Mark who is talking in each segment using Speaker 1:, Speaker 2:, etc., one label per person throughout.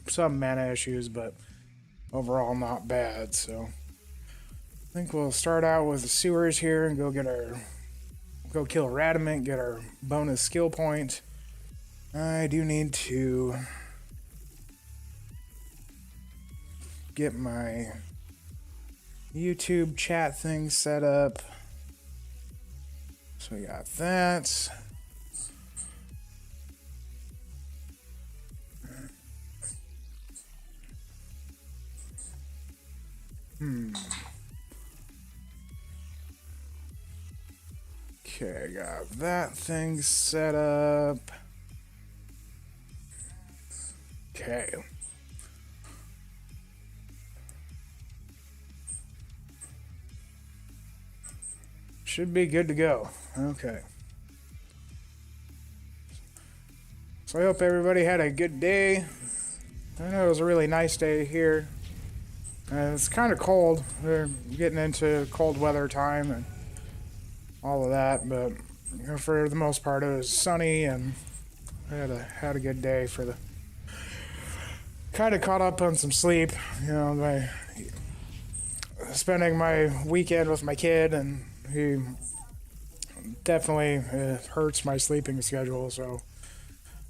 Speaker 1: some mana issues, but overall not bad. So I think we'll start out with the sewers here and go kill Radamant, get our bonus skill point. I do need to get my YouTube chat thing set up. So we got that. Okay, got that thing set up. Okay. Should be good to go. Okay. So I hope everybody had a good day. I know it was a really nice day here. It's kind of cold. We're getting into cold weather time and all of that, but you know, for the most part it was sunny, and I had a good day for the. Kind of caught up on some sleep. You know, spending my weekend with my kid, and he definitely hurts my sleeping schedule, so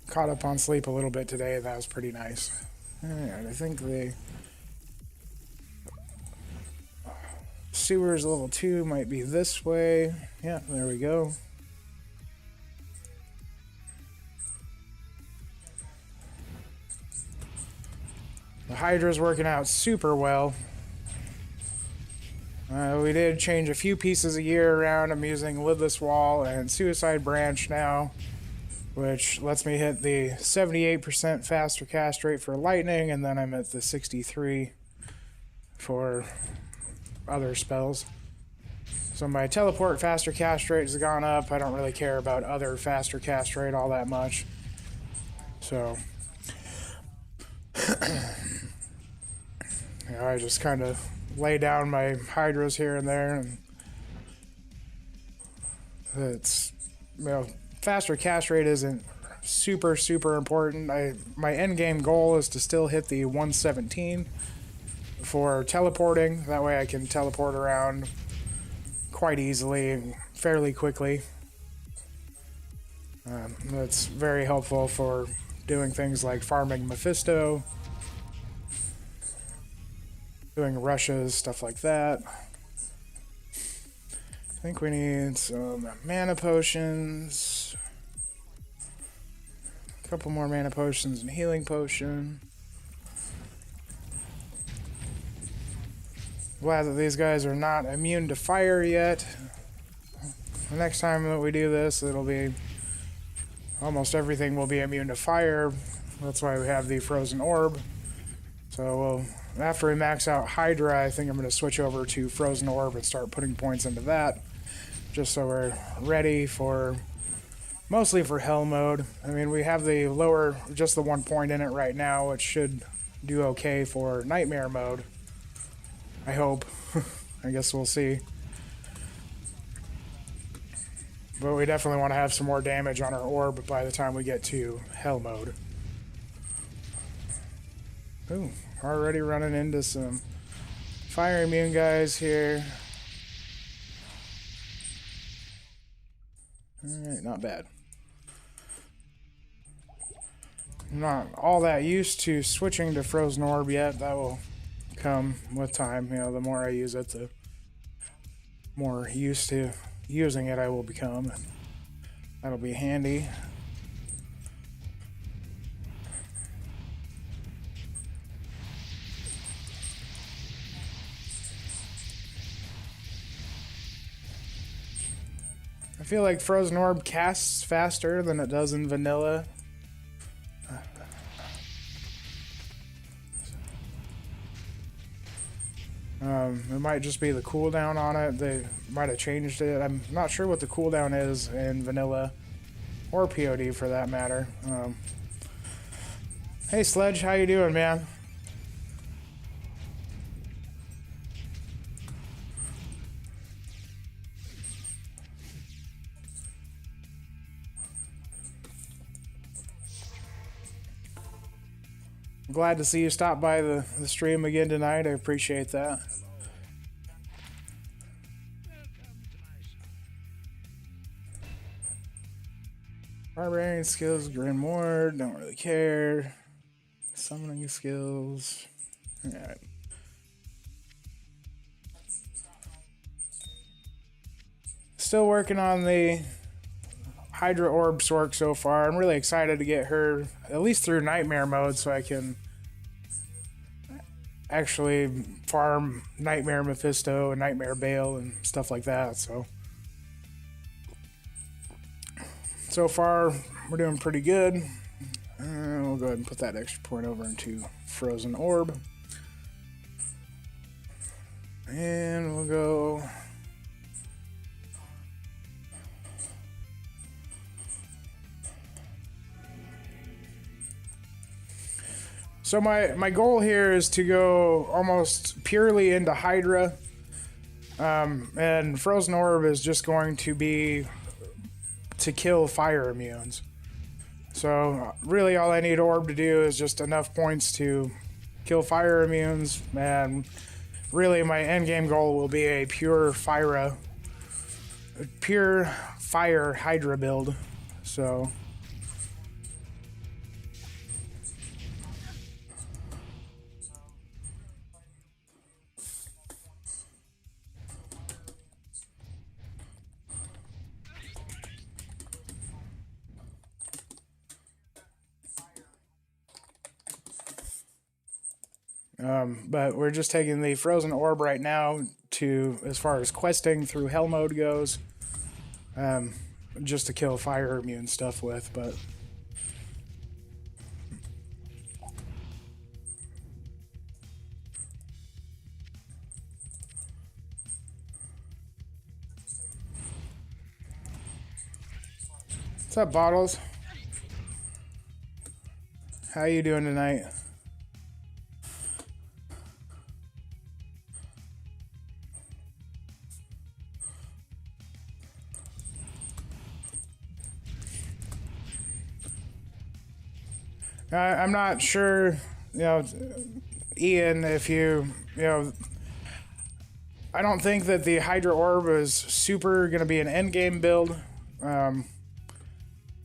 Speaker 1: caught up on sleep a little bit today. That was pretty nice. Alright, I think the sewers level 2 might be this way. Yeah, there we go. The Hydra's working out super well. We did change a few pieces of gear around. I'm using Lidless Wall and Suicide Branch now, which lets me hit the 78% faster cast rate for lightning, and then I'm at the 63 for other spells. So my teleport faster cast rate has gone up. I don't really care about other faster cast rate all that much. So you know, I just kind of lay down my Hydras here and there, and it's, you know, faster cast rate isn't super important. My end game goal is to still hit the 117 for teleporting. That way I can teleport around quite easily and fairly quickly. That's very helpful for doing things like farming Mephisto, doing rushes, stuff like that. I think we need some mana potions. A couple more mana potions and healing potion. Glad that these guys are not immune to fire yet. The next time that we do this, it'll be almost everything will be immune to fire. That's why we have the frozen orb. So after we max out Hydra, I think I'm going to switch over to frozen orb and start putting points into that, just so we're ready for, mostly for hell mode. I mean, we have the lower, just the 1 point in it right now, which should do okay for nightmare mode. I hope. I guess we'll see. But we definitely want to have some more damage on our orb by the time we get to hell mode. Ooh, already running into some fire immune guys here. Alright, not bad. I'm not all that used to switching to frozen orb yet. That will come with time. You know, the more I use it, the more used to using it I will become. That'll be handy. I feel like Frozen Orb casts faster than it does in vanilla. It might just be the cooldown on it. They might have changed it. I'm not sure what the cooldown is in vanilla or POD for that matter. Hey Sledge, how you doing, man? glad to see you stop by the stream again tonight. I appreciate that. Barbarian skills, Grim Ward, don't really care. Summoning skills. Alright. Still working on the Hydra Orb Sorc so far. I'm really excited to get her at least through Nightmare mode so I can actually farm Nightmare Mephisto and Nightmare Bale and stuff like that. So far, we're doing pretty good. We'll go ahead and put that extra point over into Frozen Orb. And we'll go... So my goal here is to go almost purely into Hydra. And Frozen Orb is just going to be to kill fire immunes. So really all I need Orb to do is just enough points to kill fire immunes, and really my endgame goal will be a pure fire Hydra build. So but we're just taking the Frozen Orb right now to, as far as questing through Hell mode goes, just to kill fire immune stuff with, but... What's up, Bottles? How you doing tonight? I'm not sure, Ian, if you I don't think that the Hydra Orb is super going to be an endgame build. I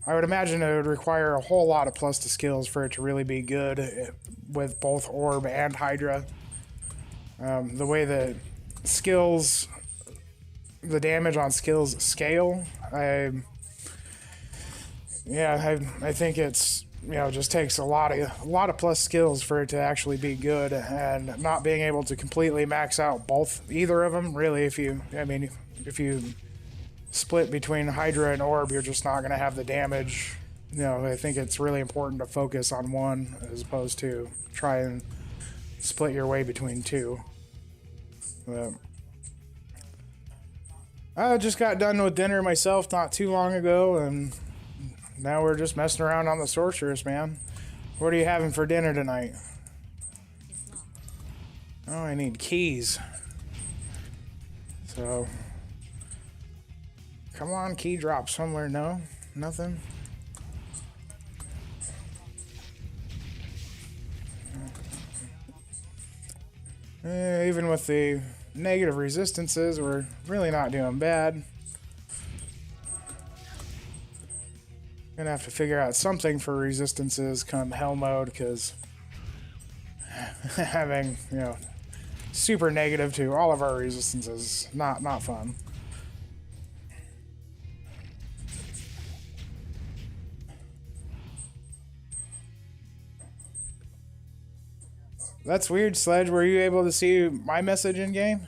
Speaker 1: would imagine it would require a whole lot of plus to skills for it to really be good with both Orb and Hydra. The way that skills, the damage on skills scale, I think it's, just takes a lot of plus skills for it to actually be good, and not being able to completely max out either of them, really, if you split between Hydra and Orb, you're just not going to have the damage. I think it's really important to focus on one as opposed to try and split your way between two. But I just got done with dinner myself not too long ago, and now we're just messing around on the Sorceress, man. What are you having for dinner tonight? Oh, I need keys. So, come on, key drop somewhere. No? Nothing? Even with the negative resistances, we're really not doing bad. Gonna have to figure out something for resistances come Hell mode, because having, super negative to all of our resistances, not fun. That's weird, Sledge. Were you able to see my message in game?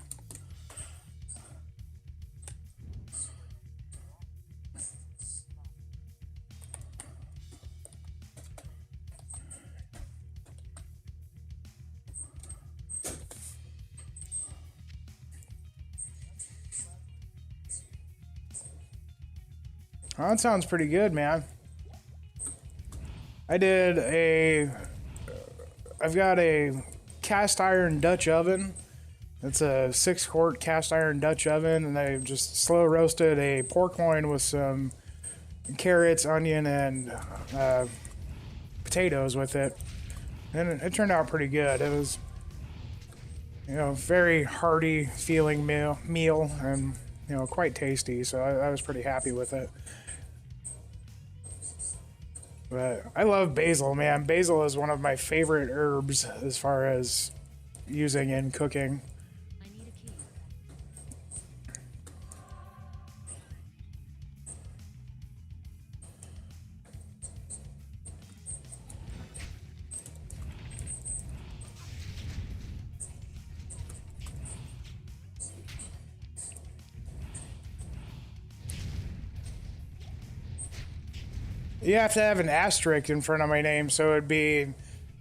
Speaker 1: Oh, that sounds pretty good, man. I've got a cast iron Dutch oven. It's a 6-quart cast iron Dutch oven, and I just slow roasted a pork loin with some carrots, onion, and potatoes with it. and it turned out pretty good. It was, you know, very hearty feeling meal and, you know, quite tasty, so I was pretty happy with it. But I love basil, man. Basil is one of my favorite herbs as far as using in cooking. You have to have an asterisk in front of my name, so it'd be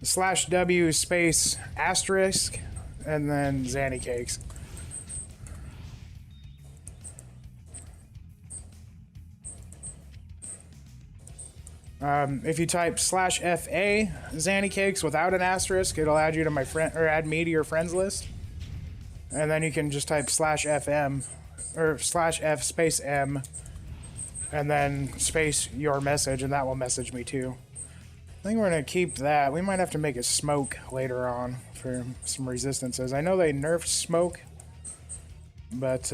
Speaker 1: /W space asterisk and then Zanny Cakes. If you type /FA Zanny Cakes without an asterisk, it'll add you to my friend or add me to your friends list. And then you can just type /FM or /F space M and then space your message, and that will message me too. I think we're going to keep that. We might have to make a smoke later on for some resistances. I know they nerfed smoke, but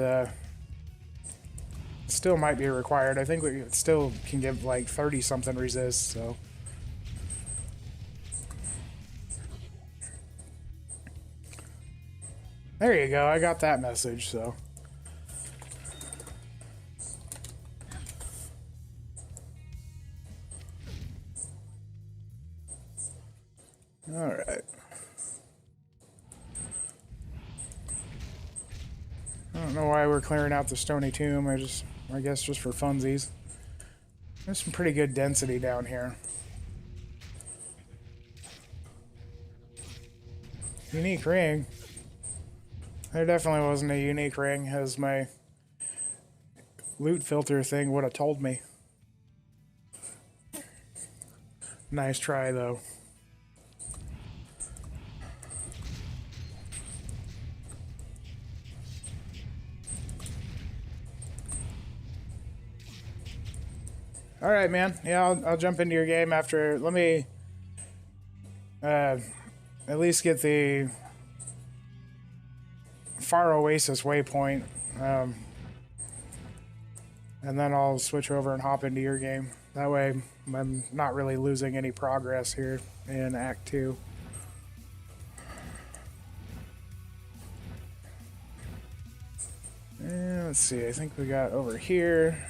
Speaker 1: still might be required. I think we still can give like 30-something resist, so. There you go, I got that message, so. Alright. I don't know why we're clearing out the Stony Tomb, I guess just for funsies. There's some pretty good density down here. Unique ring. There definitely wasn't a unique ring, as my loot filter thing would have told me. Nice try, though. All right, man. Yeah, I'll jump into your game after. Let me at least get the Far Oasis waypoint, and then I'll switch over and hop into your game. That way, I'm not really losing any progress here in Act 2. And let's see. I think we got over here.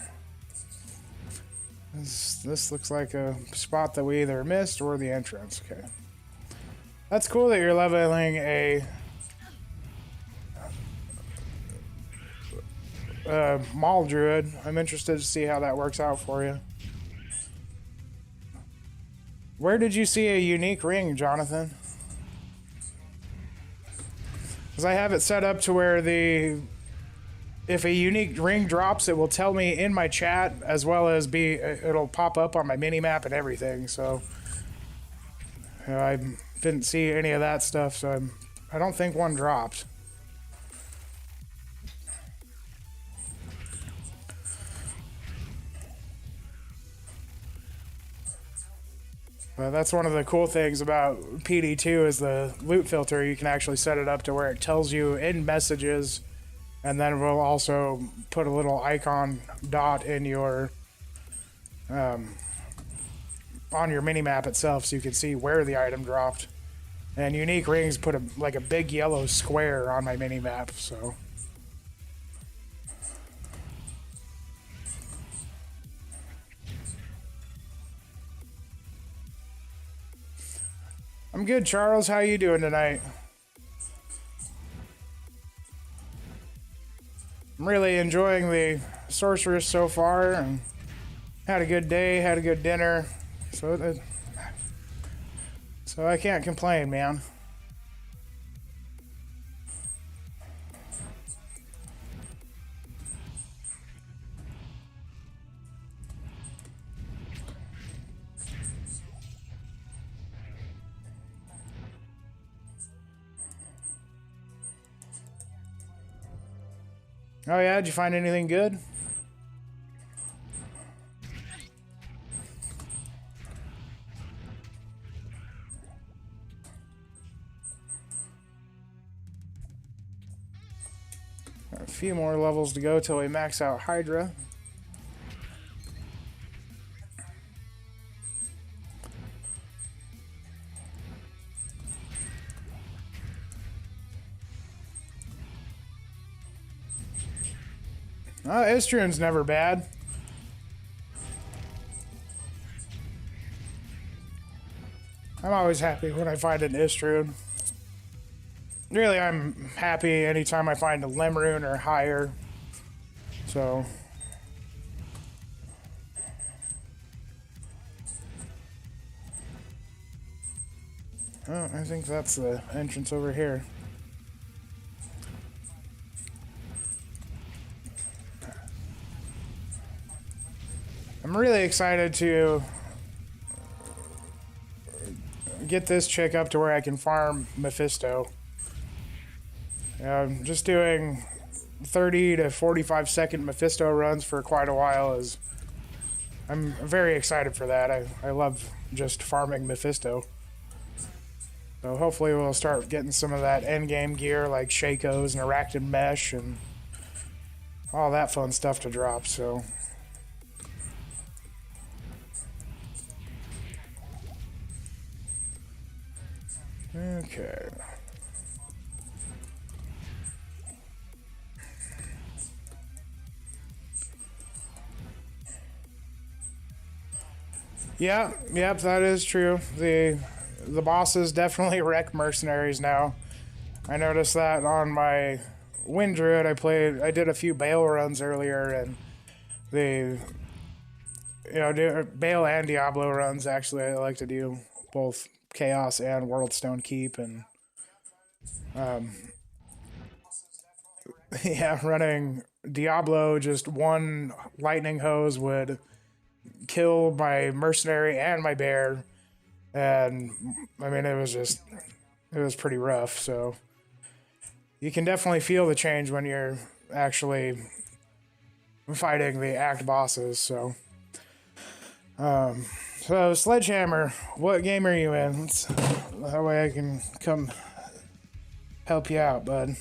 Speaker 1: This looks like a spot that we either missed or the entrance. Okay. That's cool that you're leveling a Maul Druid. I'm interested to see how that works out for you. Where did you see a unique ring, Jonathan? Because I have it set up to where if a unique ring drops, it will tell me in my chat, as well as it'll pop up on my mini-map and everything, so you know, I didn't see any of that stuff, so I don't think one dropped. But that's one of the cool things about PD2 is the loot filter. You can actually set it up to where it tells you in messages, and then we'll also put a little icon dot in your on your mini-map itself, so you can see where the item dropped. And unique rings put like a big yellow square on my mini-map, so. I'm good, Charles. How you doing tonight? I'm really enjoying the Sorceress so far, and had a good day, had a good dinner, so I can't complain, man. Oh yeah, did you find anything good? A few more levels to go till we max out Hydra. Istrune's never bad. I'm always happy when I find an Istrune. Really, I'm happy anytime I find a Lemrune or higher. So... oh, I think that's the entrance over here. I'm really excited to get this chick up to where I can farm Mephisto. Just doing 30 to 45 second Mephisto runs for quite a while is... I'm very excited for that. I love just farming Mephisto. So hopefully we'll start getting some of that endgame gear like Shakos and Arachnid Mesh and all that fun stuff to drop, so... okay. Yeah, yep, that is true. The bosses definitely wreck mercenaries now. I noticed that on my Wind Druid. I did a few Bale runs earlier, and Bale and Diablo runs. Actually, I like to do both Chaos and Worldstone Keep, and yeah, running Diablo, just one lightning hose would kill my mercenary and my bear, and I mean it was pretty rough. So you can definitely feel the change when you're actually fighting the act bosses. So so Sledgehammer, what game are you in? That way I can come help you out, bud.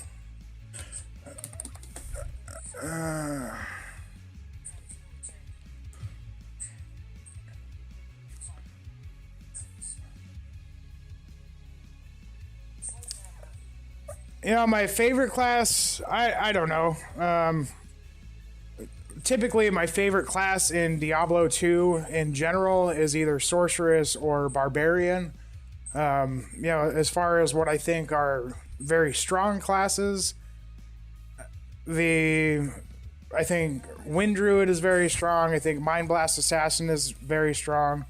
Speaker 1: My favorite class, I don't know. Typically, my favorite class in Diablo 2 in general is either Sorceress or Barbarian. As far as what I think are very strong classes, I think Wind Druid is very strong. I think Mind Blast Assassin is very strong.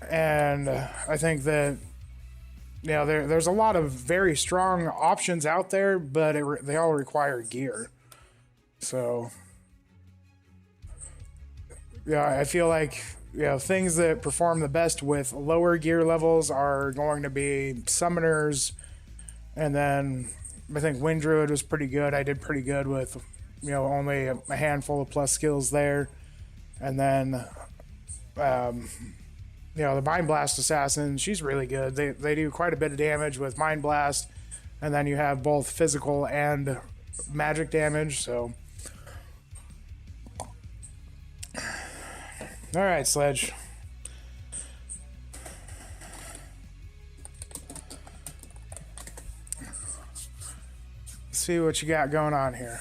Speaker 1: And I think that there's a lot of very strong options out there, but they all require gear. So, yeah, I feel like things that perform the best with lower gear levels are going to be Summoners, and then I think Wind Druid was pretty good. I did pretty good with only a handful of plus skills there, and then the Mind Blast Assassin, she's really good. They do quite a bit of damage with Mind Blast, and then you have both physical and magic damage, so... Alright, Sledge. Let's see what you got going on here.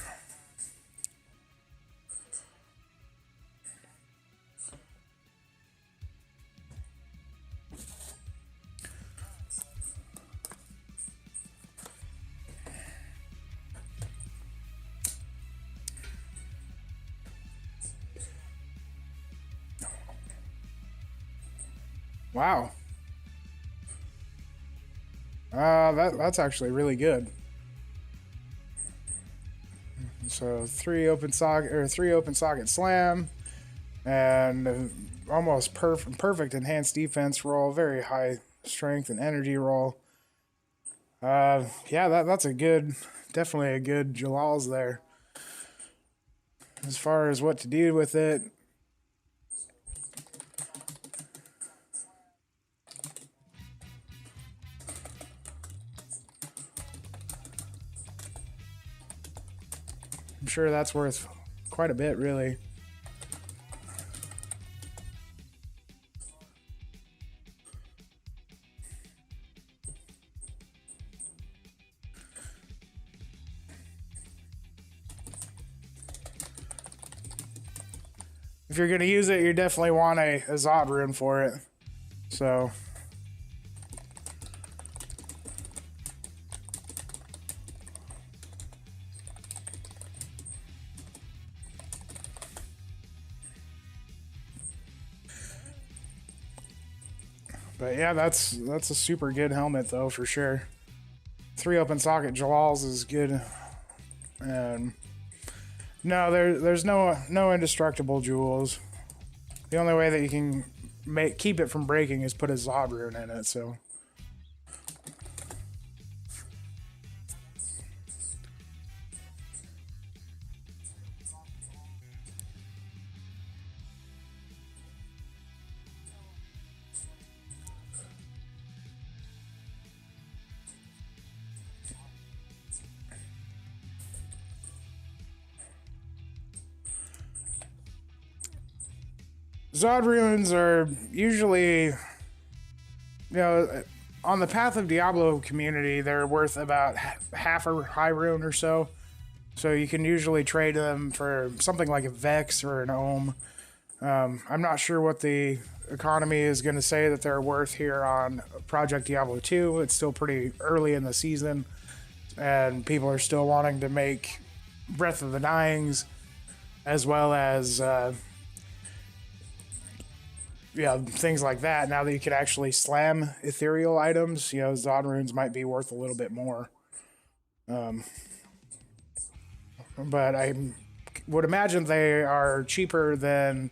Speaker 1: Wow. That's actually really good. So 3 open socket slam, and almost perfect enhanced defense roll, very high strength and energy roll. Yeah, that's definitely a good Jalal's there. As far as what to do with it, I'm sure that's worth quite a bit, really. If you're going to use it, you definitely want a Zod rune for it. So... But yeah, that's a super good helmet though, for sure. 3 open socket Jalals is good. And no, there's no indestructible jewels. The only way that you can keep it from breaking is put a Zod rune in it, so. Zod runes are usually, you know, on the Path of Diablo community, they're worth about half a high rune or so. So you can usually trade them for something like a Vex or an Ohm. I'm not sure what the economy is going to say that they're worth here on Project Diablo 2. It's still pretty early in the season, and people are still wanting to make Breath of the Dyings, as well as things like that. Now that you can actually slam ethereal items, you know, Zod runes might be worth a little bit more. But I would imagine they are cheaper than,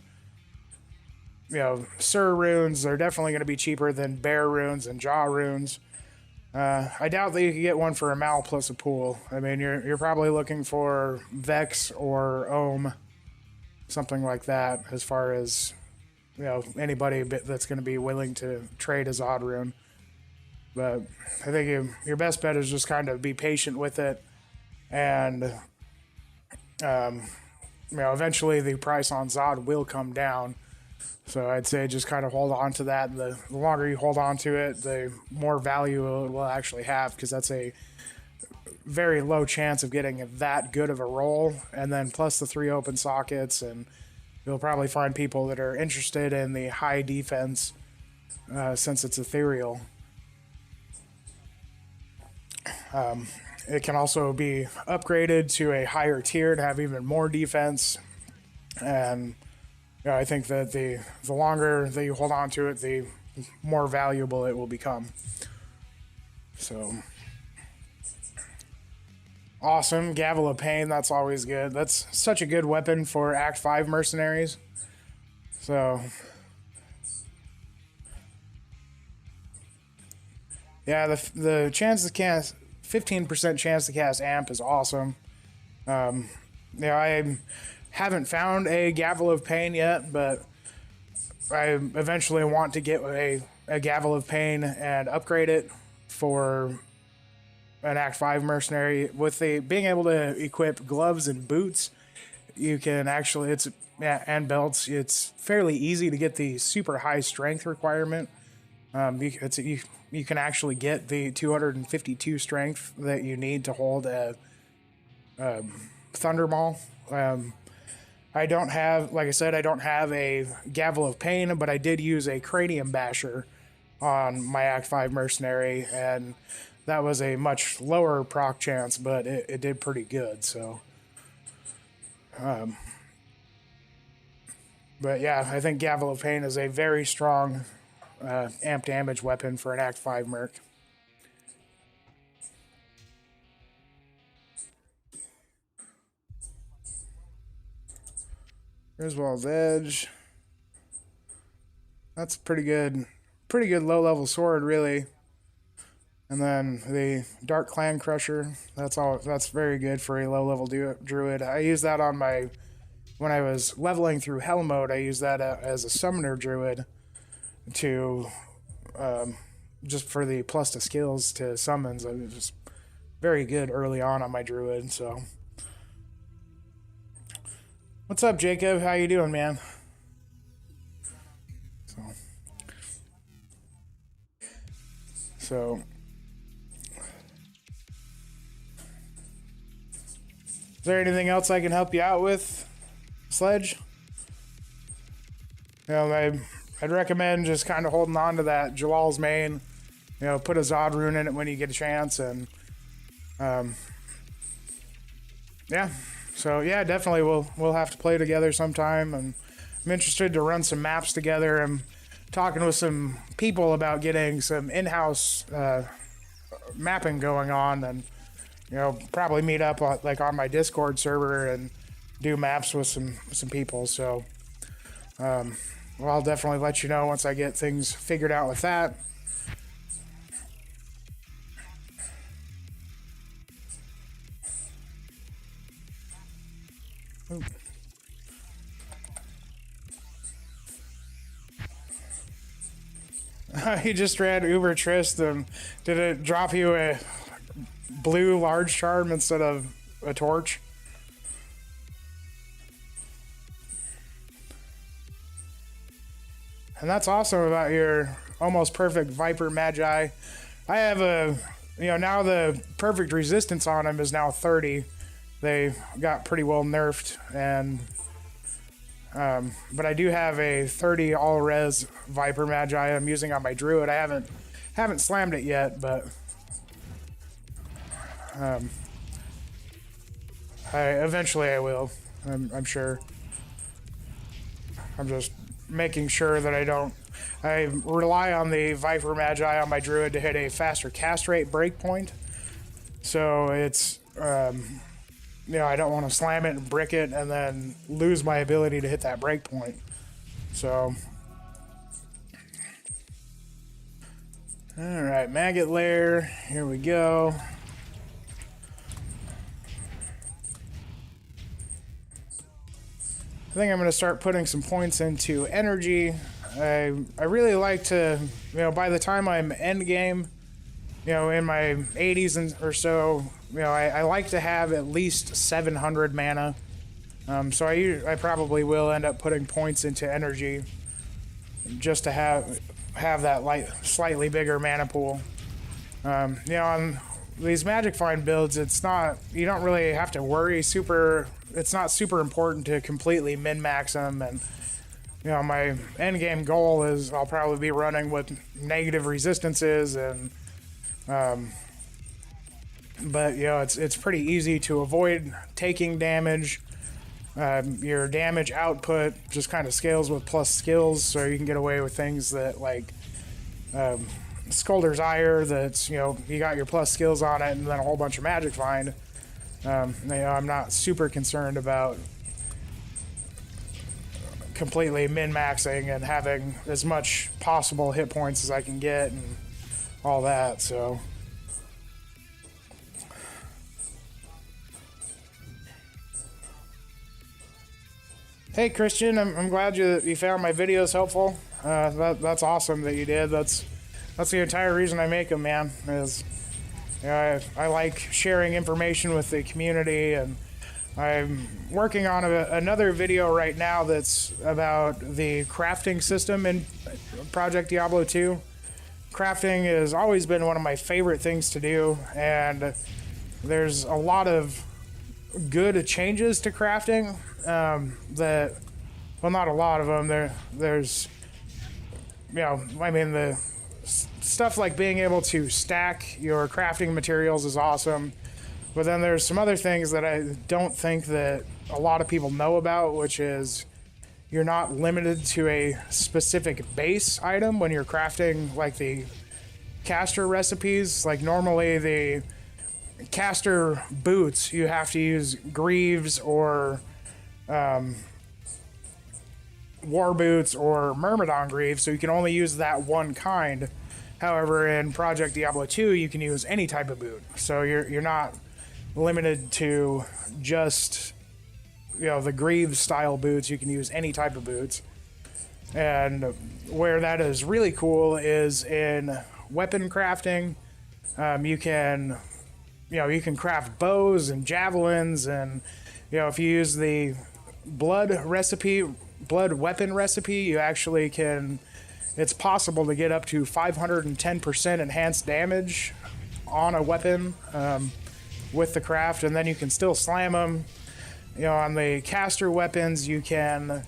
Speaker 1: you know, Sur runes. They're definitely going to be cheaper than Bear runes and Jaw runes. I doubt that you can get one for a Mal plus a pool. I mean, you're probably looking for Vex or Ohm, something like that, as far as, you know, anybody that's going to be willing to trade a Zod rune. But I think your best bet is just kind of be patient with it, and you know, eventually the price on Zod will come down. So I'd say just kind of hold on to that. The longer you hold on to it, the more value it will actually have, because that's a very low chance of getting that good of a roll. And then plus the 3 open sockets, and you'll probably find people that are interested in the high defense since it's ethereal. It can also be upgraded to a higher tier to have even more defense. And you know, I think that the longer that you hold on to it, the more valuable it will become. So awesome. Gavel of Pain, that's always good. That's such a good weapon for Act 5 mercenaries. So yeah, the chance to cast 15% chance to cast Amp is awesome. You know, I haven't found a Gavel of Pain yet, but I eventually want to get a Gavel of Pain and upgrade it for an Act 5 mercenary. With being able to equip gloves and boots, you can actually, and belts, it's fairly easy to get the super high strength requirement. You can actually get the 252 strength that you need to hold a Thunderball. I don't have, like I said, I don't have a Gavel of Pain, but I did use a Cranium Basher on my Act 5 mercenary, and that was a much lower proc chance, but it did pretty good, so. But yeah, I think Gavel of Pain is a very strong amp damage weapon for an Act 5 merc. Griswold's Edge. That's pretty good low level sword, really. And then the Dark Clan Crusher. That's very good for a low level druid. I use that on when I was leveling through Hell mode. I used that as a summoner druid to just for the plus to skills to summons. It was just very good early on my druid. So What's up, Jacob? How you doing, man? So is there anything else I can help you out with, Sledge? You know, I'd recommend just kind of holding on to that Jalal's Mane. You know, put a Zod rune in it when you get a chance, and yeah. So yeah, definitely we'll have to play together sometime, and I'm interested to run some maps together. I'm talking with some people about getting some in-house mapping going on, and you know, probably meet up like on my Discord server and do maps with some people. So well, I'll definitely let you know once I get things figured out with that. Ooh. He just ran Uber Trist. Did it drop you a blue large charm instead of a torch? And that's awesome about your almost perfect Viper Magi. I have now the perfect resistance on him is now 30. They got pretty well nerfed, and but I do have a 30 all res Viper Magi I'm using on my Druid. I haven't slammed it yet, but eventually I will. I'm sure. I'm just making sure that I rely on the Viper Magi on my Druid to hit a faster cast rate breakpoint. So it's I don't want to slam it and brick it and then lose my ability to hit that breakpoint. So all right, Maggot Lair, here we go. I think I'm going to start putting some points into energy. I really like to, by the time I'm end game, in my 80s or so, I like to have at least 700 mana. So I probably will end up putting points into energy just to have that slightly bigger mana pool. On these Magic Find builds, you don't really have to worry it's not super important to completely min-max them, and my end game goal is I'll probably be running with negative resistances, and but it's pretty easy to avoid taking damage. Your damage output just kind of scales with plus skills, so you can get away with things that like Skulder's Ire, that's you got your plus skills on it, and then a whole bunch of Magic Find. I'm not super concerned about completely min-maxing and having as much possible hit points as I can get and all that, so. Hey Christian, I'm glad you found my videos helpful. That's awesome that you did. That's the entire reason I make them, man, is I like sharing information with the community, and I'm working on another video right now that's about the crafting system in Project Diablo 2. Crafting has always been one of my favorite things to do, and there's a lot of good changes to crafting not a lot of them. There's the stuff like being able to stack your crafting materials is awesome, but then there's some other things that I don't think that a lot of people know about, which is you're not limited to a specific base item when you're crafting like the caster recipes. Like normally the caster boots, you have to use greaves or war boots or myrmidon greaves, so you can only use that one kind. However, in Project Diablo 2, you can use any type of boot, so you're not limited to just the greaves style boots. You can use any type of boots, and where that is really cool is in weapon crafting. You can craft bows and javelins, and if you use the blood weapon recipe, you actually can, it's possible to get up to 510% enhanced damage on a weapon with the craft, and then you can still slam them. You know, on the caster weapons, you can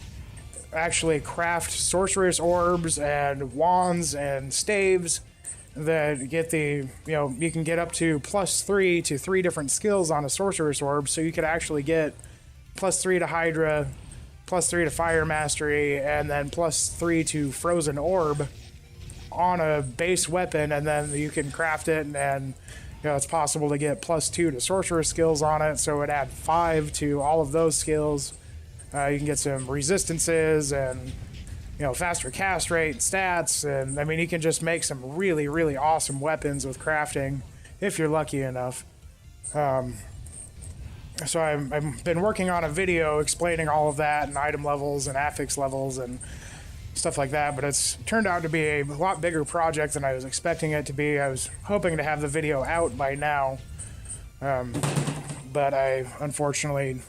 Speaker 1: actually craft sorceress orbs and wands and staves that get the, you know, you can get up to +3 to 3 different skills on a sorceress orb, so you could actually get +3 to Hydra, +3 to Fire Mastery, and then +3 to Frozen Orb on a base weapon, and then you can craft it, and you know, it's possible to get +2 to Sorcerer skills on it, so it add 5 to all of those skills. You can get some resistances and, you know, faster cast rate and stats, and I mean, you can just make some really, really awesome weapons with crafting if you're lucky enough. So I've been working on a video explaining all of that and item levels and affix levels and stuff like that, but it's turned out to be a lot bigger project than I was expecting it to be. I was hoping to have the video out by now, but I unfortunately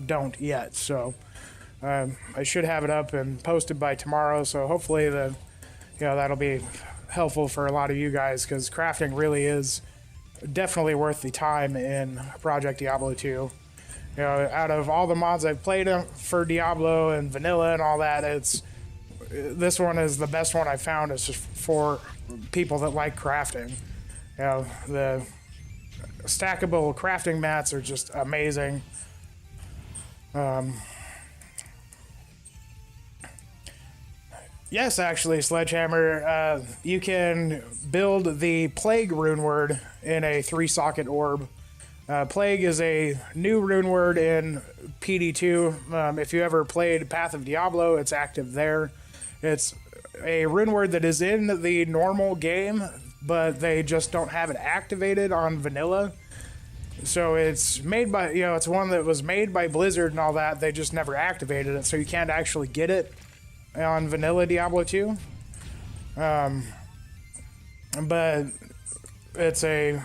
Speaker 1: don't yet. So I should have it up and posted by tomorrow, so hopefully that'll be helpful for a lot of you guys, because crafting really is definitely worth the time in Project Diablo 2. You know, out of all the mods I've played for Diablo and vanilla and all that, this one is the best one I found. It's just for people that like crafting. You know, the stackable crafting mats are just amazing. Yes, actually, Sledgehammer, you can build the Plague rune word in a 3-socket orb. Plague is a new rune word in PD2. If you ever played Path of Diablo, it's active there. It's a rune word that is in the normal game, but they just don't have it activated on vanilla. So it's made by, you know, it's one that was made by Blizzard and all that. They just never activated it, so you can't actually get it on vanilla Diablo 2. But it's a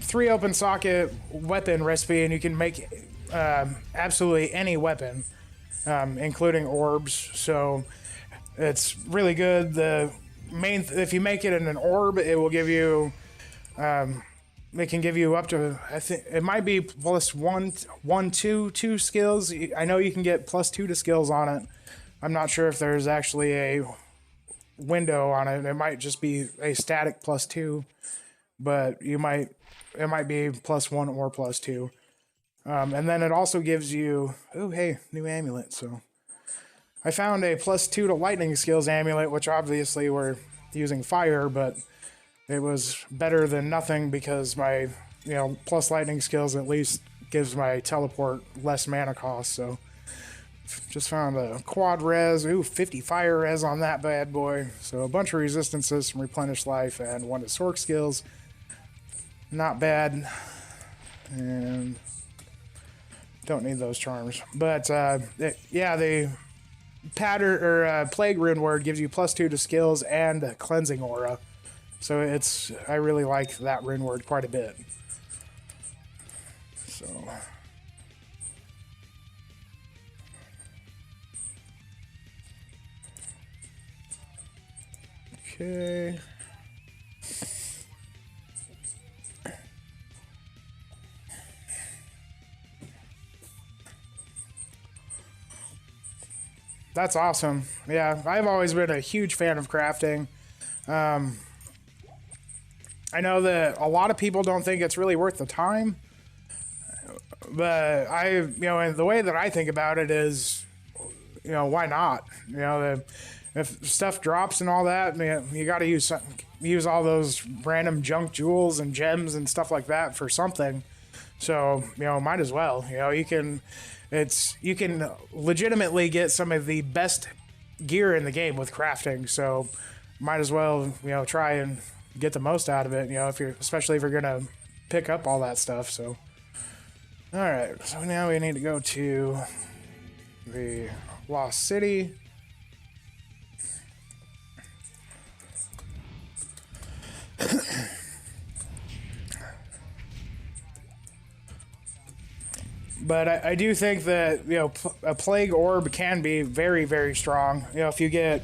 Speaker 1: 3 open socket weapon recipe, and you can make absolutely any weapon, including orbs. So it's really good. The main, if you make it in an orb, it will give you, it can give you up to, I think it might be +2 skills. I know you can get +2 to skills on it. I'm not sure if there's actually a window on it. It might just be a static +2, but it might be +1 or +2. And then it also gives you, oh hey, new amulet. So I found a +2 to lightning skills amulet, which obviously we're using fire, but it was better than nothing because my, you know, plus lightning skills at least gives my teleport less mana cost. So just found a quad res, 50 fire res on that bad boy. So a bunch of resistances, some replenished life, and 1 to Sorc skills. Not bad. And don't need those charms. But yeah, the pattern or plague rune word gives you +2 to skills and a cleansing aura. So I really like that rune word quite a bit. So okay. That's awesome. Yeah, I've always been a huge fan of crafting. I know that a lot of people don't think it's really worth the time, but you know, and the way that I think about it is, you know, why not? You know, if stuff drops and all that, you got to use all those random junk jewels and gems and stuff like that for something. So, you know, might as well. You know, you can legitimately get some of the best gear in the game with crafting. So, might as well, you know, try and get the most out of it. You know, especially if you're gonna pick up all that stuff. So, all right. So now we need to go to the Lost City. But I do think that, you know, a plague orb can be very, very strong. You know, if you get,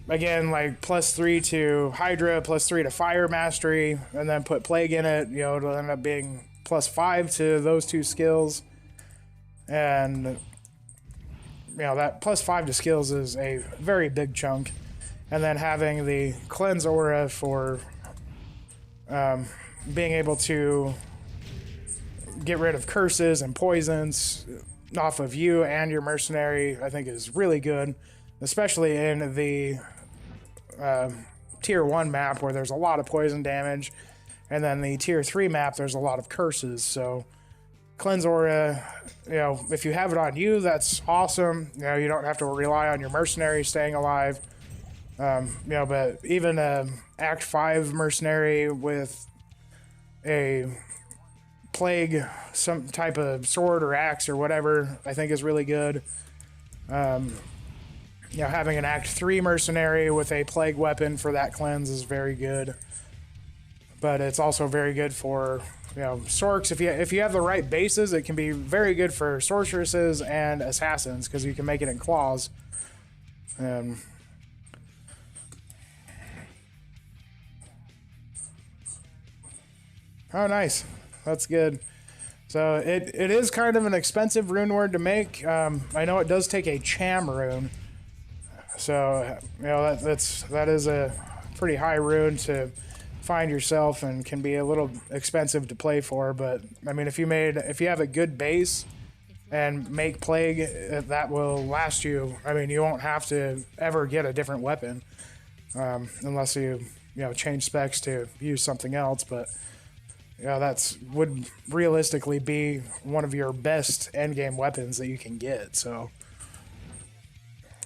Speaker 1: again, like +3 to Hydra, +3 to Fire Mastery, and then put Plague in it, you know, it'll end up being +5 to those two skills. And, you know, that +5 to skills is a very big chunk. And then having the Cleanse Aura for being able to get rid of curses and poisons off of you and your mercenary, I think is really good, especially in the tier 1 map where there's a lot of poison damage, and then the tier 3 map there's a lot of curses. So Cleanse Aura, you know, if you have it on you, that's awesome. You know, you don't have to rely on your mercenary staying alive. You know, but even a Act 5 mercenary with a plague, some type of sword or axe or whatever, I think is really good. You know, having an Act 3 mercenary with a plague weapon for that cleanse is very good. But it's also very good for, you know, Sorcs. If you have the right bases, it can be very good for sorceresses and assassins because you can make it in claws. Oh, nice. That's good. So it is kind of an expensive rune word to make. I know it does take a Cham rune. So, you know, that is a pretty high rune to find yourself and can be a little expensive to play for. But I mean, if you have a good base and make Plague, that will last you. I mean, you won't have to ever get a different weapon unless you know, change specs to use something else. But yeah, that's would realistically be one of your best endgame weapons that you can get. So,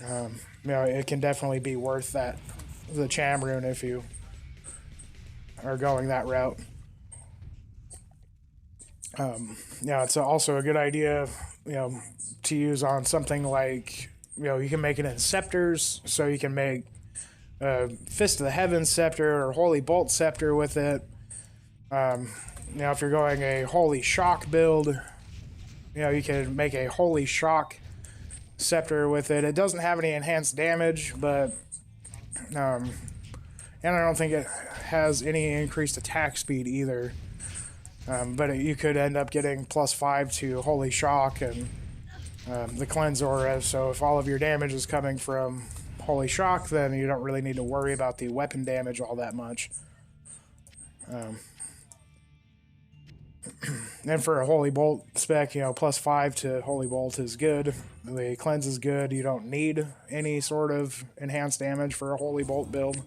Speaker 1: you know, it can definitely be worth the Cham rune if you are going that route. Yeah, it's also a good idea, you know, to use on something like, you know, you can make it in scepters, so you can make Fist of the Heavens scepter or Holy Bolt scepter with it. Now, if you're going a Holy Shock build, you know, you can make a Holy Shock scepter with it. It doesn't have any enhanced damage, but and I don't think it has any increased attack speed either. But you could end up getting +5 to Holy Shock and the Cleanse Aura. So if all of your damage is coming from Holy Shock, then you don't really need to worry about the weapon damage all that much. And for a Holy Bolt spec, you know, +5 to Holy Bolt is good. The Cleanse is good. You don't need any sort of enhanced damage for a Holy Bolt build.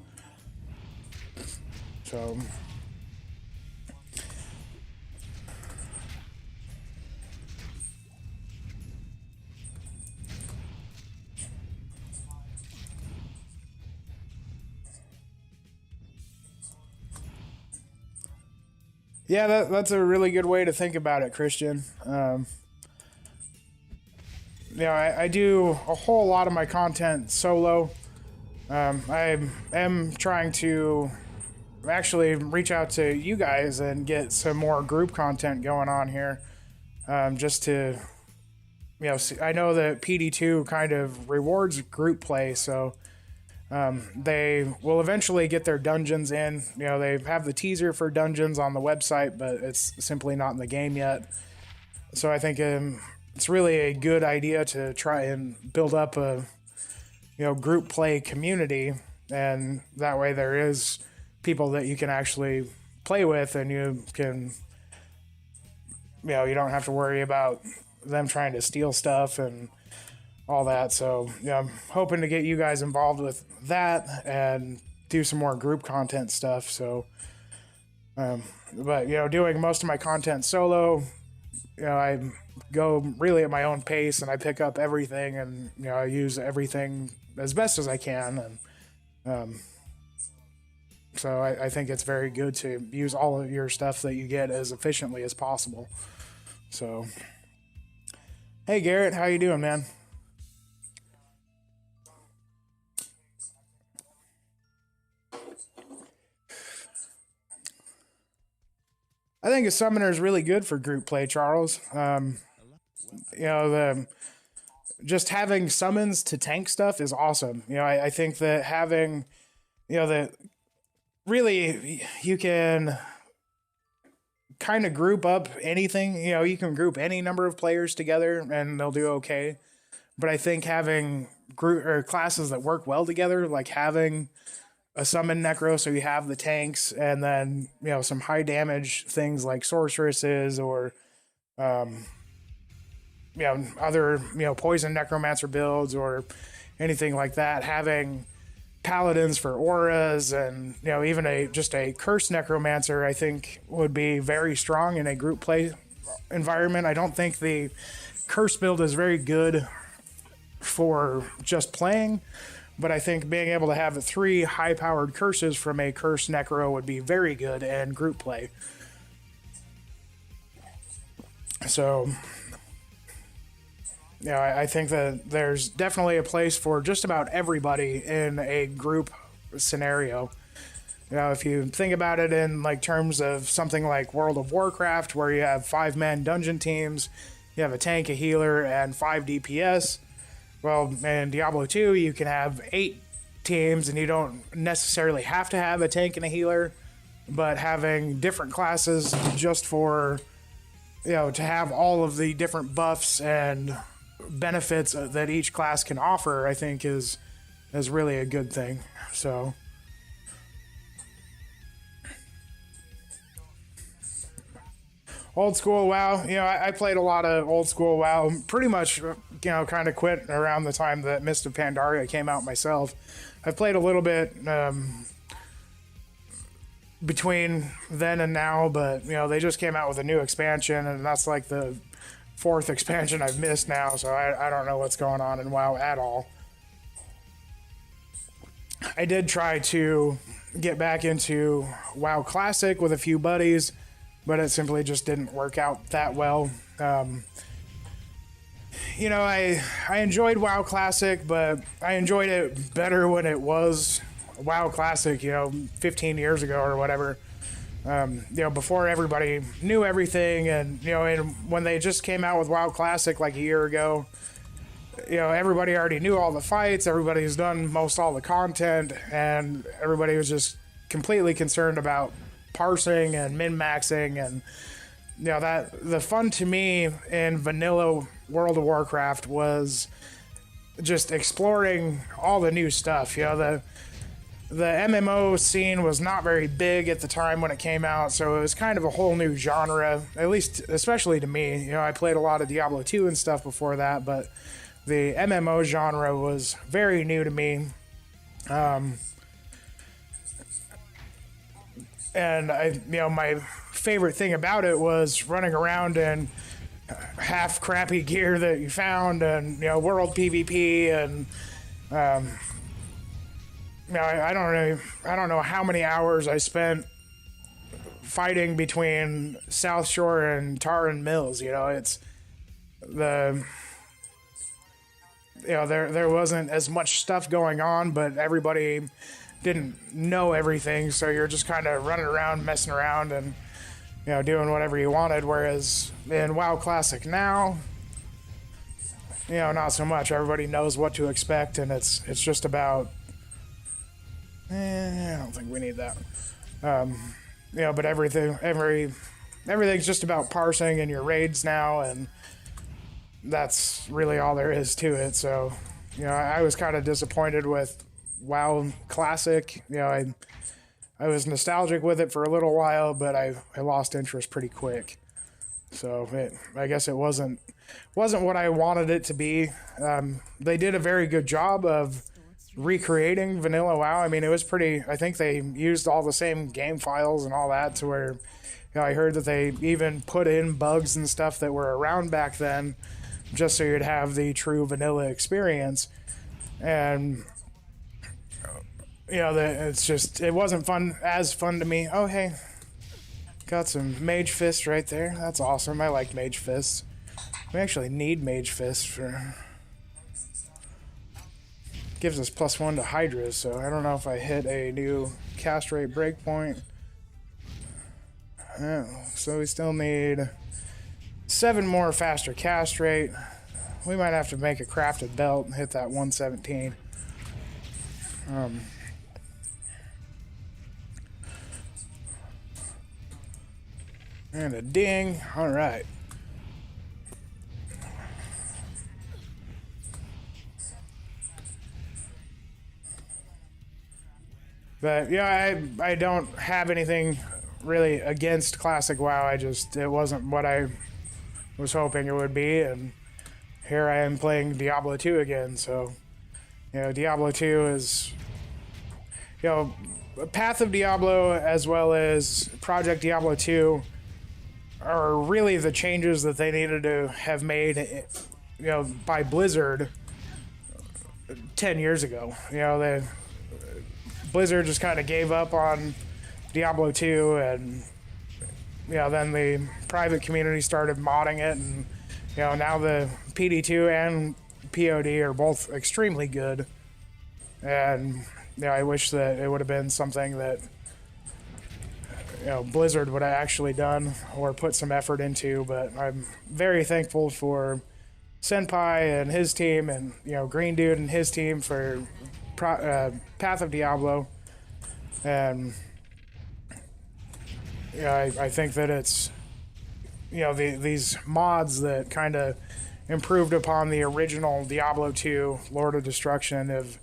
Speaker 1: So, yeah, that's a really good way to think about it, Christian. You know, I do a whole lot of my content solo. I am trying to actually reach out to you guys and get some more group content going on here. Just to, you know, I know that PD2 kind of rewards group play, so they will eventually get their dungeons in. You know, they have the teaser for dungeons on the website, but it's simply not in the game yet. So I think it's really a good idea to try and build up a, you know, group play community, and that way there is people that you can actually play with, and you can, you know, you don't have to worry about them trying to steal stuff and all that. So, yeah, I'm hoping to get you guys involved with that and do some more group content stuff. So, but, you know, doing most of my content solo, you know, I go really at my own pace and I pick up everything, and, you know, I use everything as best as I can. And, so I think it's very good to use all of your stuff that you get as efficiently as possible. So, hey Garrett, how you doing, man? I think a summoner is really good for group play, Charles. you know, the just having summons to tank stuff is awesome. You know, I think that having, you know, that really you can kind of group up anything. You know, you can group any number of players together and they'll do okay. But I think having group or classes that work well together, like having a summon necro, so you have the tanks, and then, you know, some high damage things like sorceresses or you know, other, you know, poison necromancer builds or anything like that. Having paladins for auras and, you know, even just a curse necromancer, I think would be very strong in a group play environment. I don't think the curse build is very good for just playing, but I think being able to have 3 high-powered curses from a curse necro would be very good in group play. So, you know, I think that there's definitely a place for just about everybody in a group scenario. You know, if you think about it in like terms of something like World of Warcraft, where you have 5-man dungeon teams, you have a tank, a healer, and 5 DPS. Well, in Diablo 2, you can have 8 teams, and you don't necessarily have to have a tank and a healer, but having different classes just for, you know, to have all of the different buffs and benefits that each class can offer, I think is really a good thing. So old school WoW, you know, I played a lot of old school WoW, pretty much, you know, kind of quit around the time that Mist of Pandaria came out myself. I've played a little bit between then and now, but, you know, they just came out with a new expansion, and that's like the 4th expansion I've missed now, so I don't know what's going on in WoW at all. I did try to get back into WoW Classic with a few buddies, but it simply just didn't work out that well. You know, I enjoyed WoW Classic, but I enjoyed it better when it was WoW Classic, you know, 15 years ago or whatever. You know, before everybody knew everything, and, you know, and when they just came out with WoW Classic like a year ago, you know, everybody already knew all the fights, everybody's done most all the content, and everybody was just completely concerned about parsing and min-maxing, and, you know, that the fun to me in vanilla World of Warcraft was just exploring all the new stuff. You know, the MMO scene was not very big at the time when it came out, so it was kind of a whole new genre, at least, especially to me. You know, I played a lot of Diablo 2 and stuff before that, but the MMO genre was very new to me. And you know, my favorite thing about it was running around in half crappy gear that you found, and, you know, world PvP, and you know, I don't know how many hours I spent fighting between South Shore and Taran Mills. You know, it's the, you know, there wasn't as much stuff going on, but everybody didn't know everything, so you're just kind of running around, messing around, and, you know, doing whatever you wanted. Whereas in WoW Classic now, you know, not so much. Everybody knows what to expect, and it's just about, I don't think we need that. You know, but everything's just about parsing in your raids now, and that's really all there is to it. So, you know, I was kind of disappointed with WoW Classic. You know, I was nostalgic with it for a little while, but I lost interest pretty quick. So I guess it wasn't what I wanted it to be. They did a very good job of recreating vanilla WoW. I mean, it was pretty, I think they used all the same game files and all that, to where, you know, I heard that they even put in bugs and stuff that were around back then, just so you'd have the true vanilla experience. And, you know, it wasn't as fun to me. Oh, hey, got some Mage Fist right there. That's awesome. I like Mage Fists. We actually need Mage Fist for... Gives us +1 to Hydra, so I don't know if I hit a new cast rate breakpoint. Oh, so we still need 7 more faster cast rate. We might have to make a crafted belt and hit that 117. And a ding. All right. But yeah, I don't have anything really against Classic WoW. It wasn't what I was hoping it would be, and here I am playing Diablo 2 again. So, Diablo 2 is, Path of Diablo as well as Project Diablo 2 are really the changes that they needed to have made, by Blizzard 10 years ago. Blizzard just kind of gave up on Diablo 2, and then the private community started modding it, and now the PD2 and POD are both extremely good, and I wish that it would have been something that Blizzard would have actually done or put some effort into. But I'm very thankful for Senpai and his team, and Green Dude and his team for Path of Diablo, and I think that it's these mods that kind of improved upon the original Diablo 2 Lord of Destruction have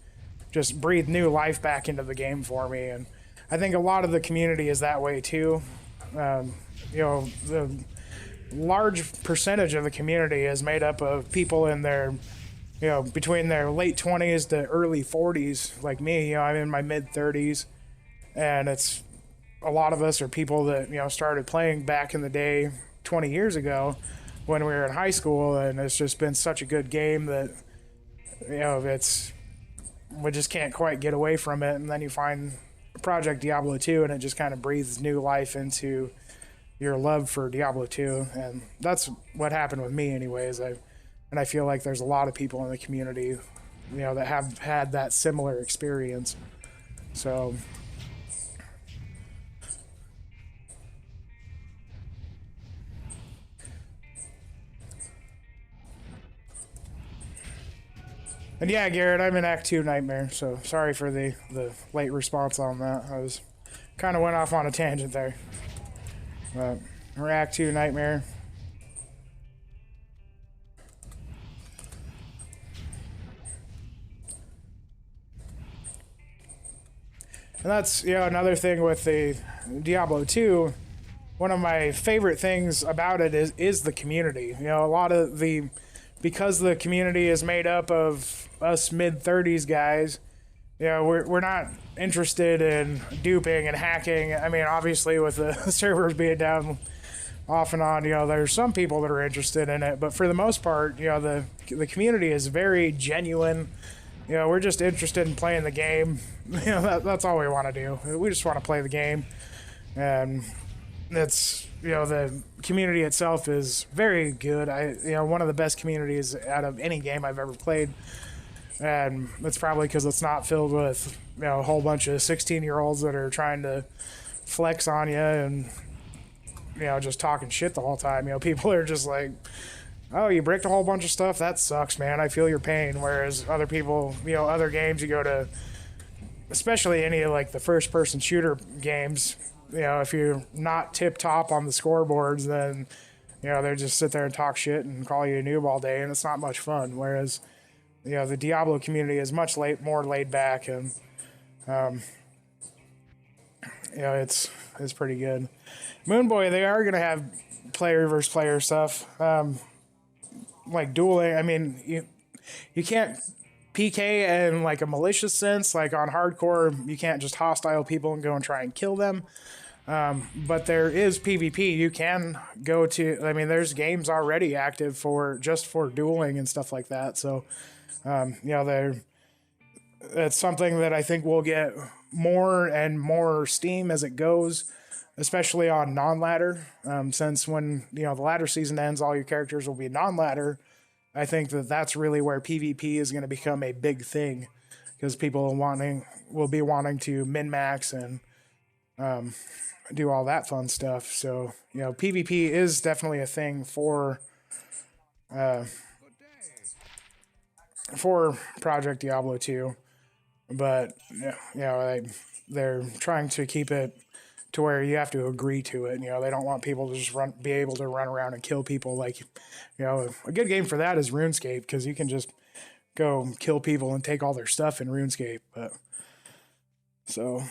Speaker 1: just breathed new life back into the game for me, and I think a lot of the community is that way too. The large percentage of the community is made up of people in their between their late 20s to early 40s, like me. I'm in my mid 30s, and it's a lot of us are people that started playing back in the day 20 years ago when we were in high school, and it's just been such a good game that we just can't quite get away from it. And then you find Project Diablo 2, and it just kind of breathes new life into your love for Diablo 2, and that's what happened with me anyways. I feel like there's a lot of people in the community that have had that similar experience. So and yeah, Garrett, I'm in Act 2 Nightmare, so sorry for the late response on that. I was kind of went off on a tangent there. But we're Act 2 Nightmare. And that's, another thing with the Diablo 2. One of my favorite things about it is the community. A lot of because the community is made up of us mid-30s guys, we're not interested in duping and hacking. I mean, obviously with the servers being down off and on, there's some people that are interested in it, but for the most part, the community is very genuine. We're just interested in playing the game. That's all we want to do. We just want to play the game, and it's the community itself is very good. One of the best communities out of any game I've ever played, and it's probably because it's not filled with a whole bunch of 16-year-olds that are trying to flex on you and just talking shit the whole time. People are just like, oh, you bricked a whole bunch of stuff? That sucks, man. I feel your pain. Whereas other people, other games you go to, especially any of like the first-person shooter games, if you're not tip-top on the scoreboards, then, they just sit there and talk shit and call you a noob all day, and it's not much fun. Whereas, the Diablo community is much more laid back, and, it's pretty good. Moonboy, they are going to have player versus player stuff. Like dueling, I mean, you can't PK in like a malicious sense, like on hardcore, you can't just hostile people and go and try and kill them. But there is PvP. You can go to, there's games already active for dueling and stuff like that. So, it's something that I think will get more and more steam as it goes, especially on non-ladder. Since when, the ladder season ends, all your characters will be non-ladder. I think that that's really where PvP is going to become a big thing, because people will be wanting to min-max and do all that fun stuff. So, you know, PvP is definitely a thing for Project Diablo 2, but you know, they're trying to keep it to where you have to agree to it. You know, they don't want people to just be able to run around and kill people. Like, you know, a good game for that is RuneScape, because you can just go kill people and take all their stuff in RuneScape. But so.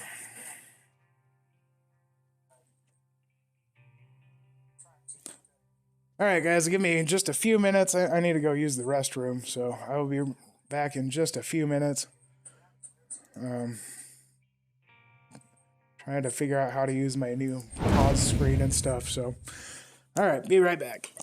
Speaker 1: All right, guys, give me just a few minutes. I need to go use the restroom, so I will be back in just a few minutes. Trying to figure out how to use my new pause screen and stuff. So, all right, be right back.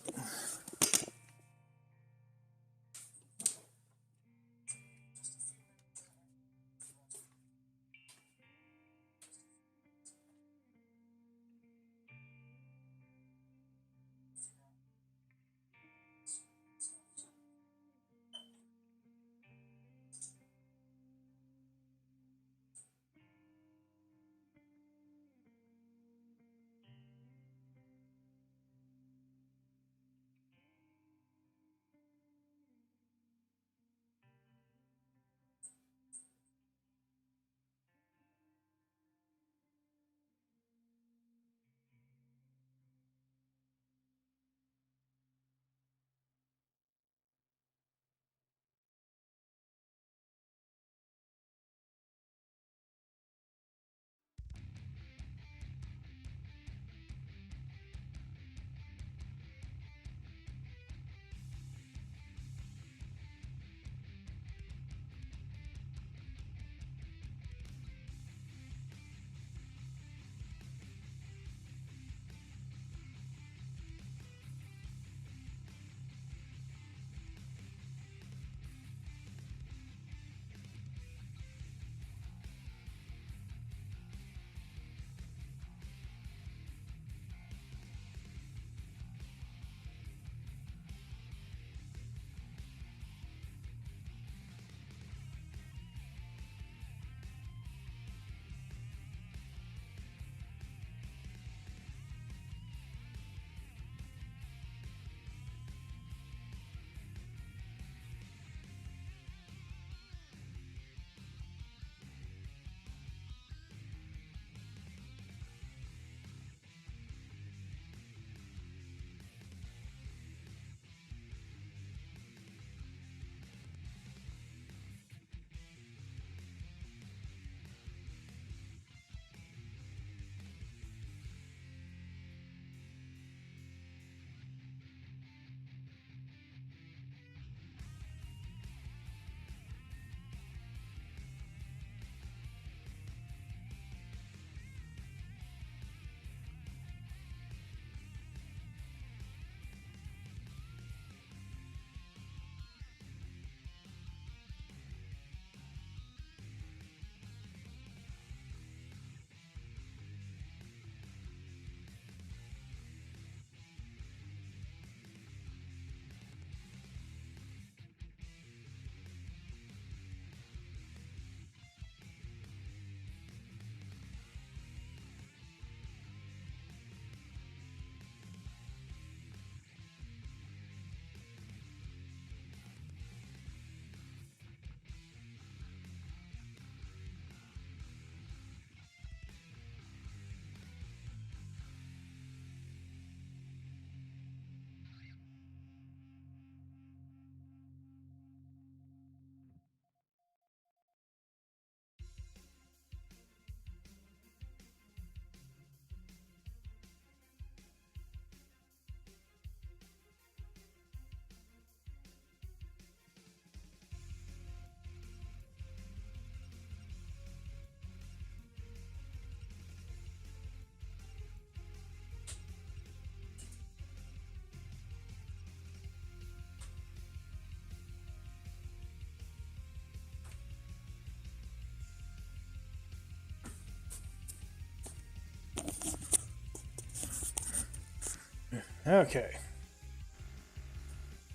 Speaker 1: Okay.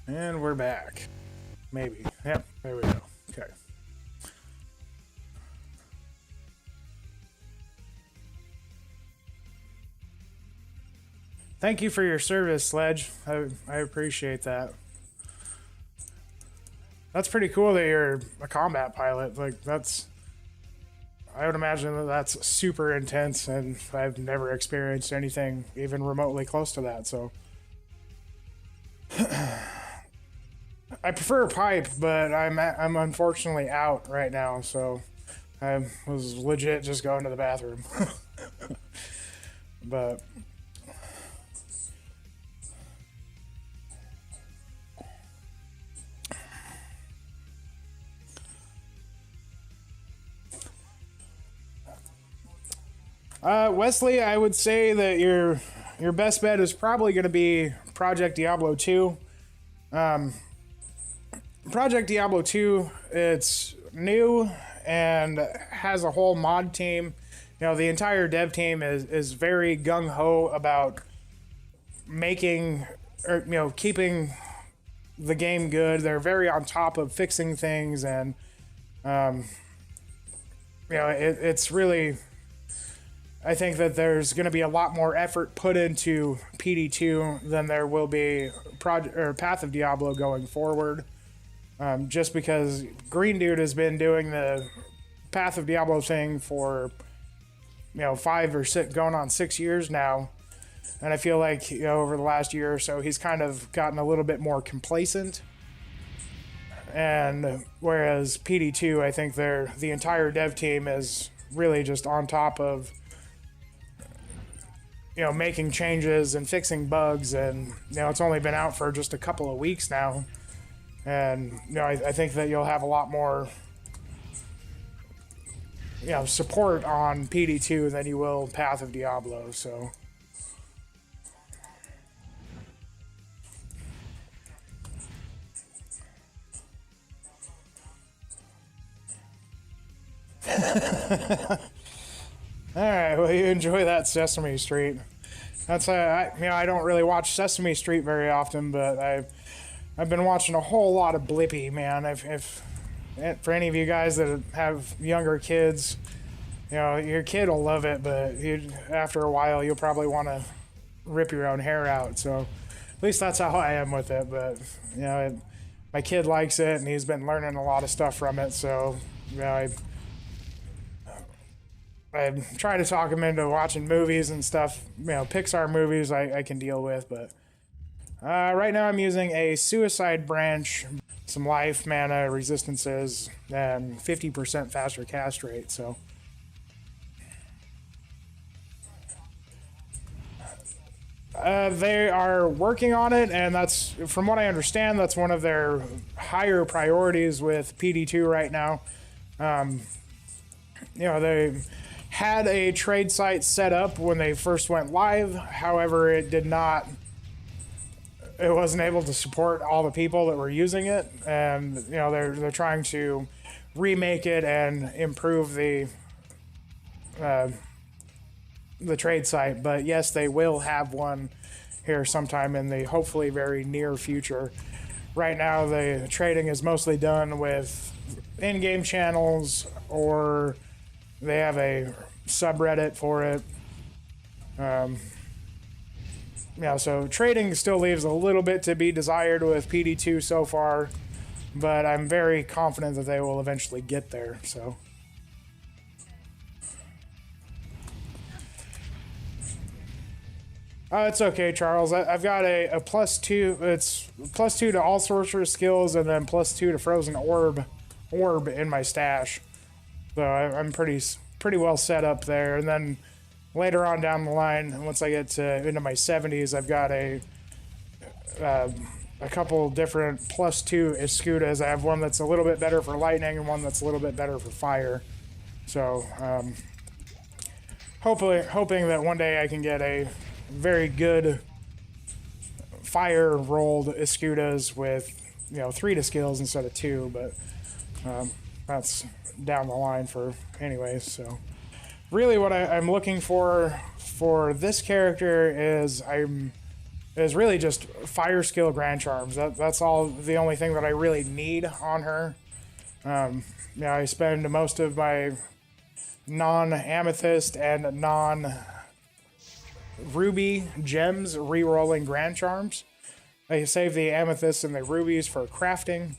Speaker 1: And we're back. Maybe. Yep, there we go. Okay. Thank you for your service, Sledge. I appreciate that. That's pretty cool that you're a combat pilot. Like, that's... I would imagine that that's super intense, and I've never experienced anything even remotely close to that, so... I prefer a pipe, but I'm unfortunately out right now, so I was legit just going to the bathroom. But Wesley, I would say that your best bet is probably going to be Project Diablo 2. Project Diablo 2, it's new and has a whole mod team. You know, the entire dev team is very gung-ho about making, or, you know, keeping the game good. They're very on top of fixing things, and, you know, it's really... I think that there's going to be a lot more effort put into PD2 than there will be Path of Diablo going forward. Just because Green Dude has been doing the Path of Diablo thing for, you know, 5 or 6, going on 6 years now. And I feel like, you know, over the last year or so, he's kind of gotten a little bit more complacent. And whereas PD2, I think the entire dev team is really just on top of, you know, making changes and fixing bugs, and, you know, it's only been out for just a couple of weeks now, and, you know, I think that you'll have a lot more, you know, support on PD2 than you will Path of Diablo, so... Alright, well, you enjoy that Sesame Street. That's you know, I don't really watch Sesame Street very often, but I've been watching a whole lot of Blippi, man. If for any of you guys that have younger kids, you know, your kid will love it, but after a while you'll probably want to rip your own hair out. So at least that's how I am with it. But, you know, my kid likes it, and he's been learning a lot of stuff from it. So, you know, I try to talk him into watching movies and stuff. You know, Pixar movies I can deal with, but right now I'm using a Suicide Branch, some life, mana, resistances, and 50% faster cast rate, so... They are working on it, and that's, from what I understand, that's one of their higher priorities with PD2 right now. You know, they had a trade site set up when they first went live. However, it wasn't able to support all the people that were using it, and, you know, they're trying to remake it and improve the trade site. But yes, they will have one here sometime in the hopefully very near future. Right now, the trading is mostly done with in-game channels, or they have a subreddit for it. Yeah, so trading still leaves a little bit to be desired with PD2 so far, but I'm very confident that they will eventually get there, so... It's okay, Charles. I've got a +2. It's +2 to all sorcerer skills, and then +2 to frozen orb in my stash. So I'm pretty well set up there. And then later on down the line, once I get into my 70s, I've got a couple different +2 Escudas. I have one that's a little bit better for lightning and one that's a little bit better for fire. So hoping that one day I can get a very good fire rolled Escudas with, you know, 3 to skills instead of 2, but that's down the line for anyways. So really what I'm looking for this character is really just fire skill grand charms. That's all, the only thing that I really need on her. You know, I spend most of my non-amethyst and ruby gems re-rolling grand charms. I save the amethysts and the rubies for crafting,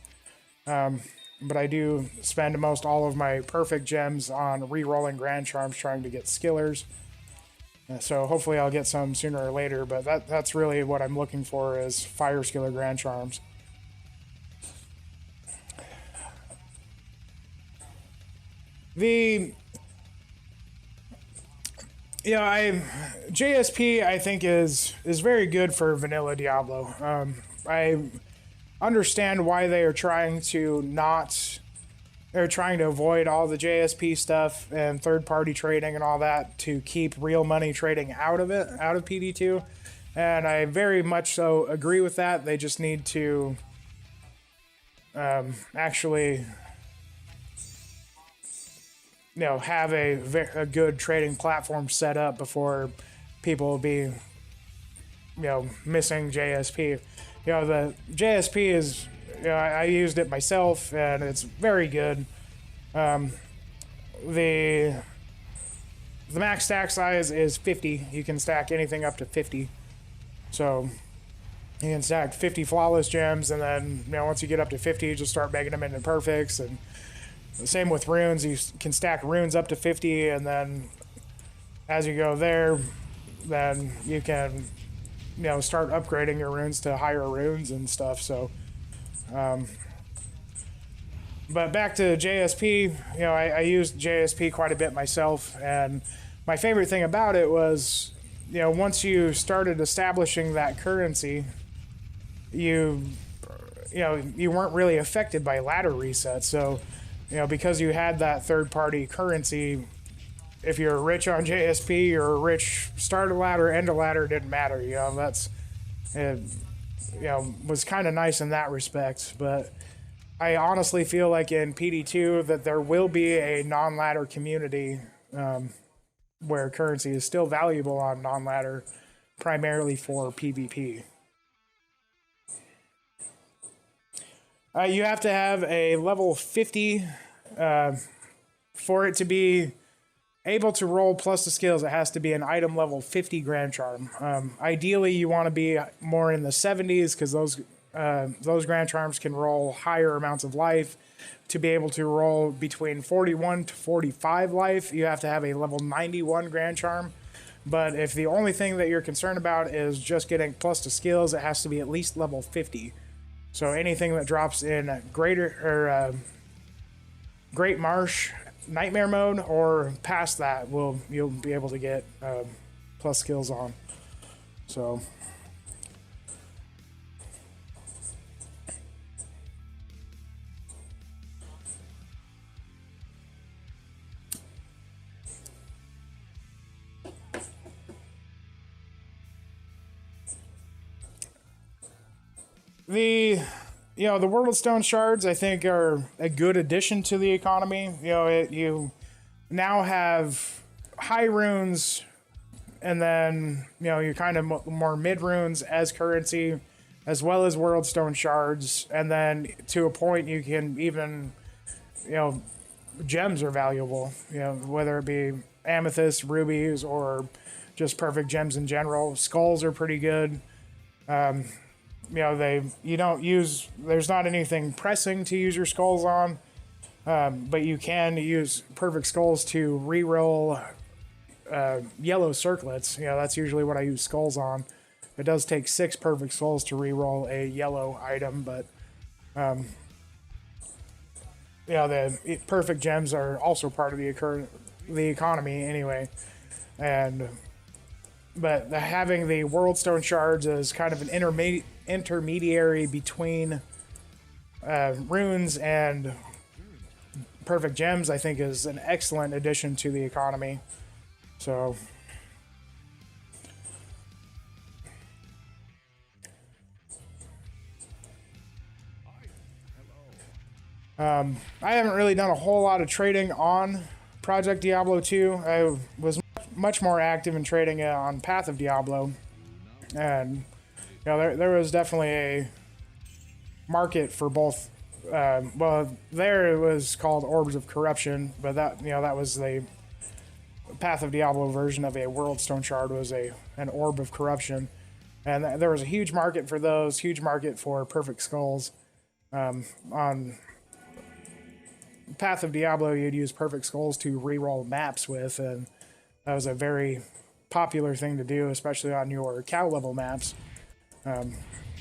Speaker 1: but I do spend most all of my perfect gems on re-rolling grand charms trying to get skillers. So hopefully I'll get some sooner or later, but that's really what I'm looking for is fire skiller grand charms. JSP I think is very good for vanilla Diablo. I understand why they are trying to avoid all the JSP stuff and third-party trading and all that to keep real money trading out of PD2, and I very much so agree with that. They just need to actually have a good trading platform set up before people will be missing JSP. The JSP is I used it myself and it's very good. The max stack size is 50. You can stack anything up to 50. So you can stack 50 flawless gems, and then once you get up to 50, you just start making them into perfects. And the same with runes. You can stack runes up to 50, and then as you go there, then you can start upgrading your runes to higher runes and stuff. So but back to JSP, I used JSP quite a bit myself, and my favorite thing about it was once you started establishing that currency, you weren't really affected by ladder resets. So because you had that third-party currency, if you're rich on JSP or rich start a ladder, end a ladder, didn't matter. Was kind of nice in that respect. But I honestly feel like in PD2 that there will be a non-ladder community where currency is still valuable on non-ladder, primarily for PvP. You have to have a level 50 for it to be able to roll plus the skills. It has to be an item level 50 Grand Charm. Ideally, you want to be more in the 70s because those Grand Charms can roll higher amounts of life. To be able to roll between 41 to 45 life, you have to have a level 91 Grand Charm. But if the only thing that you're concerned about is just getting plus to skills, it has to be at least level 50. So anything that drops in Great Marsh Nightmare mode or past that, you'll be able to get plus skills on. So the World Stone shards, I think, are a good addition to the economy. You now have high runes, and then you kind of more mid runes as currency, as well as World Stone shards, and then to a point you can even gems are valuable. Whether it be amethysts, rubies, or just perfect gems in general. Skulls are pretty good. There's not anything pressing to use your skulls on, but you can use perfect skulls to re-roll yellow circlets. That's usually what I use skulls on. It does take 6 perfect skulls to re-roll a yellow item, but the perfect gems are also part of the economy anyway, but having the World Stone shards as kind of an intermediary between runes and perfect gems, I think, is an excellent addition to the economy. So I haven't really done a whole lot of trading on Project Diablo 2. I was much more active in trading on Path of Diablo, and there was definitely a market for both. There it was called Orbs of Corruption, but that was Path of Diablo version of a World Stone Shard was an Orb of Corruption. And there was a huge market for those, huge market for Perfect Skulls. On Path of Diablo, you'd use Perfect Skulls to reroll maps with, and that was a very popular thing to do, especially on your cow level maps.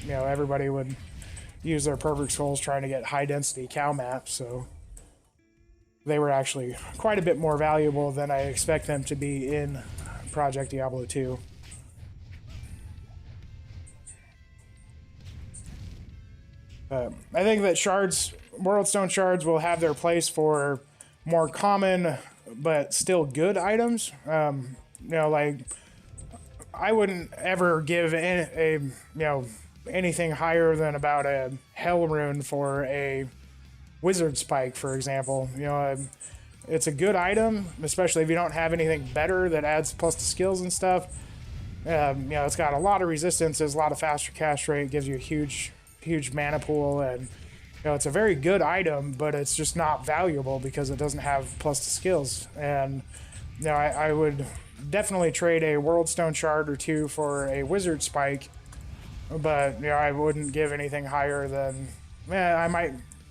Speaker 1: Everybody would use their Perfect Skulls trying to get high density cow maps, so they were actually quite a bit more valuable than I expect them to be in Project Diablo 2. I think that World Stone Shards will have their place for more common but still good items. Like I wouldn't ever give anything higher than about a Hell Rune for a Wizard Spike, for example. It's a good item, especially if you don't have anything better that adds plus to skills and stuff. It's got a lot of resistance, there's a lot of faster cast rate, gives you a huge mana pool, and it's a very good item, but it's just not valuable because it doesn't have plus to skills. And I would definitely trade a World Stone Shard or two for a Wizard Spike, but I wouldn't give anything higher than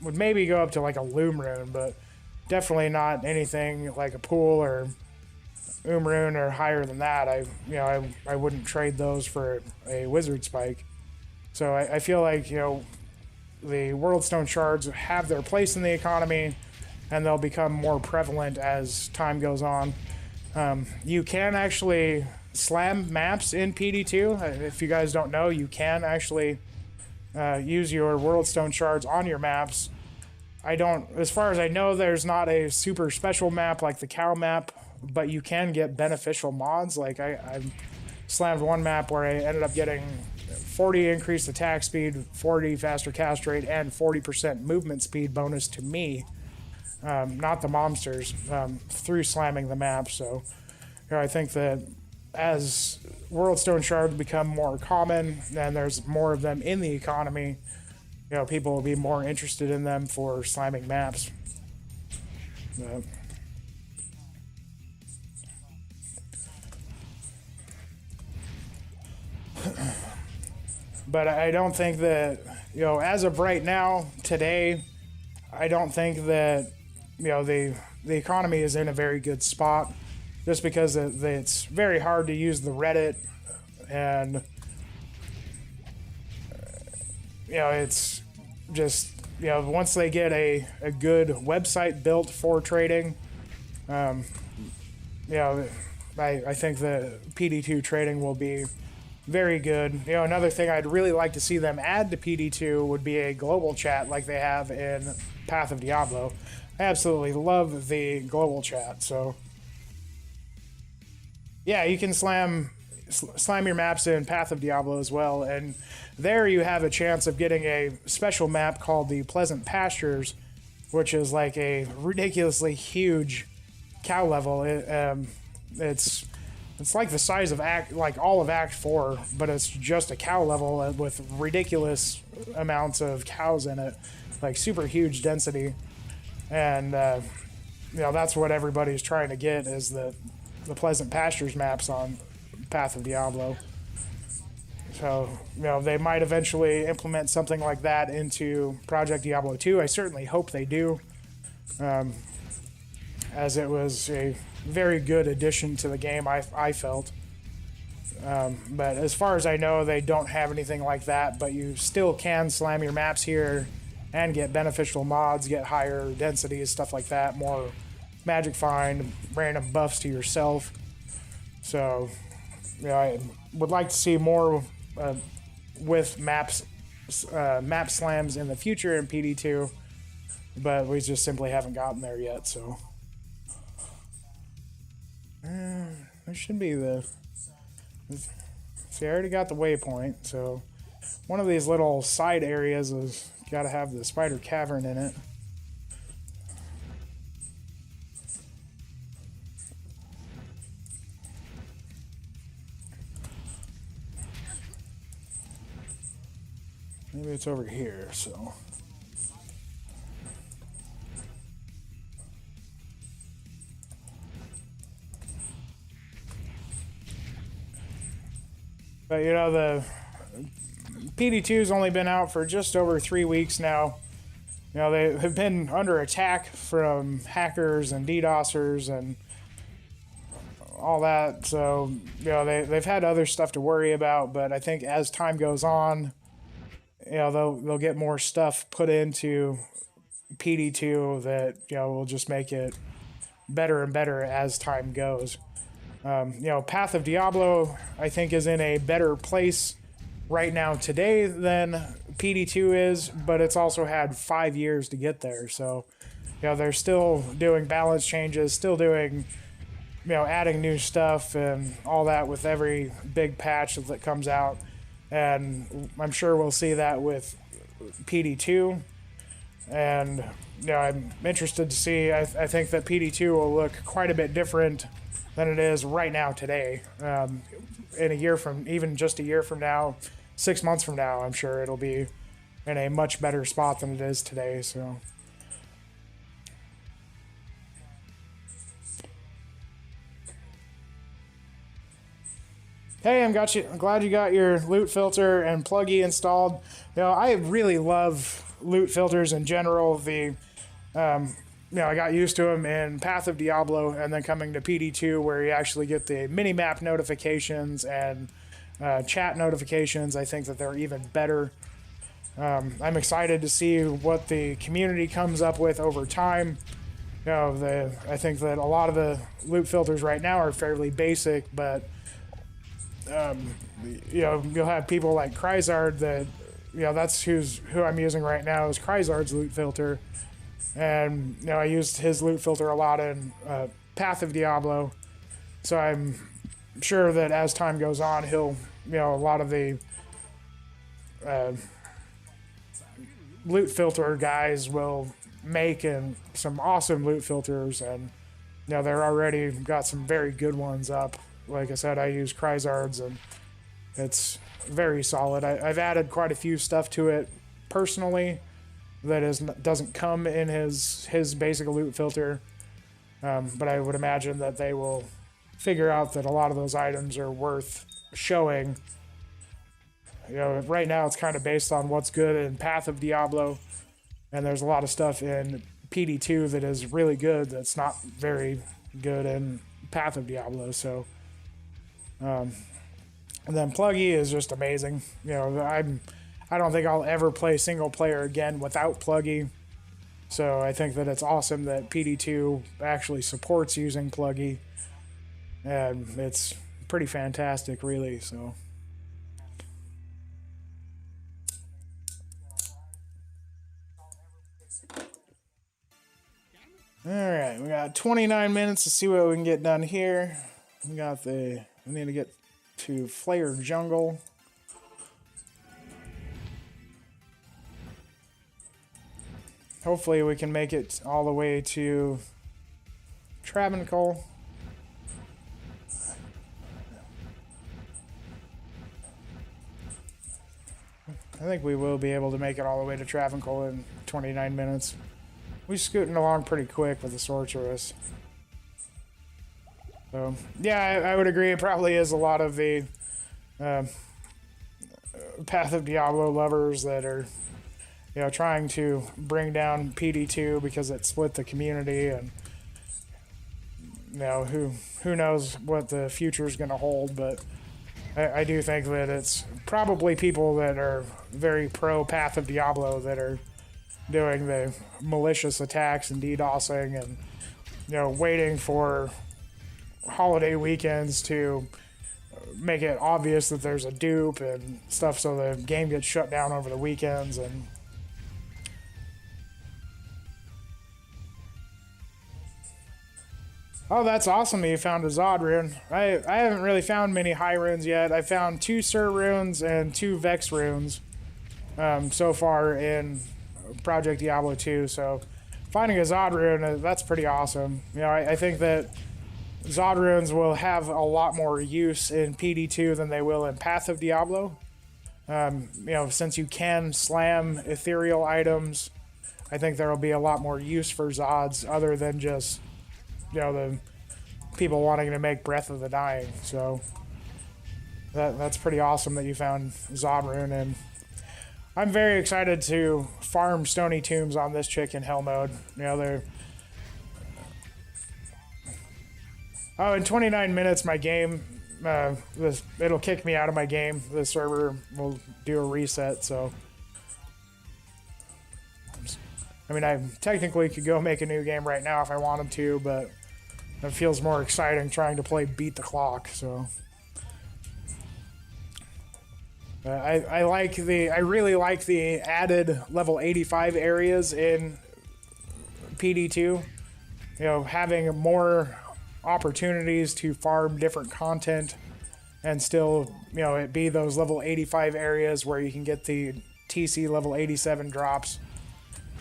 Speaker 1: would maybe go up to like a Loom Rune, but definitely not anything like a Pool or Rune or higher than that. I wouldn't trade those for a Wizard Spike. So I feel like the World Stone Shards have their place in the economy, and they'll become more prevalent as time goes on. You can actually slam maps in PD2. If you guys don't know, you can actually use your World Stone Shards on your maps. As far as I know, there's not a super special map like the cow map, but you can get beneficial mods. Like I slammed one map where I ended up getting 40 increased attack speed, 40 faster cast rate, and 40% movement speed bonus to me, not the monsters, through slamming the map. So I think that as World Stone Shards become more common and there's more of them in the economy, people will be more interested in them for slamming maps. But I don't think that, as of right now, today, I don't think that, the economy is in a very good spot, just because it's very hard to use the Reddit, and, it's just, once they get a good website built for trading, I think the PD2 trading will be very good. Another thing I'd really like to see them add to PD2 would be a global chat like they have in Path of Diablo. I absolutely love the global chat. So yeah, you can slam your maps in Path of Diablo as well, and there you have a chance of getting a special map called the Pleasant Pastures, which is like a ridiculously huge cow level. It's like the size of all of Act 4, but it's just a cow level with ridiculous amounts of cows in it, like super huge density. And that's what everybody's trying to get, is the Pleasant Pastures maps on Path of Diablo. So they might eventually implement something like that into Project Diablo 2. I certainly hope they do, as it was a very good addition to the game, I felt. But as far as I know, they don't have anything like that, but you still can slam your maps here and get beneficial mods, get higher densities, stuff like that, more magic find, random buffs to yourself. So I would like to see more with map slams in the future in PD2, but we just simply haven't gotten there yet. So there should be see, I already got the waypoint, so one of these little side areas has got to have the spider cavern in it. Maybe it's over here, so. But you know, the PD2's only been out for just over 3 weeks now. You know, they have been under attack from hackers and DDoSers and all that. So, you know, they've had other stuff to worry about. But I think as time goes on, you know, they'll get more stuff put into PD2 that, you know, will just make it better and better as time goes. You know, Path of Diablo, I think, is in a better place right now today than PD2 is, but it's also had 5 years to get there. So, you know, they're still doing balance changes, still doing, you know, adding new stuff and all that with every big patch that comes out. And I'm sure we'll see that with PD2. And, you know, I'm interested to see. I think that PD2 will look quite a bit different than it is right now today. In a year from, even just a year from now, 6 months from now, I'm sure it'll be in a much better spot than it is today. So, hey, I'm glad you got your loot filter and pluggy installed. You know, I really love loot filters in general. You know, I got used to them in Path of Diablo, and then coming to PD2 where you actually get the mini-map notifications and chat notifications. I think that they're even better. I'm excited to see what the community comes up with over time. You know, I think that a lot of the loot filters right now are fairly basic, but you know, you'll have people like Cryzard that, you know, that's who I'm using right now is Cryzard's loot filter. And, you know, I used his loot filter a lot in Path of Diablo. So I'm sure that as time goes on, he'll, you know, a lot of the loot filter guys will make some awesome loot filters. And, you know, they're already got some very good ones up. Like I said, I use Cryzard's and it's very solid. I've added quite a few stuff to it personally that doesn't come in his basic loot filter, but I would imagine that they will figure out that a lot of those items are worth showing. You know, right now it's kind of based on what's good in Path of Diablo, and there's a lot of stuff in PD2 that is really good that's not very good in Path of Diablo. So, and then Pluggy is just amazing. You know, I don't think I'll ever play single player again without Pluggy. So I think that it's awesome that PD2 actually supports using Pluggy. And it's pretty fantastic, really. So, alright, we got 29 minutes to see what we can get done here. We need to get to Flare Jungle. Hopefully we can make it all the way to Travancore. I think we will be able to make it all the way to Travancore in 29 minutes. We're scooting along pretty quick with the sorceress. So, yeah, I would agree. It probably is a lot of the Path of Diablo lovers that are, you know, trying to bring down PD2 because it split the community, and, you know, who knows what the future is going to hold. But I do think that it's probably people that are very pro Path of Diablo that are doing the malicious attacks and DDoSing and, you know, waiting for holiday weekends to make it obvious that there's a dupe and stuff so the game gets shut down over the weekends. And oh, that's awesome that you found a Zod rune. I haven't really found many high runes yet. I found 2 Sur runes and 2 Vex runes so far in Project Diablo 2. So finding a Zod rune, that's pretty awesome. You know, I think that Zod runes will have a lot more use in PD2 than they will in Path of Diablo. You know, since you can slam ethereal items, I think there will be a lot more use for Zods other than just, you know, the people wanting to make Breath of the Dying. So, That's pretty awesome that you found Zobrun, and I'm very excited to farm Stony Tombs on this chick in Hell mode. You know, they're... Oh, in 29 minutes, my game, it'll kick me out of my game. The server will do a reset, so... I mean, I technically could go make a new game right now if I wanted to, but it feels more exciting trying to play Beat the Clock, so... I really like the added level 85 areas in PD2. You know, having more opportunities to farm different content and still, you know, it be those level 85 areas where you can get the TC level 87 drops.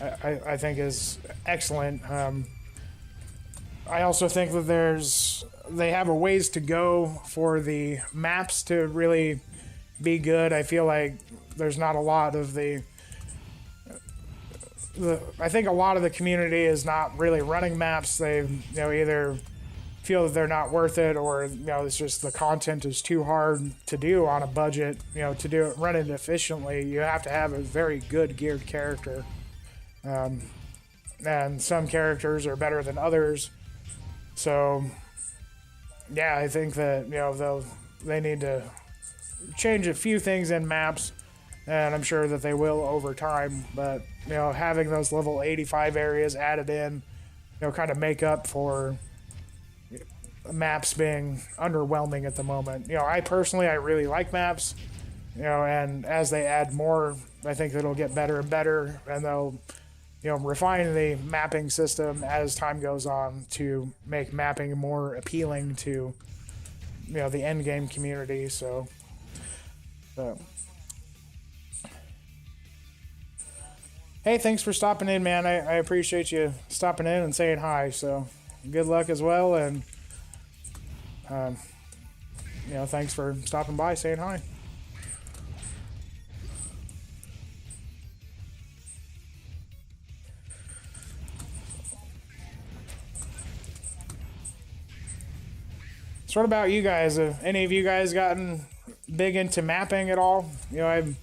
Speaker 1: I think is excellent. I also think that they have a ways to go for the maps to really be good. I feel like there's not a lot of I think a lot of the community is not really running maps. They, you know, either feel that they're not worth it, or, you know, it's just the content is too hard to do on a budget. You know, to run it efficiently, you have to have a very good geared character. And some characters are better than others. So, yeah, I think that, you know, they need to change a few things in maps, and I'm sure that they will over time. But, you know, having those level 85 areas added in, you know, kind of make up for maps being underwhelming at the moment. You know, I really like maps, you know, and as they add more, I think it'll get better and better, and they'll, you know, refine the mapping system as time goes on to make mapping more appealing to, you know, the end game community. So, hey, thanks for stopping in, man. I appreciate you stopping in and saying hi. So, good luck as well, and you know, thanks for stopping by, saying hi. So what about you guys? Have any of you guys gotten big into mapping at all? You know,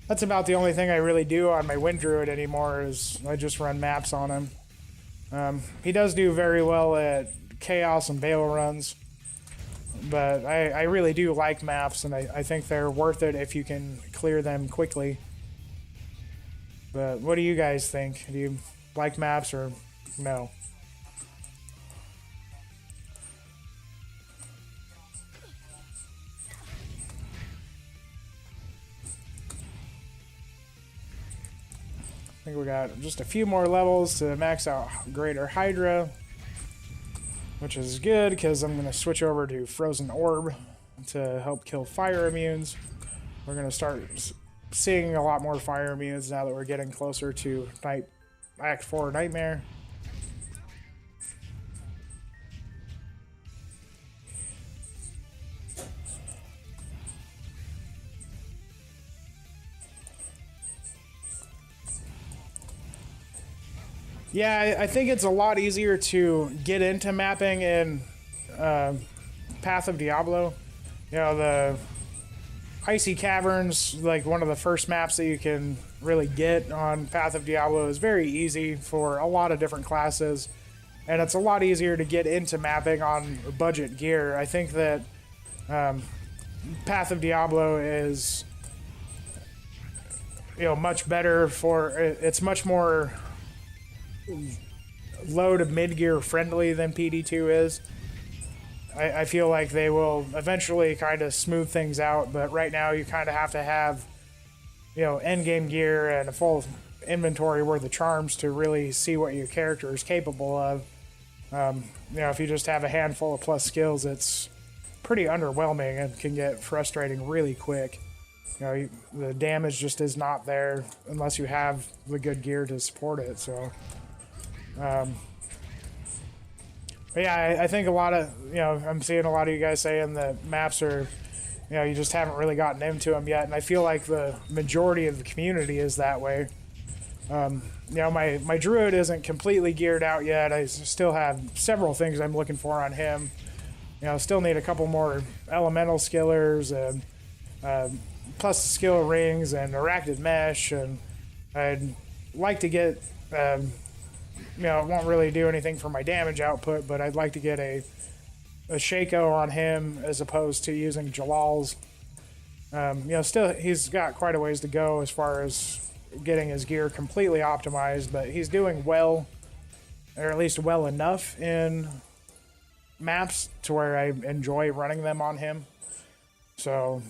Speaker 1: that's about the only thing I really do on my Wind Druid anymore, is I just run maps on him. He does do very well at Chaos and Bale runs, but I really do like maps, and I think they're worth it if you can clear them quickly. But what do you guys think? Do you like maps or no? I think we got just a few more levels to max out Greater Hydra, which is good because I'm going to switch over to Frozen Orb to help kill fire immunes. We're going to start seeing a lot more fire immunes now that we're getting closer to Act 4 Nightmare. Yeah, I think it's a lot easier to get into mapping in Path of Diablo. You know, the Icy Caverns, like one of the first maps that you can really get on Path of Diablo, is very easy for a lot of different classes. And it's a lot easier to get into mapping on budget gear. I think that Path of Diablo is, you know, much better for, it's much more low to mid gear friendly than PD2 is. I feel like they will eventually kind of smooth things out, but right now you kind of have to have, you know, end game gear and a full inventory worth of charms to really see what your character is capable of. You know, if you just have a handful of plus skills, it's pretty underwhelming and can get frustrating really quick. You know, the damage just is not there unless you have the good gear to support it. So but yeah, I think a lot of, you know, I'm seeing a lot of you guys saying that maps are, you know, you just haven't really gotten into them yet, and I feel like the majority of the community is that way. You know, my druid isn't completely geared out yet. I still have several things I'm looking for on him. You know, still need a couple more elemental skillers and plus the skill rings and arachnid mesh, and I'd like to get, you know, it won't really do anything for my damage output, but I'd like to get a Shaco on him as opposed to using Jalal's. You know, still he's got quite a ways to go as far as getting his gear completely optimized, but he's doing well, or at least well enough in maps to where I enjoy running them on him. So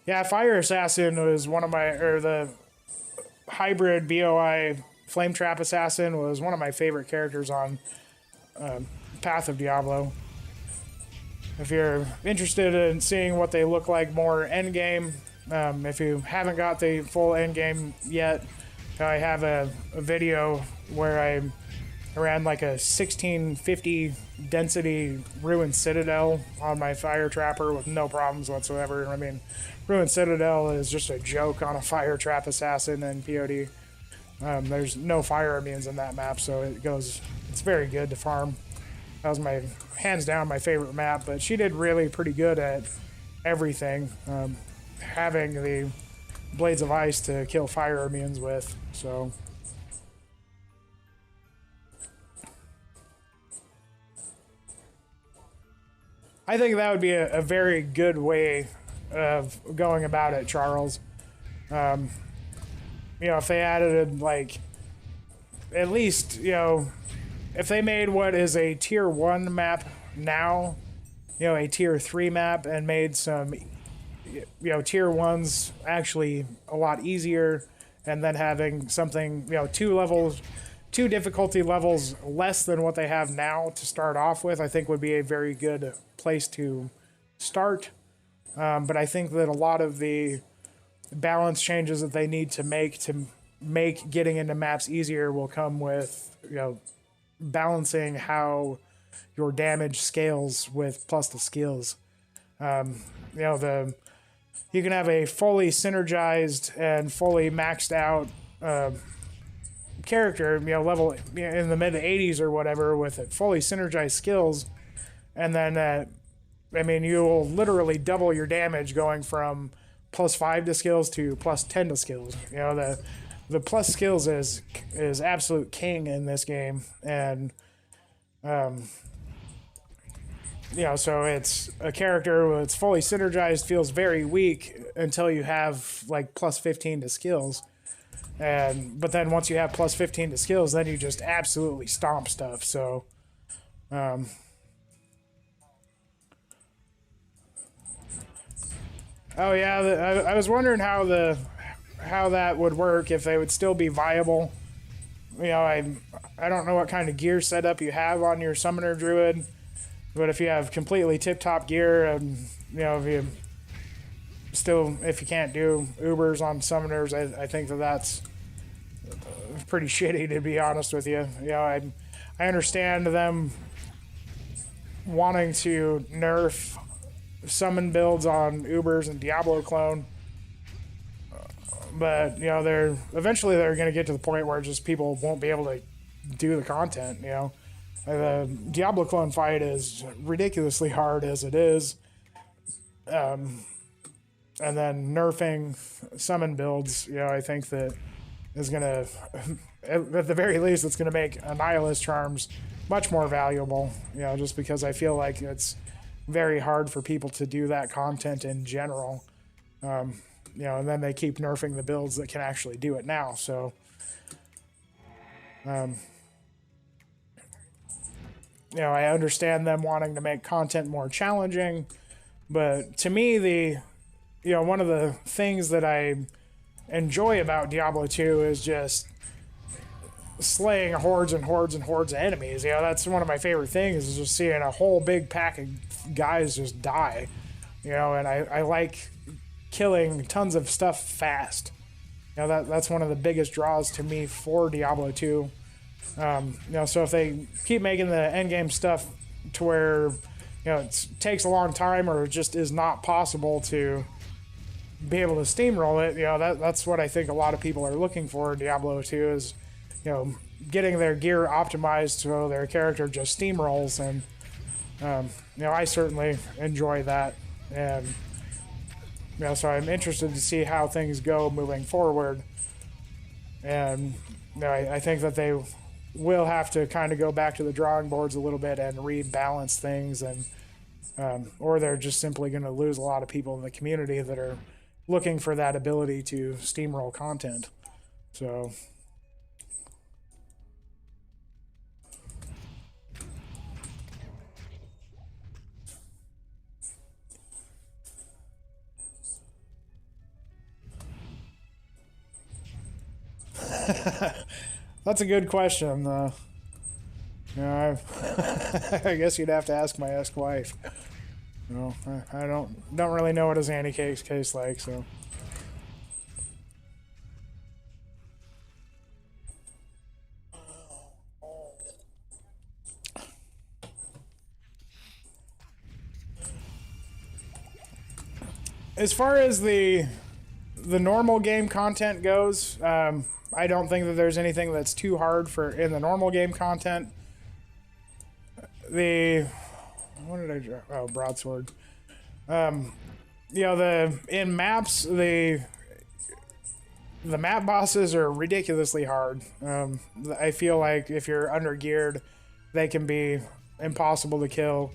Speaker 1: yeah, Fire Assassin was one of my, or the hybrid BOI Flame Trap Assassin was one of my favorite characters on Path of Diablo. If you're interested in seeing what they look like more endgame, if you haven't got the full endgame yet, I have a video where I ran like a 1650 density Ruined Citadel on my Fire Trapper with no problems whatsoever. I mean, Ruined Citadel is just a joke on a Fire Trap Assassin and POD. There's no fire immunes in that map, so it's very good to farm. That was my, hands down, my favorite map, but she did really pretty good at everything, having the Blades of Ice to kill fire immunes with, so. I think that would be a very good way of going about it, Charles. You know, if they added, like, at least, you know, if they made what is a tier 1 map now, you know, a tier 3 map, and made some, you know, tier 1s actually a lot easier, and then having something, you know, two difficulty levels less than what they have now to start off with, I think would be a very good place to start. But I think that a lot of the balance changes that they need to make getting into maps easier will come with, you know, balancing how your damage scales with plus the skills. You know, you can have a fully synergized and fully maxed out character, you know, level in the mid 80s or whatever with fully synergized skills, and then I mean, you will literally double your damage going from +5 to skills to +10 to skills. You know, the plus skills is absolute king in this game, and you know, so it's a character that's fully synergized, feels very weak until you have like +15 to skills, but then once you have +15 to skills, then you just absolutely stomp stuff. So oh yeah, I was wondering how that would work, if they would still be viable. You know, I don't know what kind of gear setup you have on your summoner druid, but if you have completely tip-top gear, and you know, if you can't do Ubers on summoners, I think that's pretty shitty, to be honest with you. You know, I understand them wanting to nerf summon builds on Ubers and Diablo clone, but you know, eventually they're going to get to the point where just people won't be able to do the content. You know, the Diablo clone fight is ridiculously hard as it is, and then nerfing summon builds, you know, I think that is going to, at the very least, it's going to make Annihilus charms much more valuable. You know, just because I feel like it's very hard for people to do that content in general. You know, and then they keep nerfing the builds that can actually do it now. So, you know, I understand them wanting to make content more challenging, but to me, you know, one of the things that I enjoy about Diablo 2 is just slaying hordes and hordes and hordes of enemies. You know, that's one of my favorite things, is just seeing a whole big pack of guys just die. You know, and I like killing tons of stuff fast. You know, that's one of the biggest draws to me for Diablo 2. You know, so if they keep making the endgame stuff to where, you know, it takes a long time or it just is not possible to be able to steamroll it, you know, that's what I think a lot of people are looking for in Diablo 2 is, you know, getting their gear optimized so their character just steamrolls, and I certainly enjoy that, and so I'm interested to see how things go moving forward, and I think that they will have to kind of go back to the drawing boards a little bit and rebalance things, and or they're just simply going to lose a lot of people in the community that are looking for that ability to steamroll content. So that's a good question. I guess you'd have to ask my ex-wife. I don't really know what his anti-cakes taste like, so. As far as the normal game content goes, I don't think that there's anything that's too hard for in the normal game content. What did I draw? Oh, broadsword. In maps, the map bosses are ridiculously hard. I feel like if you're under geared, they can be impossible to kill.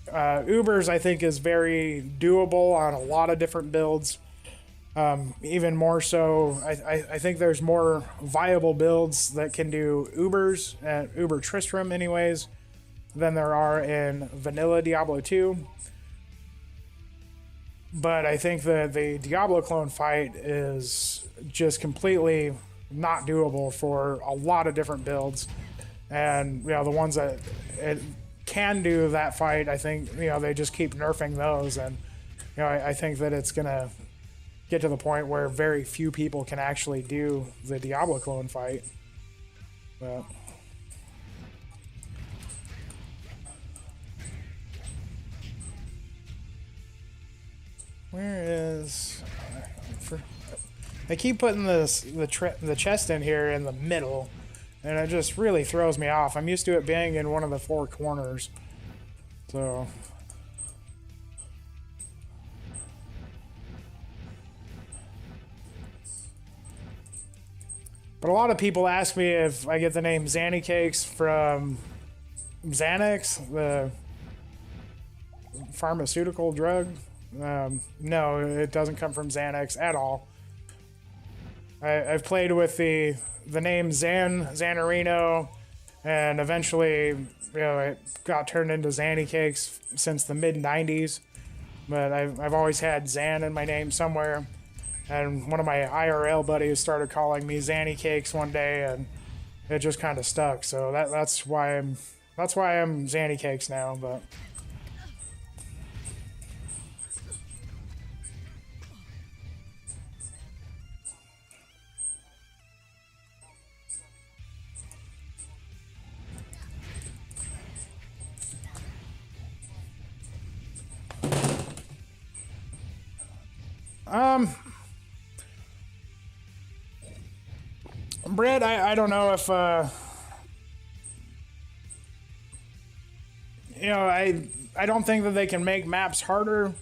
Speaker 1: Ubers, I think, is very doable on a lot of different builds. Even more so, I think there's more viable builds that can do Ubers, Uber Tristram anyways, than there are in vanilla Diablo 2. But I think that the Diablo clone fight is just completely not doable for a lot of different builds. And, the ones that it can do that fight, I think, they just keep nerfing those. And, I think that it's going to get to the point where very few people can actually do the Diablo clone fight. But where is... I keep putting the chest in here in the middle, and it just really throws me off. I'm used to it being in one of the four corners. So... But a lot of people ask me if I get the name Xanny Cakes from Xanax, the pharmaceutical drug. No, it doesn't come from Xanax at all. I've played with the name Xanarino, and eventually, it got turned into Xanny Cakes since the mid-90s. But I've always had Xan in my name somewhere. And one of my IRL buddies started calling me Xanny Cakes one day, and it just kind of stuck. So that's why I'm Xanny Cakes now. But Brett, I don't know if I don't think that they can make maps harder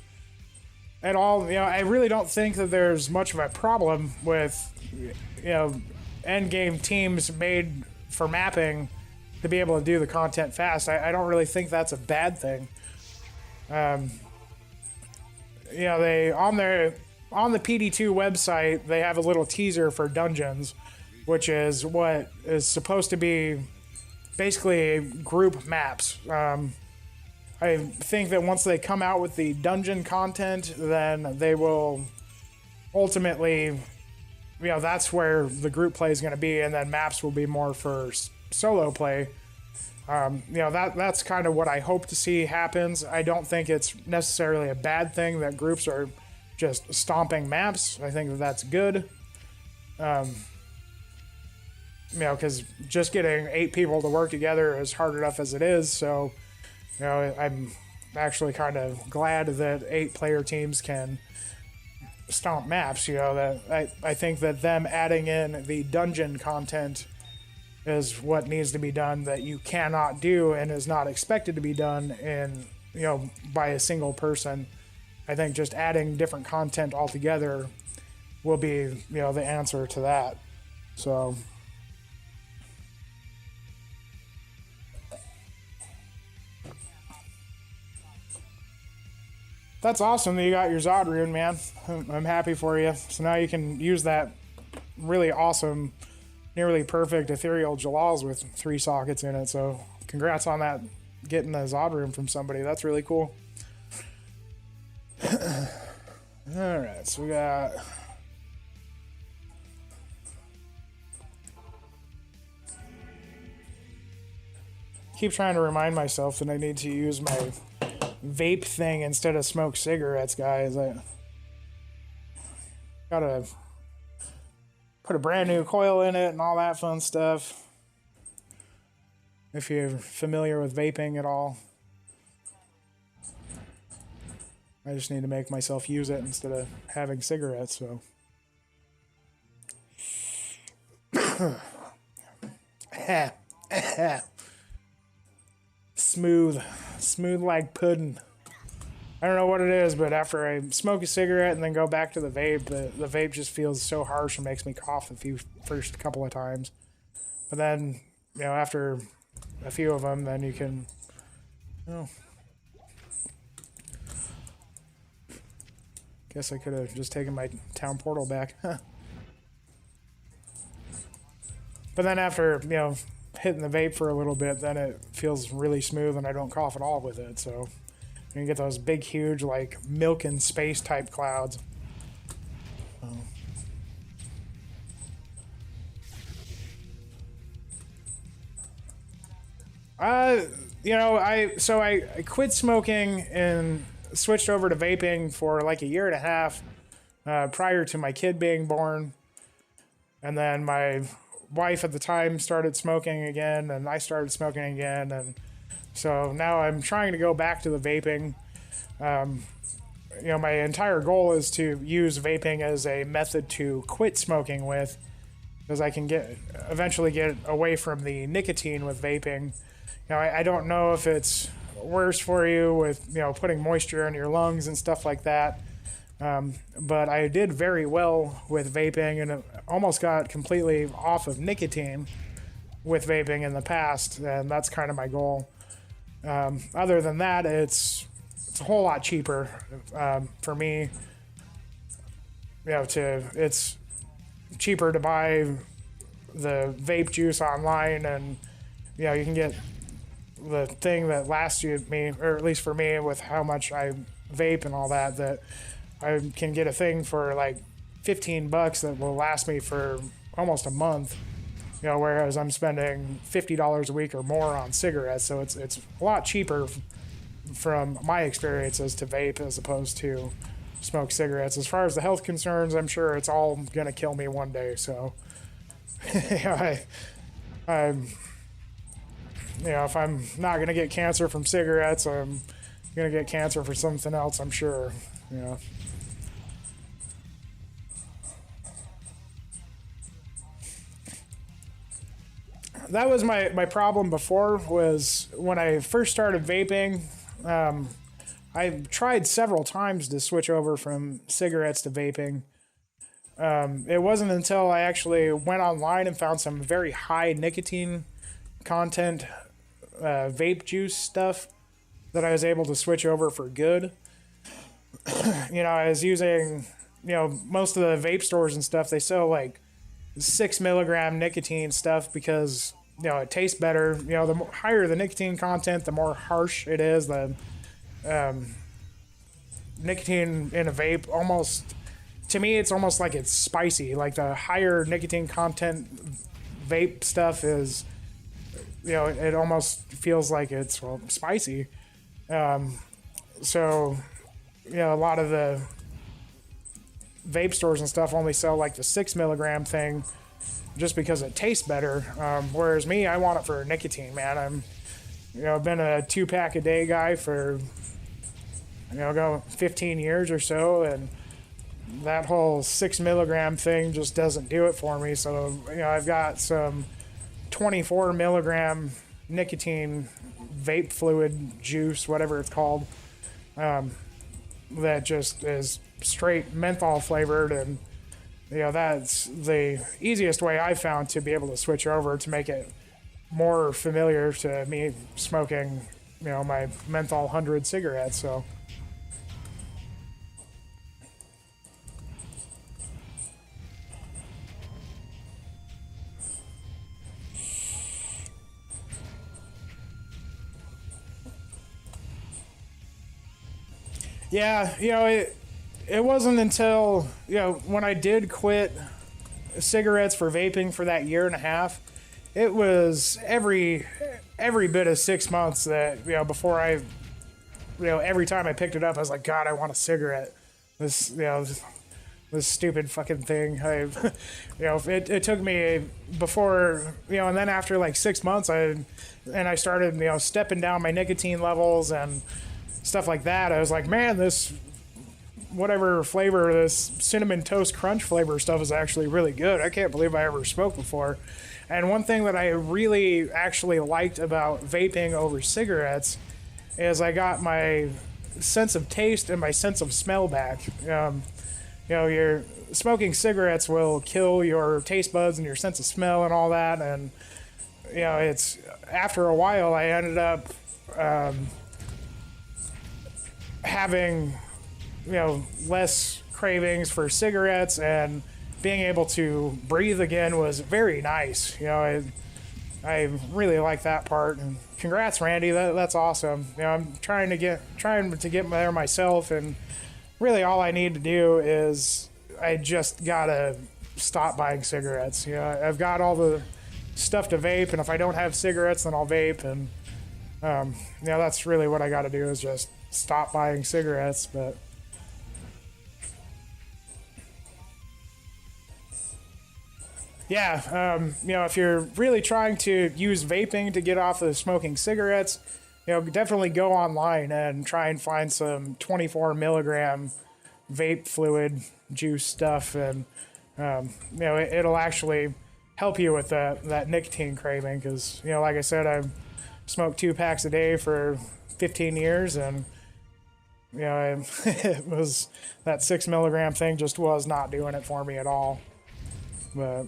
Speaker 1: at all. I really don't think that there's much of a problem with end game teams made for mapping to be able to do the content fast. I don't really think that's a bad thing. They on the PD2 website, they have a little teaser for dungeons, which is what is supposed to be basically group maps. I think that once they come out with the dungeon content, then they will ultimately, that's where the group play is going to be, and then maps will be more for solo play. That's kind of what I hope to see happens. I don't think it's necessarily a bad thing that groups are just stomping maps. I think that that's good. Because just getting 8 people to work together is hard enough as it is. So, I'm actually kind of glad that 8-player teams can stomp maps. That I think that them adding in the dungeon content is what needs to be done that you cannot do and is not expected to be done in, you know, by a single person. I think just adding different content altogether will be, you know, the answer to that. So that's awesome that you got your Zod rune, man. I'm happy for you. So now you can use that really awesome, nearly perfect ethereal Jalals with 3 sockets in it. So congrats on that, getting the Zod rune from somebody. That's really cool. Alright, so we got... keep trying to remind myself that I need to use my vape thing instead of smoke cigarettes, guys. I gotta put a brand new coil in it and all that fun stuff. If you're familiar with vaping at all, I just need to make myself use it instead of having cigarettes, so. Smooth like pudding. I don't know what it is, but after I smoke a cigarette and then go back to the vape, the vape just feels so harsh and makes me cough the first couple of times. But then, you know, after a few of them, then you can, you know, guess I could have just taken my town portal back. But then after, you know, hitting the vape for a little bit, then it feels really smooth and I don't cough at all with it. So you can get those big, huge, like milk in space type clouds. You know, I quit smoking and switched over to vaping for like a year and a half prior to my kid being born. And then my wife at the time started smoking again, and I started smoking again, and so now I'm trying to go back to the vaping. You know, my entire goal is to use vaping as a method to quit smoking with, because I can eventually get away from the nicotine with vaping. You know, I don't know if it's worse for you with, you know, putting moisture in your lungs and stuff like that. But I did very well with vaping, and it almost got completely off of nicotine with vaping in the past, and that's kind of my goal. Other than that, it's a whole lot cheaper for me. You know, it's cheaper to buy the vape juice online, and you know, you can get the thing that lasts me, or at least for me, with how much I vape and all that, that I can get a thing for like $15 that will last me for almost a month. You know, whereas I'm spending $50 a week or more on cigarettes, so it's a lot cheaper from my experiences to vape as opposed to smoke cigarettes. As far as the health concerns, I'm sure it's all gonna kill me one day. So, I'm you know, if I'm not gonna get cancer from cigarettes, I'm gonna get cancer for something else, I'm sure. You know. That was my problem before, was when I first started vaping. I tried several times to switch over from cigarettes to vaping. It wasn't until I actually went online and found some very high nicotine content vape juice stuff that I was able to switch over for good. You know, I was using, you know, most of the vape stores and stuff, they sell like 6 milligram nicotine stuff because, you know, it tastes better. You know, the higher the nicotine content, the more harsh it is. The nicotine in a vape almost, to me, it's almost like it's spicy. Like the higher nicotine content vape stuff is, you know, it almost feels like it's, well, spicy. So, you know, a lot of the vape stores and stuff only sell like the 6 milligram thing just because it tastes better. Whereas me, I want it for nicotine, man. I've been a 2-pack a day guy for, you know, go 15 years or so, and that whole 6 milligram thing just doesn't do it for me. So, you know, I've got some 24 milligram nicotine vape fluid juice, whatever it's called, that just is straight menthol flavored. And you know, that's the easiest way I found to be able to switch over to make it more familiar to me smoking, you know, my menthol 100 cigarettes. So yeah, you know, it wasn't until, you know, when I did quit cigarettes for vaping for that year and a half, it was every bit of 6 months that, you know, before I, you know, every time I picked it up, I was like, God, I want a cigarette. This, you know, this stupid fucking thing. You know, it took me before, you know, and then after like 6 months, I started, you know, stepping down my nicotine levels and stuff like that. I was like, man, this whatever flavor, this cinnamon toast crunch flavor stuff is actually really good. I can't believe I ever smoked before. And one thing that I really actually liked about vaping over cigarettes is I got my sense of taste and my sense of smell back. You know, your smoking cigarettes will kill your taste buds and your sense of smell and all that. And, you know, it's after a while I ended up having, you know, less cravings for cigarettes, and being able to breathe again was very nice. You know, I really like that part. And congrats, Randy. That's awesome. You know, I'm trying to get there myself, and really all I need to do is I just gotta stop buying cigarettes. You know, I've got all the stuff to vape, and if I don't have cigarettes, then I'll vape. And you know, that's really what I got to do, is just stop buying cigarettes. But yeah, you know, if you're really trying to use vaping to get off of smoking cigarettes, you know, definitely go online and try and find some 24 milligram vape fluid juice stuff, and you know, it'll actually help you with that nicotine craving. Because, you know, like I said, I've smoked 2 packs a day for 15 years, and you know, it was that 6 milligram thing just was not doing it for me at all. But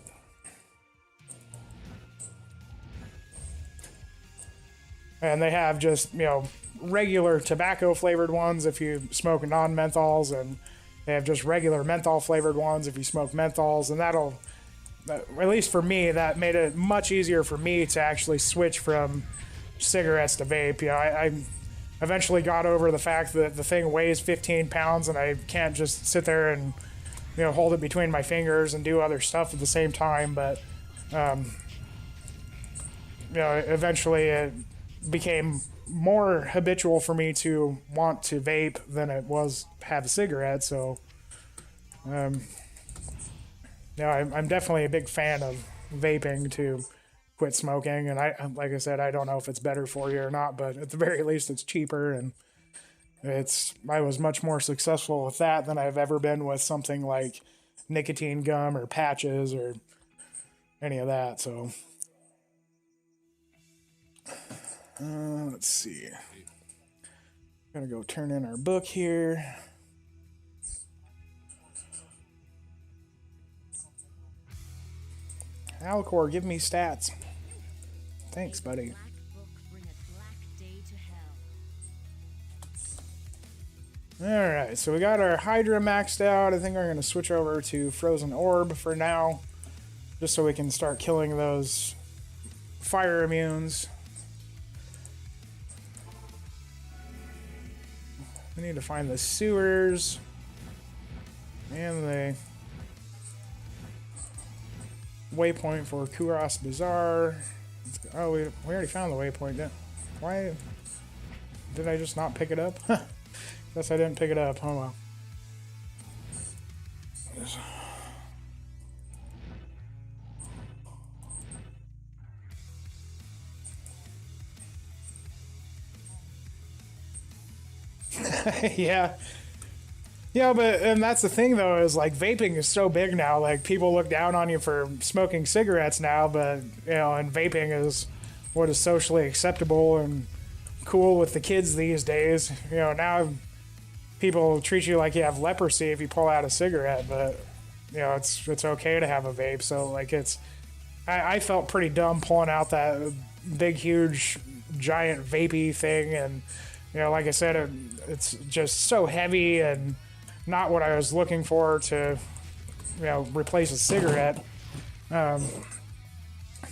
Speaker 1: and they have just, you know, regular tobacco flavored ones if you smoke non-menthols, and they have just regular menthol flavored ones if you smoke menthols. And that'll, at least for me, that made it much easier for me to actually switch from cigarettes to vape. You know, I eventually got over the fact that the thing weighs 15 pounds and I can't just sit there and, you know, hold it between my fingers and do other stuff at the same time. But you know, eventually it became more habitual for me to want to vape than it was have a cigarette. So you know, I'm definitely a big fan of vaping to quit smoking. And I, like I said, I don't know if it's better for you or not, but at the very least it's cheaper, and I was much more successful with that than I've ever been with something like nicotine gum or patches or any of that. So let's see. Gonna go turn in our book here. Alcor, give me stats. Thanks, buddy. Alright, so we got our Hydra maxed out. I think I'm going to switch over to Frozen Orb for now, just so we can start killing those fire immunes. We need to find the sewers and the waypoint for Kuros Bazaar. Oh, we already found the waypoint. Why did I just not pick it up? Guess I didn't pick it up. Oh well. Yeah. Yeah, and that's the thing though, is like vaping is so big now. Like people look down on you for smoking cigarettes now, but and vaping is what is socially acceptable and cool with the kids these days. Now people treat you like you have leprosy if you pull out a cigarette, but it's okay to have a vape. So like I felt pretty dumb pulling out that big, huge, giant vapey thing, and like I said, it's just so heavy and not what I was looking for to replace a cigarette. Damn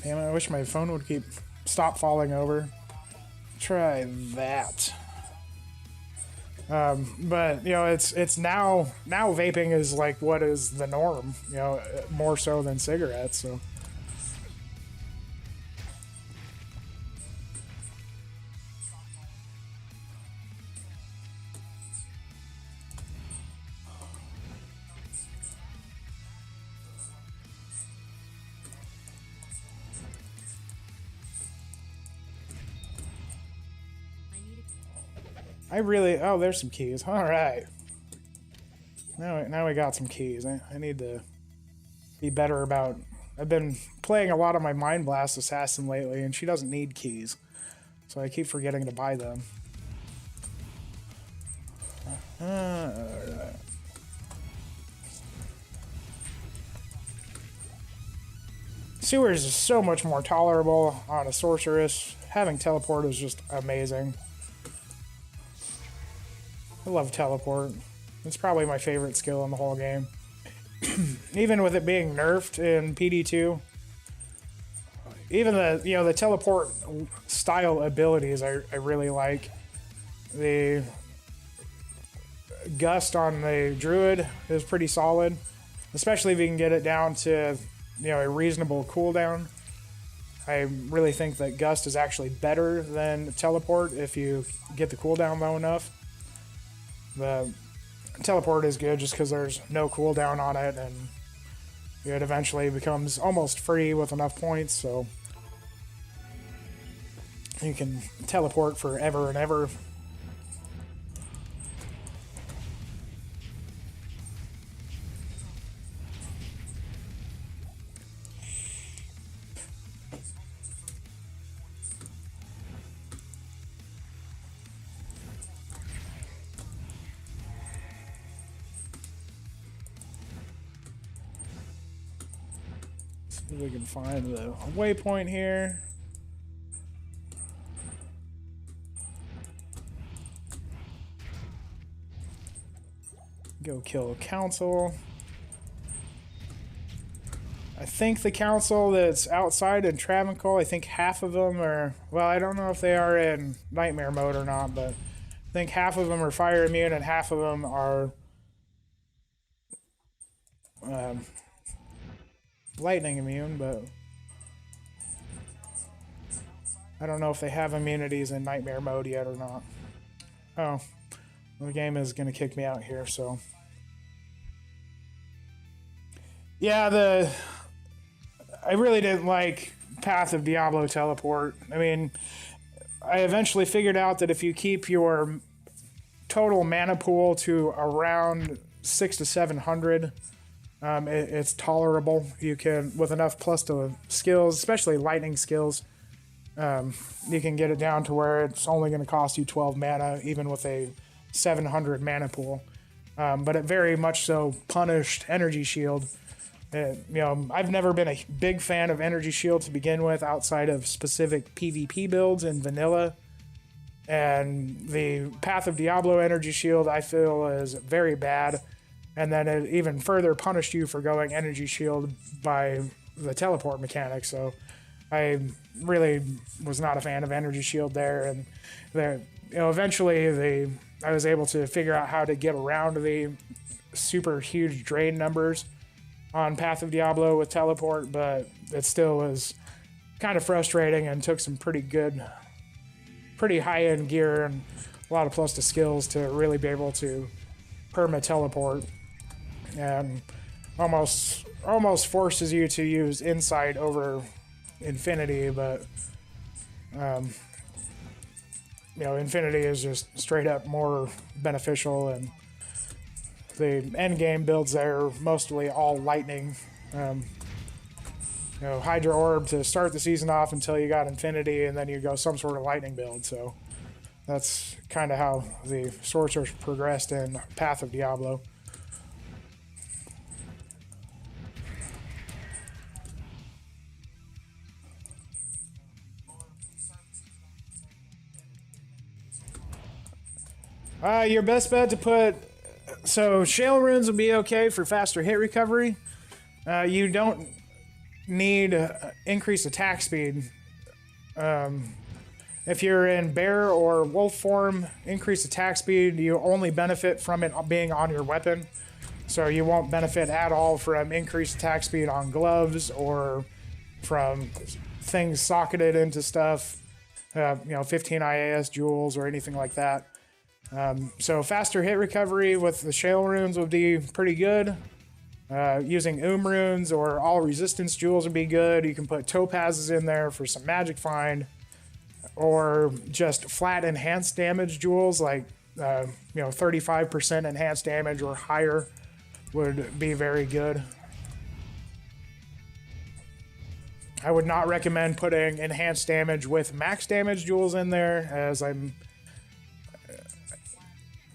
Speaker 1: it, I wish my phone would stop falling over. Try that. But it's now vaping is like what is the norm, more so than cigarettes. So oh, there's some keys. All right. Now we got some keys. I need to be better about... I've been playing a lot of my Mind Blast Assassin lately, and she doesn't need keys. So I keep forgetting to buy them. Alright. Sewers is so much more tolerable on a sorceress. Having teleport is just amazing. I love teleport. It's probably my favorite skill in the whole game. Even with it being nerfed in PD2, even the teleport style abilities I really like. The gust on the druid is pretty solid, especially if you can get it down to a reasonable cooldown. I really think that gust is actually better than teleport if you get the cooldown low enough. The teleport is good just because there's no cooldown on it, and it eventually becomes almost free with enough points, so you can teleport forever and ever. See if we can find the waypoint here. Go kill council. I think the council that's outside in Travancore, I think half of them are, well, I don't know if they are in nightmare mode or not, but I think half of them are fire immune and half of them are lightning immune, but I don't know if they have immunities in nightmare mode yet or not. Oh, the game is going to kick me out here, so. Yeah, I really didn't like Path of Diablo teleport. I mean, I eventually figured out that if you keep your total mana pool to around 600 to 700, it's tolerable. You can, with enough plus to skills, especially lightning skills, you can get it down to where it's only going to cost you 12 mana, even with a 700 mana pool. But it very much so punished Energy Shield. I've never been a big fan of Energy Shield to begin with, outside of specific PvP builds in vanilla. And the Path of Diablo Energy Shield, I feel, is very bad. And then it even further punished you for going Energy Shield by the teleport mechanic. So I really was not a fan of Energy Shield there. And eventually I was able to figure out how to get around the super huge drain numbers on Path of Diablo with teleport, but it still was kind of frustrating and took some pretty high-end gear and a lot of plus to skills to really be able to perma teleport, and almost forces you to use Insight over Infinity, but Infinity is just straight up more beneficial, and the end game builds there are mostly all lightning. You know, Hydra Orb to start the season off until you got Infinity, and then you go some sort of lightning build. So that's kind of how the Sorcerers progressed in Path of Diablo. Your best bet to put... So, Shale Runes would be okay for faster hit recovery. You don't need increased attack speed. If you're in bear or wolf form, increased attack speed, you only benefit from it being on your weapon. So you won't benefit at all from increased attack speed on gloves or from things socketed into stuff, you know, 15 IAS jewels or anything like that. So faster hit recovery with the Shale Runes would be pretty good. Using runes or all resistance jewels would be good. You can put topazes in there for some magic find, or just flat enhanced damage jewels like you know, 35% enhanced damage or higher would be very good. I would not recommend putting enhanced damage with max damage jewels in there, as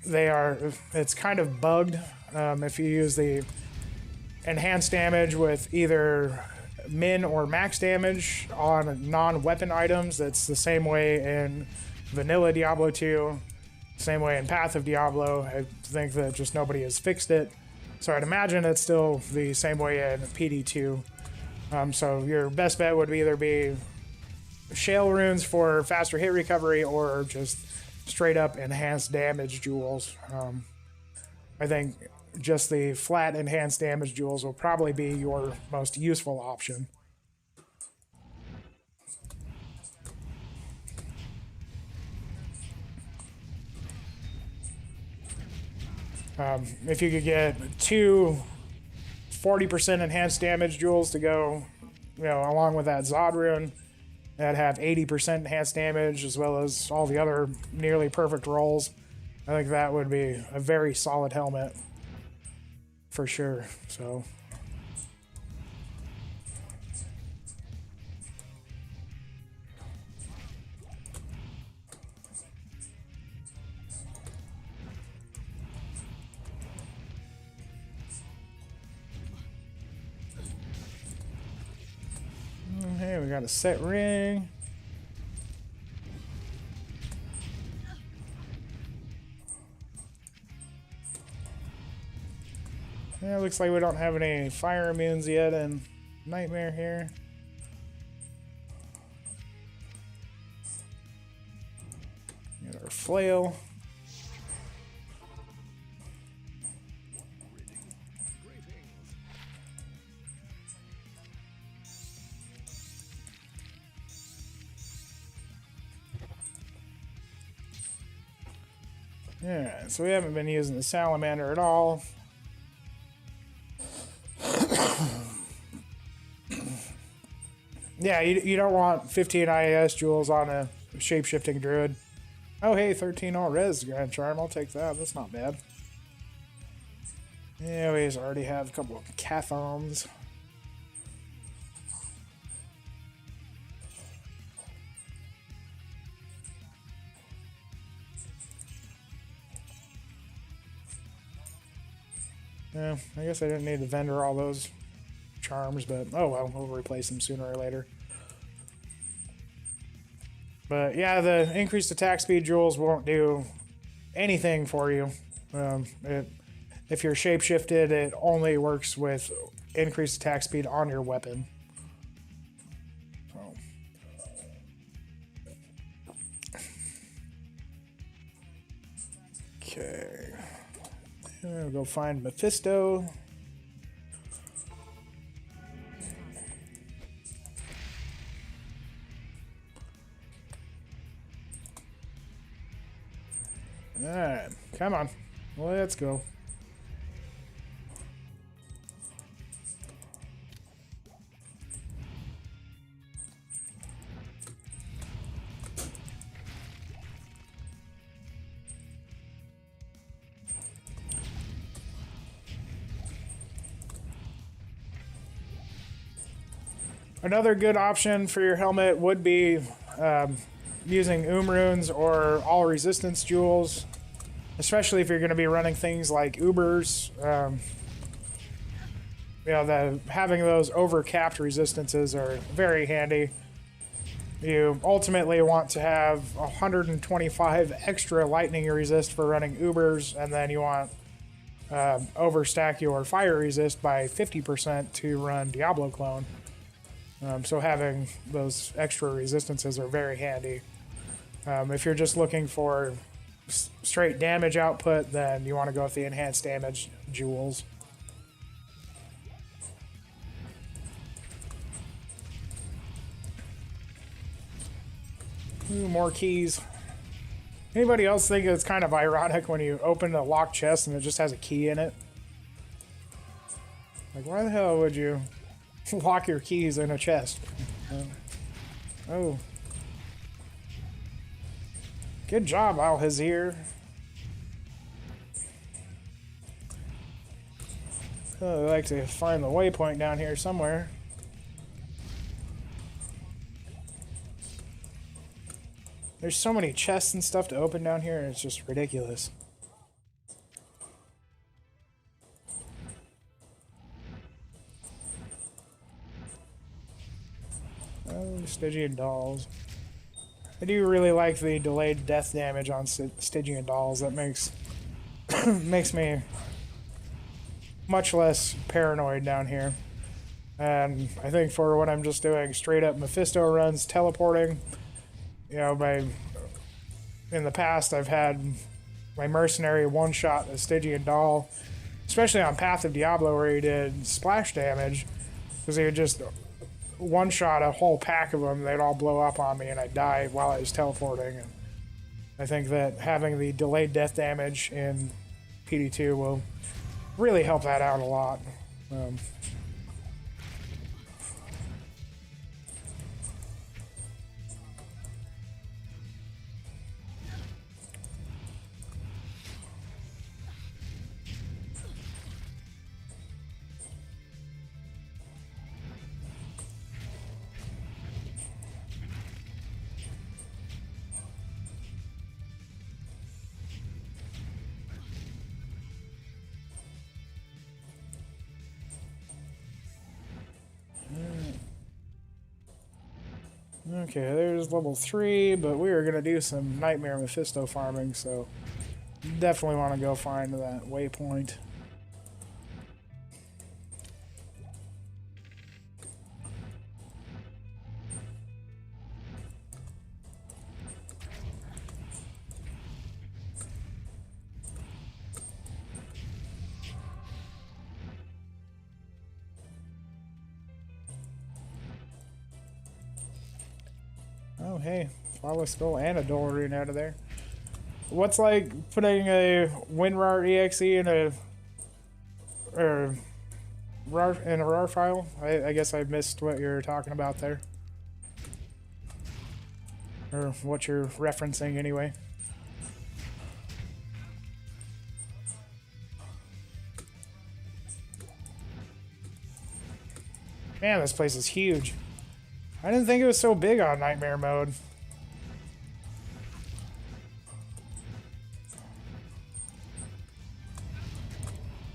Speaker 1: it's kind of bugged. If you use the enhanced damage with either min or max damage on non-weapon items, that's the same way in vanilla Diablo 2, same way in Path of Diablo. I think that just nobody has fixed it, so I'd imagine it's still the same way in PD2. So your best bet would either be Shale Runes for faster hit recovery or just straight up enhanced damage jewels. I think just the flat enhanced damage jewels will probably be your most useful option. If you could get two 40% enhanced damage jewels to go, you know, along with that Zod rune that have 80% enhanced damage, as well as all the other nearly perfect rolls, I think that would be a very solid helmet for sure. So hey, we got a set ring. Yeah, looks like we don't have any fire immunes yet in Nightmare here. Get our flail. Yeah, so we haven't been using the salamander at all. Yeah, you don't want 15 IAS jewels on a shape-shifting druid. Oh, hey, 13 all res Grand Charm. I'll take that. That's not bad. Yeah, we already have a couple of Cathons. Yeah, I guess I didn't need to vendor all those charms, but oh well, we'll replace them sooner or later. But yeah, the increased attack speed jewels won't do anything for you. If you're shapeshifted, it only works with increased attack speed on your weapon. So. Okay. We'll go find Mephisto. Alright, come on. Let's go. Another good option for your helmet would be using runes or all resistance jewels, especially if you're going to be running things like Ubers. You know, having those over-capped resistances are very handy. You ultimately want to have 125 extra lightning resist for running Ubers, and then you want overstack your fire resist by 50% to run Diablo Clone. So having those extra resistances are very handy. If you're just looking for straight damage output, then you want to go with the enhanced damage jewels. Ooh, more keys. Anybody else think it's kind of ironic when you open a locked chest and it just has a key in it? Like, why the hell would you lock your keys in a chest? Oh. Good job, Al-Hazir. Oh, I'd like to find the waypoint down here somewhere. There's so many chests and stuff to open down here, and it's just ridiculous. Oh, Stygian dolls. I do really like the delayed death damage on Stygian dolls. That makes makes me much less paranoid down here. And I think for what I'm just doing, straight up Mephisto runs, teleporting. You know, in the past, I've had my mercenary one-shot a Stygian doll, especially on Path of Diablo, where he did splash damage, because he would just one-shot a whole pack of them. They'd all blow up on me, and I'd die while I was teleporting. And I think that having the delayed death damage in PD2 will really help that out a lot. Okay, there's level 3, but we are going to do some Nightmare Mephisto farming, so definitely want to go find that waypoint. Oh, hey, Flawless Skull and a Dual Rune out of there. What's like putting a WinRAR EXE in a RAR file? I guess I missed what you're talking about there. Or what you're referencing anyway. Man, this place is huge. I didn't think it was so big on Nightmare mode.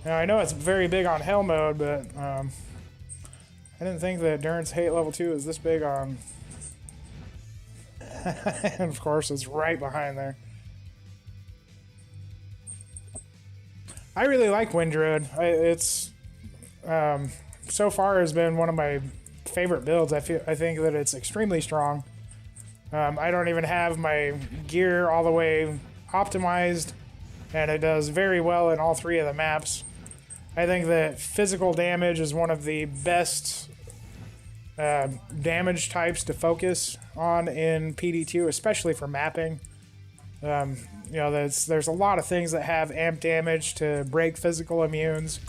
Speaker 1: Now, I know it's very big on Hell mode, but I didn't think that Endurance Hate level 2 is this big on... And of course, it's right behind there. I really like Wind Druid. It's so far has been one of my favorite builds. I think that it's extremely strong. I don't even have my gear all the way optimized, and it does very well in all 3 of the maps. I think that physical damage is one of the best damage types to focus on in PD2, especially for mapping. You know, there's a lot of things that have amp damage to break physical immunes,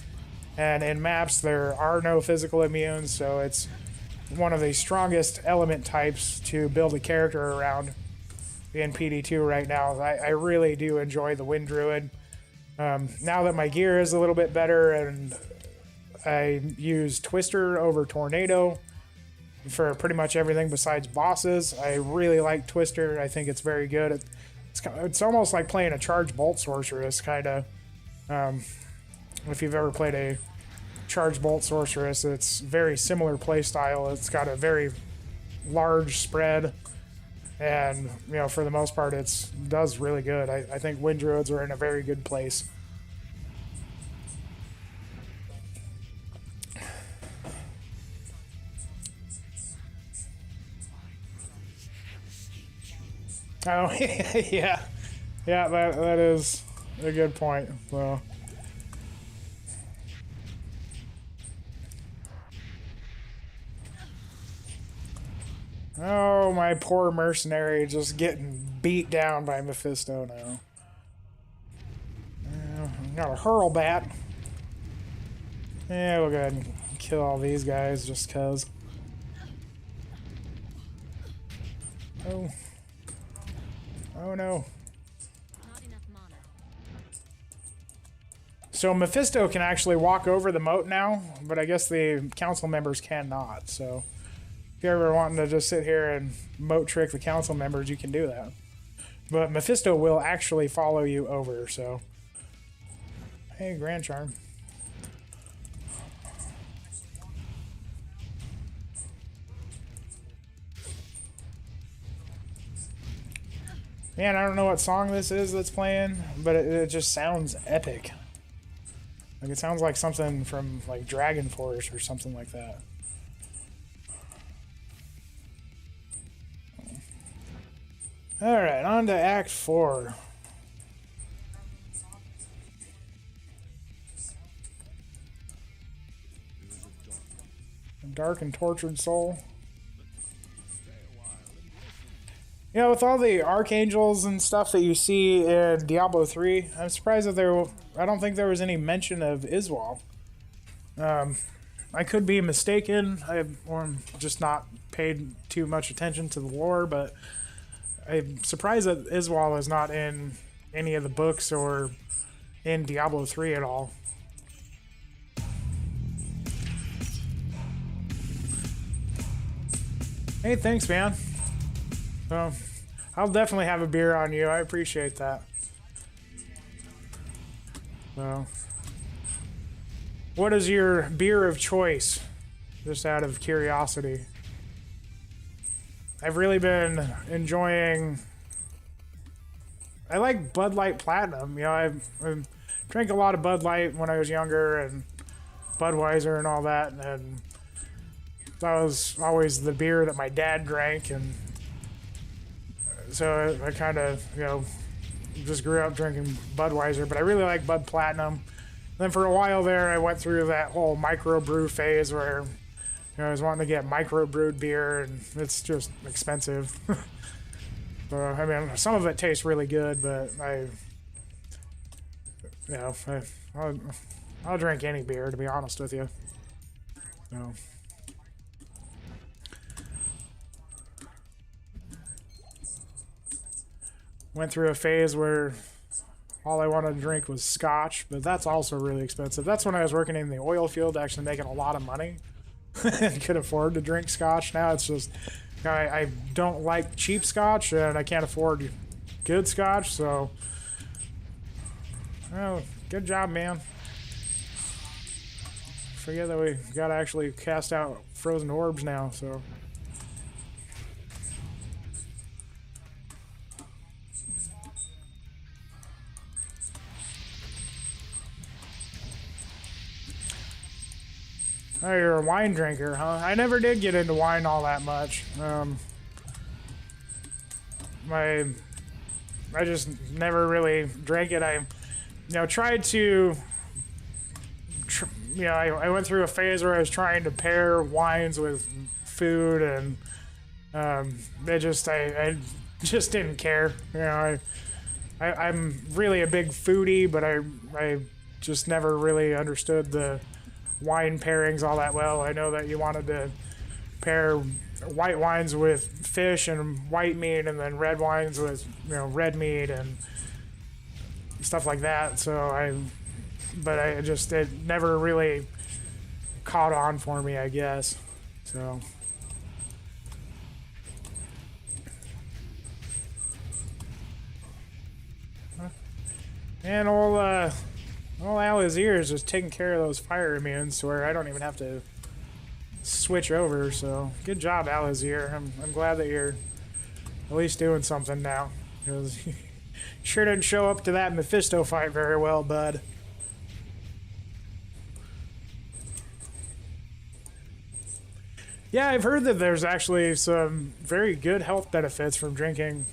Speaker 1: and in maps there are no physical immunes, so it's one of the strongest element types to build a character around in PD2 right now. I really do enjoy the Wind Druid. Now that my gear is a little bit better and I use Twister over Tornado, for pretty much everything besides bosses. I really like Twister. I think it's very good. It's almost like playing a charged bolt sorceress, kind of. If you've ever played a charged bolt sorceress, it's very similar play style. It's got a very large spread, and you know, for the most part, it does really good. I think Wind Druids are in a very good place. Oh, yeah. Yeah, that is a good point. So. Oh, my poor mercenary just getting beat down by Mephisto now. Got a hurl bat. Yeah, we'll go ahead and kill all these guys just cuz. Oh. Oh no. So Mephisto can actually walk over the moat now, but I guess the council members cannot. So if you're ever wanting to just sit here and moat trick the council members, you can do that. But Mephisto will actually follow you over, so. Hey, Grand Charm. Man, I don't know what song this is that's playing, but it just sounds epic. Like, it sounds like something from, like, Dragon Force or something like that. Alright, on to Act 4. Dark and Tortured Soul. You know, with all the archangels and stuff that you see in Diablo 3, I'm surprised that I don't think there was any mention of Iswal. I could be mistaken, or just not paid too much attention to the lore, but I'm surprised that Iswal is not in any of the books or in Diablo 3 at all. Hey, thanks, man. So, I'll definitely have a beer on you. I appreciate that. So, what is your beer of choice? Just out of curiosity. I've really been enjoying... I like Bud Light Platinum. You know, I drank a lot of Bud Light when I was younger, and Budweiser and all that, and that was always the beer that my dad drank, and so I kind of, you know, just grew up drinking Budweiser, but I really like Bud Platinum. Then for a while there, I went through that whole microbrew phase where, you know, I was wanting to get microbrewed beer, and it's just expensive. So, I mean, some of it tastes really good, but I'll drink any beer, to be honest with you. So. Went through a phase where all I wanted to drink was scotch, but that's also really expensive. That's when I was working in the oil field, actually making a lot of money and could afford to drink scotch. Now it's just, you know, I don't like cheap scotch, and I can't afford good scotch, so, well, good job, man. Forget that we gotta actually cast out frozen orbs now, so. Oh, you're a wine drinker, huh? I never did get into wine all that much. I just never really drank it. I, you know, tried to, you know, I went through a phase where I was trying to pair wines with food, and I just didn't care. You know, I'm really a big foodie, but I just never really understood the wine pairings all that well. I know that you wanted to pair white wines with fish and white meat, and then red wines with, you know, red meat and stuff like that. So it never really caught on for me, I guess. So And old Alizier is just taking care of those fire immunes to where I don't even have to switch over. So good job, Alizier. I'm glad that you're at least doing something now, because you sure didn't show up to that Mephisto fight very well, bud. Yeah, I've heard that there's actually some very good health benefits from drinking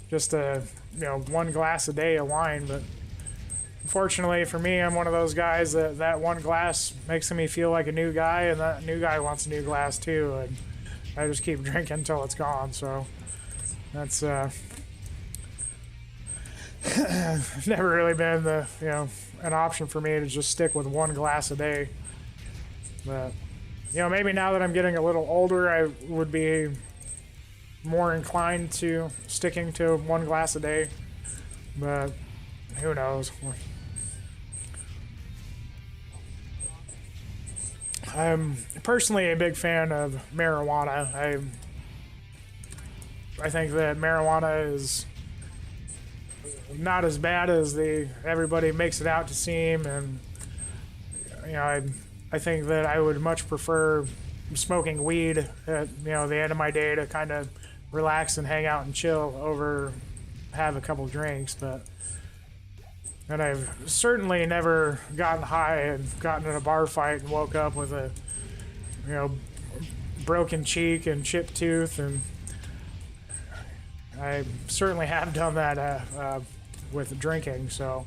Speaker 1: just one glass a day of wine, but unfortunately for me, I'm one of those guys that one glass makes me feel like a new guy, and that new guy wants a new glass too, and I just keep drinking until it's gone. So that's never really been an option for me to just stick with one glass a day. But maybe now that I'm getting a little older, I would be more inclined to sticking to one glass a day, but who knows. I'm personally a big fan of marijuana. I think that marijuana is not as bad as everybody makes it out to seem, and I think that I would much prefer smoking weed at the end of my day to kind of relax and hang out and chill over have a couple drinks. And I've certainly never gotten high and gotten in a bar fight and woke up with a broken cheek and chipped tooth, and I certainly have done that with drinking. So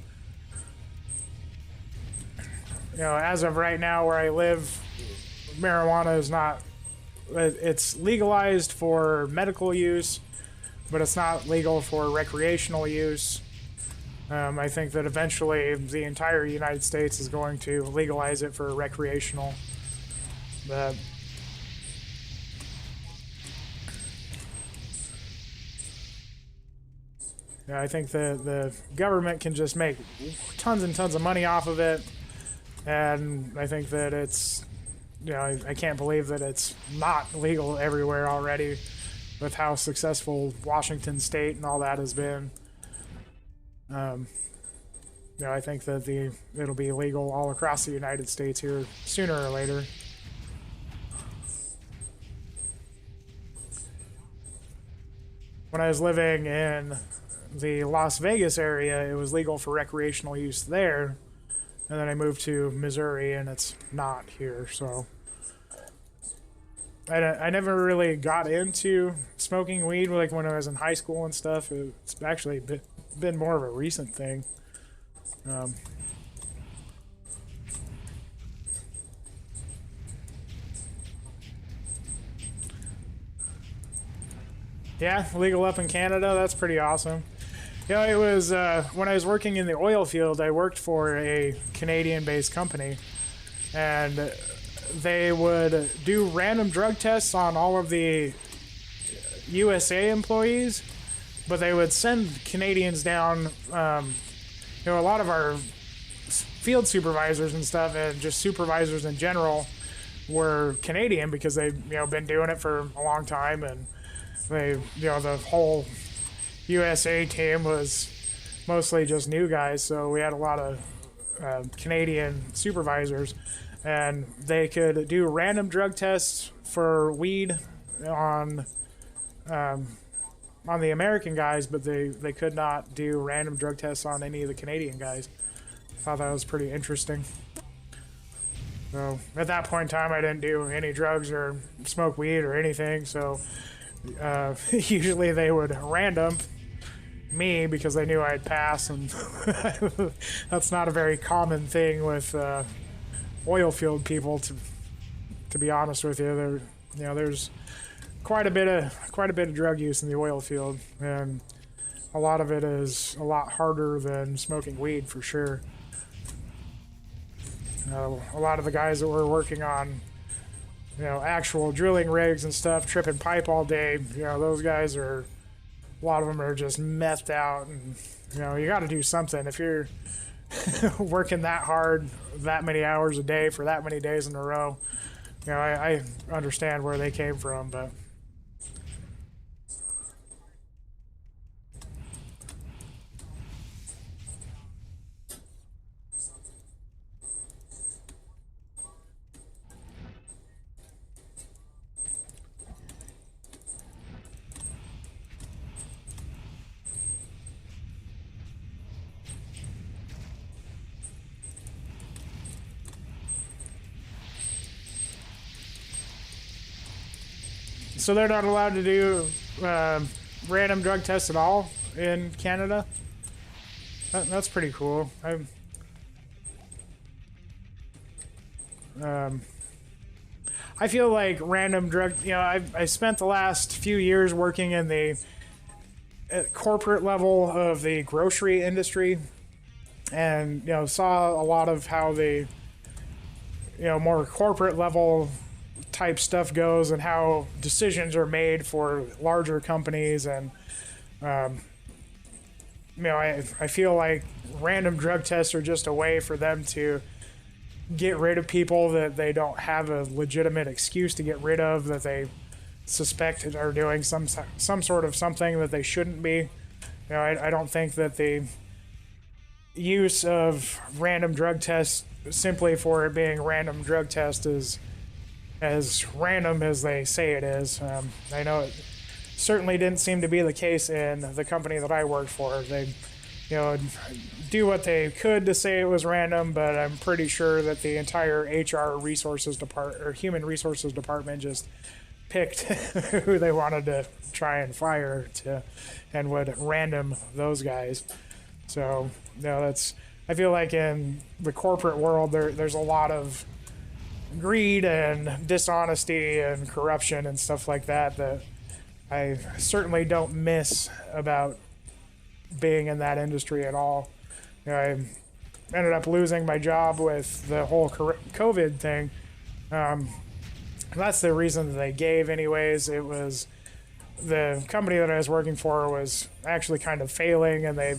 Speaker 1: as of right now where I live, marijuana is not, it's legalized for medical use, but it's not legal for recreational use. I think that eventually the entire United States is going to legalize it for recreational. But I think the government can just make tons and tons of money off of it. And I think that it's, I can't believe that it's not legal everywhere already with how successful Washington State and all that has been. I think that it'll be legal all across the United States here sooner or later. When I was living in the Las Vegas area, it was legal for recreational use there. And then I moved to Missouri, and it's not here. So I never really got into smoking weed like when I was in high school and stuff. It's actually been more of a recent thing. Yeah, legal up in Canada. That's pretty awesome. It was when I was working in the oil field, I worked for a Canadian-based company, and they would do random drug tests on all of the USA employees, but they would send Canadians down. A lot of our field supervisors and stuff, and just supervisors in general, were Canadian because they've been doing it for a long time, and the whole USA team was mostly just new guys, so we had a lot of Canadian supervisors, and they could do random drug tests for weed on the American guys, but they could not do random drug tests on any of the Canadian guys. I thought that was pretty interesting. So at that point in time, I didn't do any drugs or smoke weed or anything, so usually they would random me because they knew I'd pass, and that's not a very common thing with oil field people, to be honest with you. There's quite a bit of drug use in the oil field, and a lot of it is a lot harder than smoking weed for sure. A lot of the guys that were working on actual drilling rigs and stuff, tripping pipe all day, those guys are, a lot of them are just methed out, and you got to do something if you're working that hard that many hours a day for that many days in a row. I understand where they came from, but So they're not allowed to do random drug tests at all in Canada? That's pretty cool. I feel like random drug, I spent the last few years working in the corporate level of the grocery industry, and saw a lot of how the more corporate level type stuff goes and how decisions are made for larger companies. And I feel like random drug tests are just a way for them to get rid of people that they don't have a legitimate excuse to get rid of, that they suspect are doing some sort of something that they shouldn't be. I don't think that the use of random drug tests simply for it being random drug test is as random as they say it is. I know it certainly didn't seem to be the case in the company that I worked for. They do what they could to say it was random, but I'm pretty sure that the entire HR resources department or human resources department just picked who they wanted to try and fire and would random those guys. So I feel like in the corporate world there's a lot of greed and dishonesty and corruption and stuff like that I certainly don't miss about being in that industry at all. I ended up losing my job with the whole COVID thing. That's the reason that they gave anyways. It was the company that I was working for was actually kind of failing, and they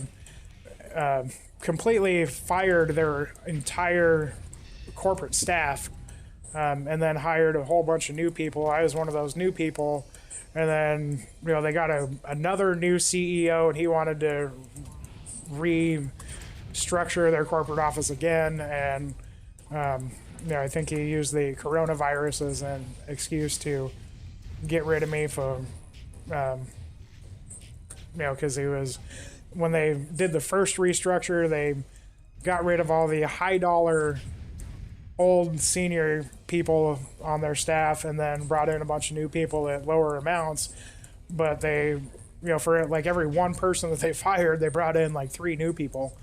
Speaker 1: completely fired their entire corporate staff, and then hired a whole bunch of new people. I was one of those new people. And then, they got another new CEO, and he wanted to restructure their corporate office again. And, I think he used the coronavirus as an excuse to get rid of me for, because when they did the first restructure, they got rid of all the high dollar old senior people on their staff and then brought in a bunch of new people at lower amounts. But they, for like every one person that they fired, they brought in like 3 new people.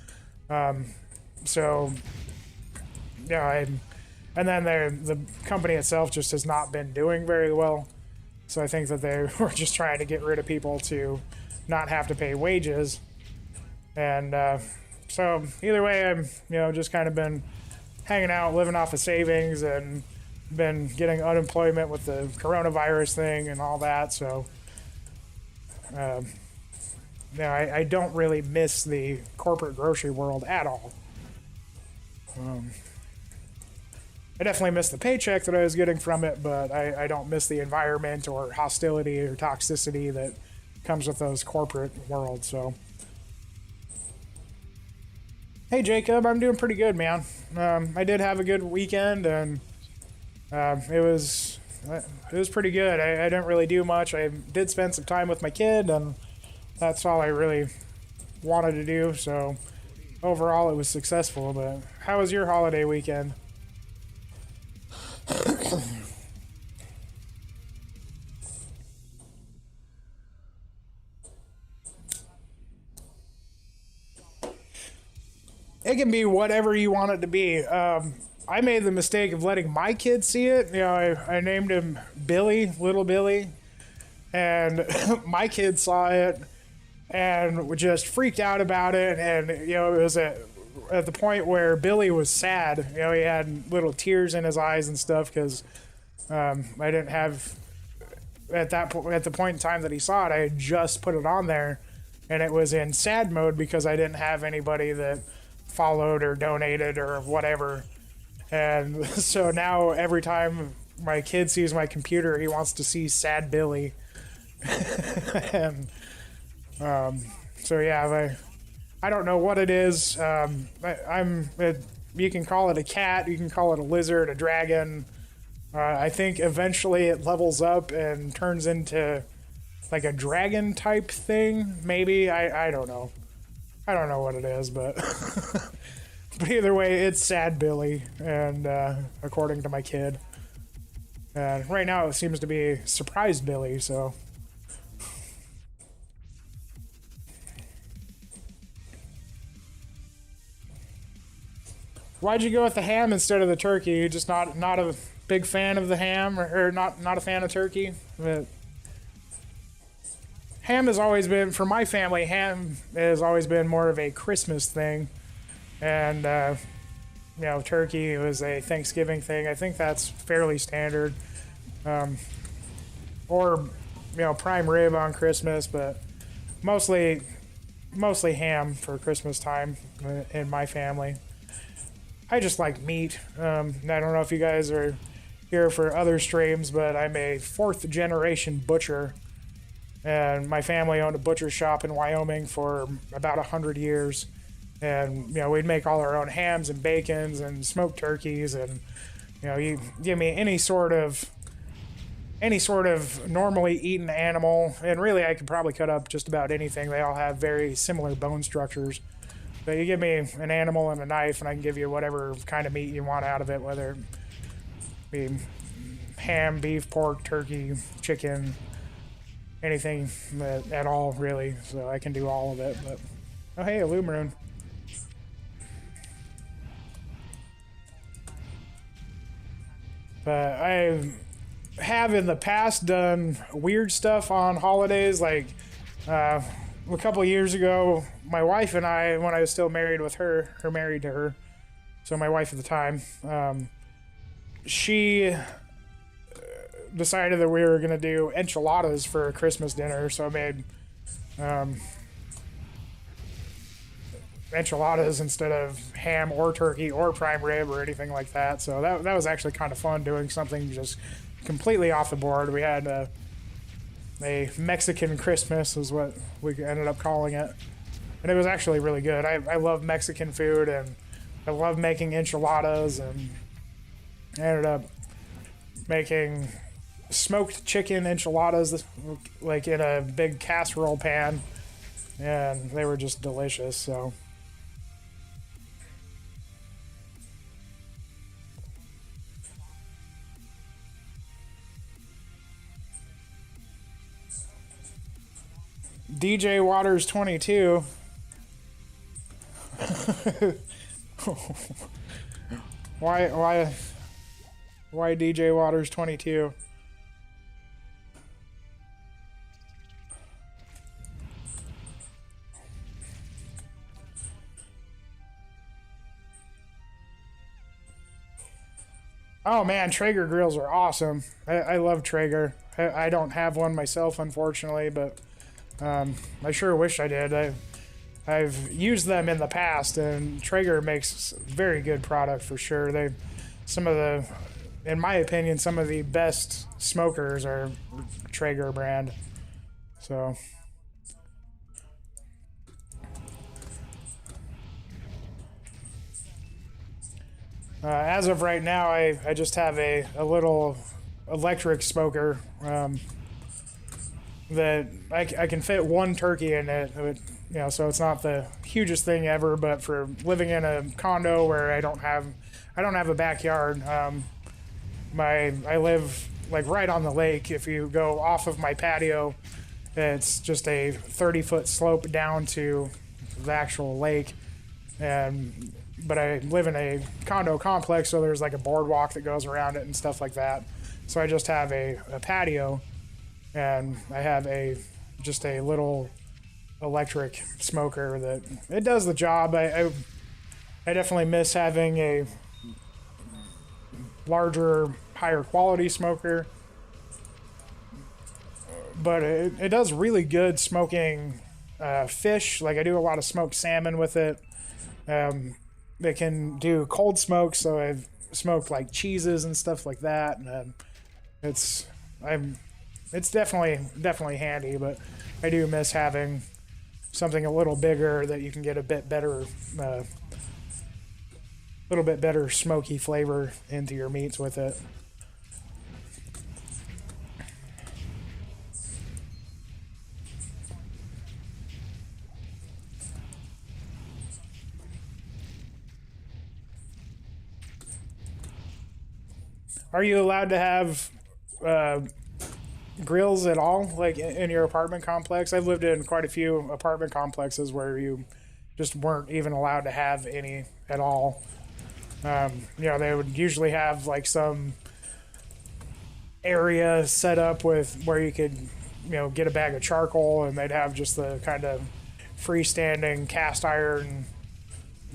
Speaker 1: And then the company itself just has not been doing very well. So I think that they were just trying to get rid of people to not have to pay wages. And so either way, I'm, just kind of been hanging out, living off of savings, and been getting unemployment with the coronavirus thing and all that. So, I don't really miss the corporate grocery world at all. I definitely miss the paycheck that I was getting from it, but I don't miss the environment or hostility or toxicity that comes with those corporate worlds. So, hey Jacob, I'm doing pretty good, man. I did have a good weekend, and it was pretty good. I didn't really do much. I did spend some time with my kid, and that's all I really wanted to do. So overall, it was successful. But how was your holiday weekend? It can be whatever you want it to be. I made the mistake of letting my kid see it. I named him Billy, Little Billy, and my kid saw it and just freaked out about it. And it was at the point where Billy was sad. He had little tears in his eyes and stuff because I didn't have at the point in time that he saw it. I had just put it on there, and it was in sad mode because I didn't have anybody that followed or donated or whatever. And so now every time my kid sees my computer, he wants to see sad Billy. And so yeah, I don't know what it is. You can call it a cat, you can call it a lizard, a dragon. I think eventually it levels up and turns into like a dragon type thing, maybe. I don't know. I don't know what it is, but but either way, it's sad Billy, and according to my kid. Right now it seems to be Surprise Billy, so. Why'd you go with the ham instead of the turkey? You're just not a big fan of the ham, or not a fan of turkey? But ham has always been, for my family, ham has always been more of a Christmas thing. And, you know, turkey was a Thanksgiving thing. I think that's fairly standard. Or, you know, prime rib on Christmas, but mostly ham for Christmas time in my family. I just like meat. I don't know if you guys are here for other streams, but I'm a 4th generation butcher. And my family owned a butcher shop in Wyoming for about 100 years. And, you know, we'd make all our own hams and bacons and smoked turkeys. And, you know, you give me any sort of normally eaten animal. And really, I could probably cut up just about anything. They all have very similar bone structures. But you give me an animal and a knife, and I can give you whatever kind of meat you want out of it, whether it be ham, beef, pork, turkey, chicken, anything at all, really. So I can do all of it. But oh, hey, a Lumaroon. But I have in the past done weird stuff on holidays, like a couple of years ago, my wife and I, when I was still married with her, or married to her, so my wife at the time, she decided that we were going to do enchiladas for Christmas dinner, so I made enchiladas instead of ham or turkey or prime rib or anything like that. So that was actually kind of fun, doing something just completely off the board. We had a Mexican Christmas is what we ended up calling it. And it was actually really good. I love Mexican food, and I love making enchiladas, and I ended up making smoked chicken enchiladas like in a big casserole pan, and they were just delicious. So DJ Waters 22. why DJ Waters 22? Oh man, Traeger grills are awesome. I love Traeger. I don't have one myself, unfortunately, but I sure wish I did. I've used them in the past, and Traeger makes very good product for sure. In my opinion, some of the best smokers are Traeger brand. So. As of right now, I just have a little electric smoker that I can fit one turkey in it. You know, so it's not the hugest thing ever, but for living in a condo where I don't have a backyard, I live like right on the lake. If you go off of my patio, it's just a 30-foot slope down to the actual lake, but I live in a condo complex, so there's like a boardwalk that goes around it and stuff like that. So I just have a patio, and I have just a little electric smoker that it does the job. I definitely miss having a larger, higher quality smoker, but it does really good smoking fish. Like I do a lot of smoked salmon with it. They can do cold smoke, so I've smoked like cheeses and stuff like that, and it's definitely handy. But I do miss having something a little bigger that you can get a little bit better smoky flavor into your meats with it. Are you allowed to have grills at all, like in your apartment complex? I've lived in quite a few apartment complexes where you just weren't even allowed to have any at all. They would usually have like some area set up with where you could, get a bag of charcoal, and they'd have just the kind of freestanding cast iron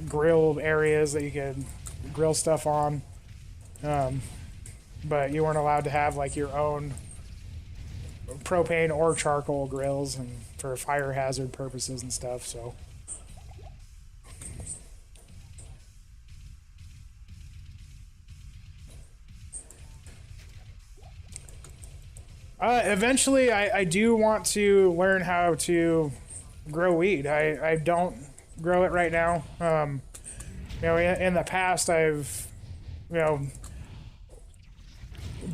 Speaker 1: grill areas that you could grill stuff on. But you weren't allowed to have like your own propane or charcoal grills, and for fire hazard purposes and stuff. So eventually I do want to learn how to grow weed. I don't grow it right now. In the past I've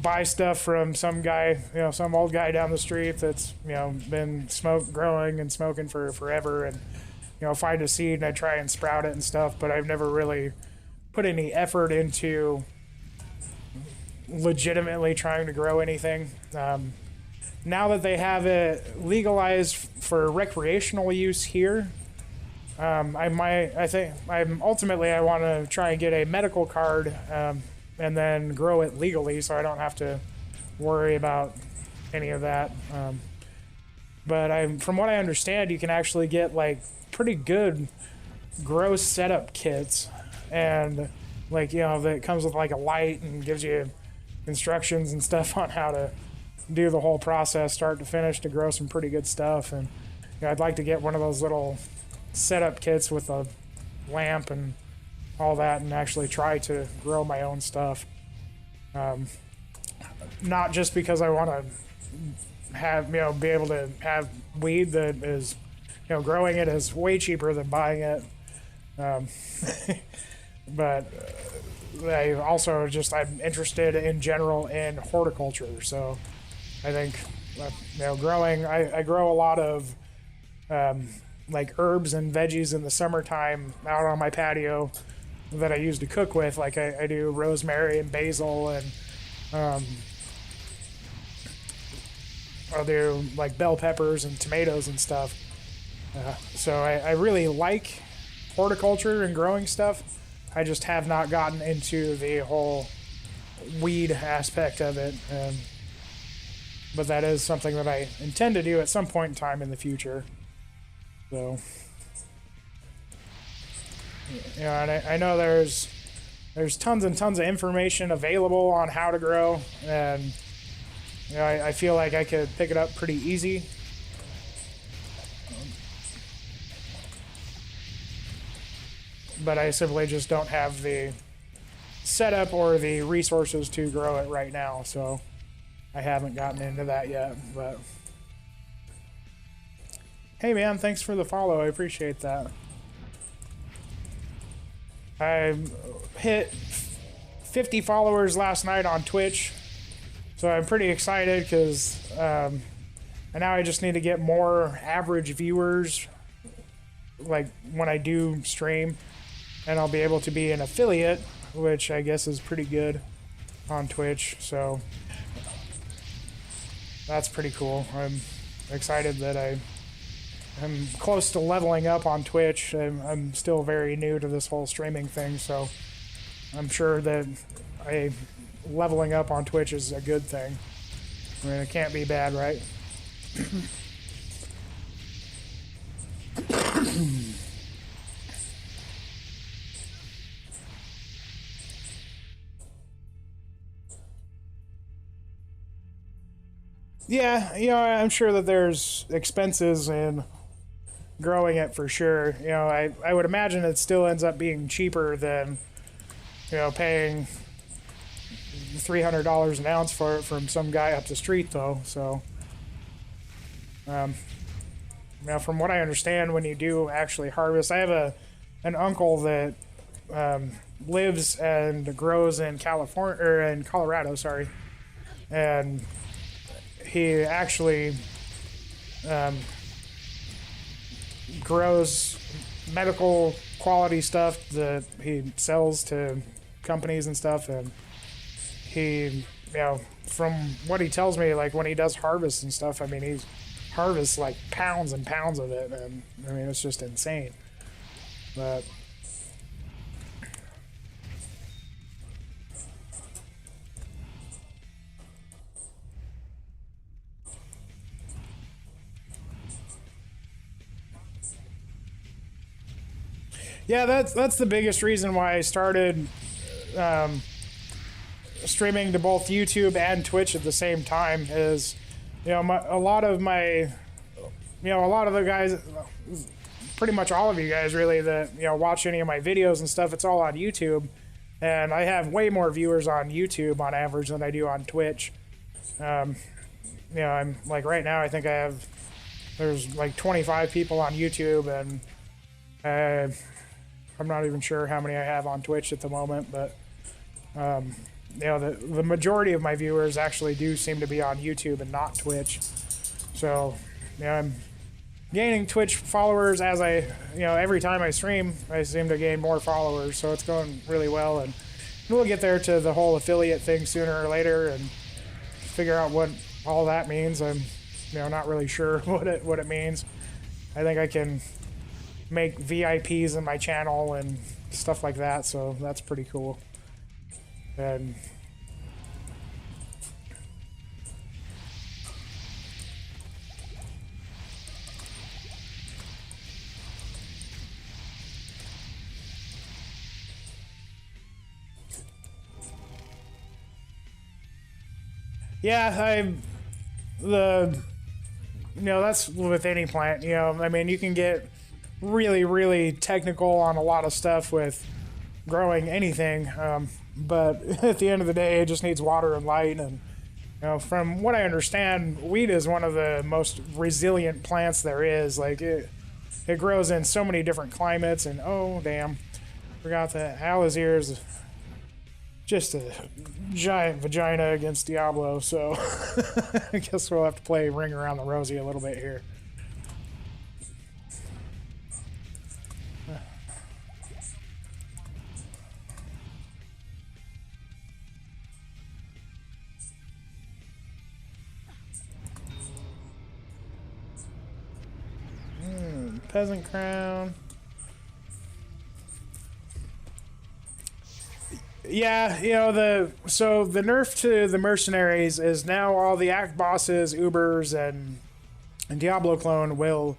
Speaker 1: buy stuff from some guy, some old guy down the street that's, been growing and smoking for forever, and, find a seed and I try and sprout it and stuff, but I've never really put any effort into legitimately trying to grow anything. Now that they have it legalized for recreational use here, I want to try and get a medical card, and then grow it legally so I don't have to worry about any of that. But from what I understand, you can actually get like pretty good grow setup kits, and that comes with like a light and gives you instructions and stuff on how to do the whole process start to finish to grow some pretty good stuff. And I'd like to get one of those little setup kits with a lamp and all that, and actually try to grow my own stuff. Not just because I want to have, be able to have weed that is, growing it is way cheaper than buying it. But I also I'm interested in general in horticulture. So I think, growing, I grow a lot of, like herbs and veggies in the summertime out on my patio that I use to cook with. Like I do rosemary and basil, and I'll do like bell peppers and tomatoes and stuff. So I really like horticulture and growing stuff. I just have not gotten into the whole weed aspect of it. But that is something that I intend to do at some point in time in the future. So, and I know there's tons and tons of information available on how to grow, and I feel like I could pick it up pretty easy. But I simply just don't have the setup or the resources to grow it right now, so I haven't gotten into that yet. But hey man, thanks for the follow, I appreciate that. I hit 50 followers last night on Twitch, so I'm pretty excited because now I just need to get more average viewers, like when I do stream, and I'll be able to be an affiliate, which I guess is pretty good on Twitch. So that's pretty cool. I'm excited that I'm close to leveling up on Twitch. I'm still very new to this whole streaming thing, so I'm sure that leveling up on Twitch is a good thing. I mean, it can't be bad, right? Yeah, I'm sure that there's expenses in growing it for sure. I would imagine it still ends up being cheaper than, paying $300 an ounce for it from some guy up the street, though. So, now from what I understand, when you do actually harvest, I have an uncle that lives and grows in California, or in Colorado, sorry, and he actually grows medical quality stuff that he sells to companies and stuff, and he you know, from what he tells me, like when he does harvests and stuff, I mean, he harvests like pounds and pounds of it, and I mean, it's just insane. But yeah, that's the biggest reason why I started streaming to both YouTube and Twitch at the same time. Is, you know, a lot of the guys, pretty much all of you guys really, that, you know, watch any of my videos and stuff, it's all on YouTube, and I have way more viewers on YouTube on average than I do on Twitch. You know, I'm like right now, I think there's like 25 people on YouTube, and I'm not even sure how many I have on Twitch at the moment, but you know, the majority of my viewers actually do seem to be on YouTube and not Twitch. So, you know, I'm gaining Twitch followers as you know, every time I stream, I seem to gain more followers, so it's going really well, and we'll get there to the whole affiliate thing sooner or later and figure out what all that means. I'm, you know, not really sure what it means. I think I can make VIPs in my channel and stuff like that, so that's pretty cool. And yeah, you know, that's with any plant, you know, I mean, you can get really, really technical on a lot of stuff with growing anything, but at the end of the day, it just needs water and light. And, you know, from what I understand, wheat is one of the most resilient plants there is. Like, it grows in so many different climates, and oh damn, forgot that Alizir is just a giant vagina against Diablo, so I guess we'll have to play Ring Around the Rosie a little bit here. Peasant crown. Yeah, you know, so the nerf to the mercenaries is now all the act bosses, Ubers, and Diablo clone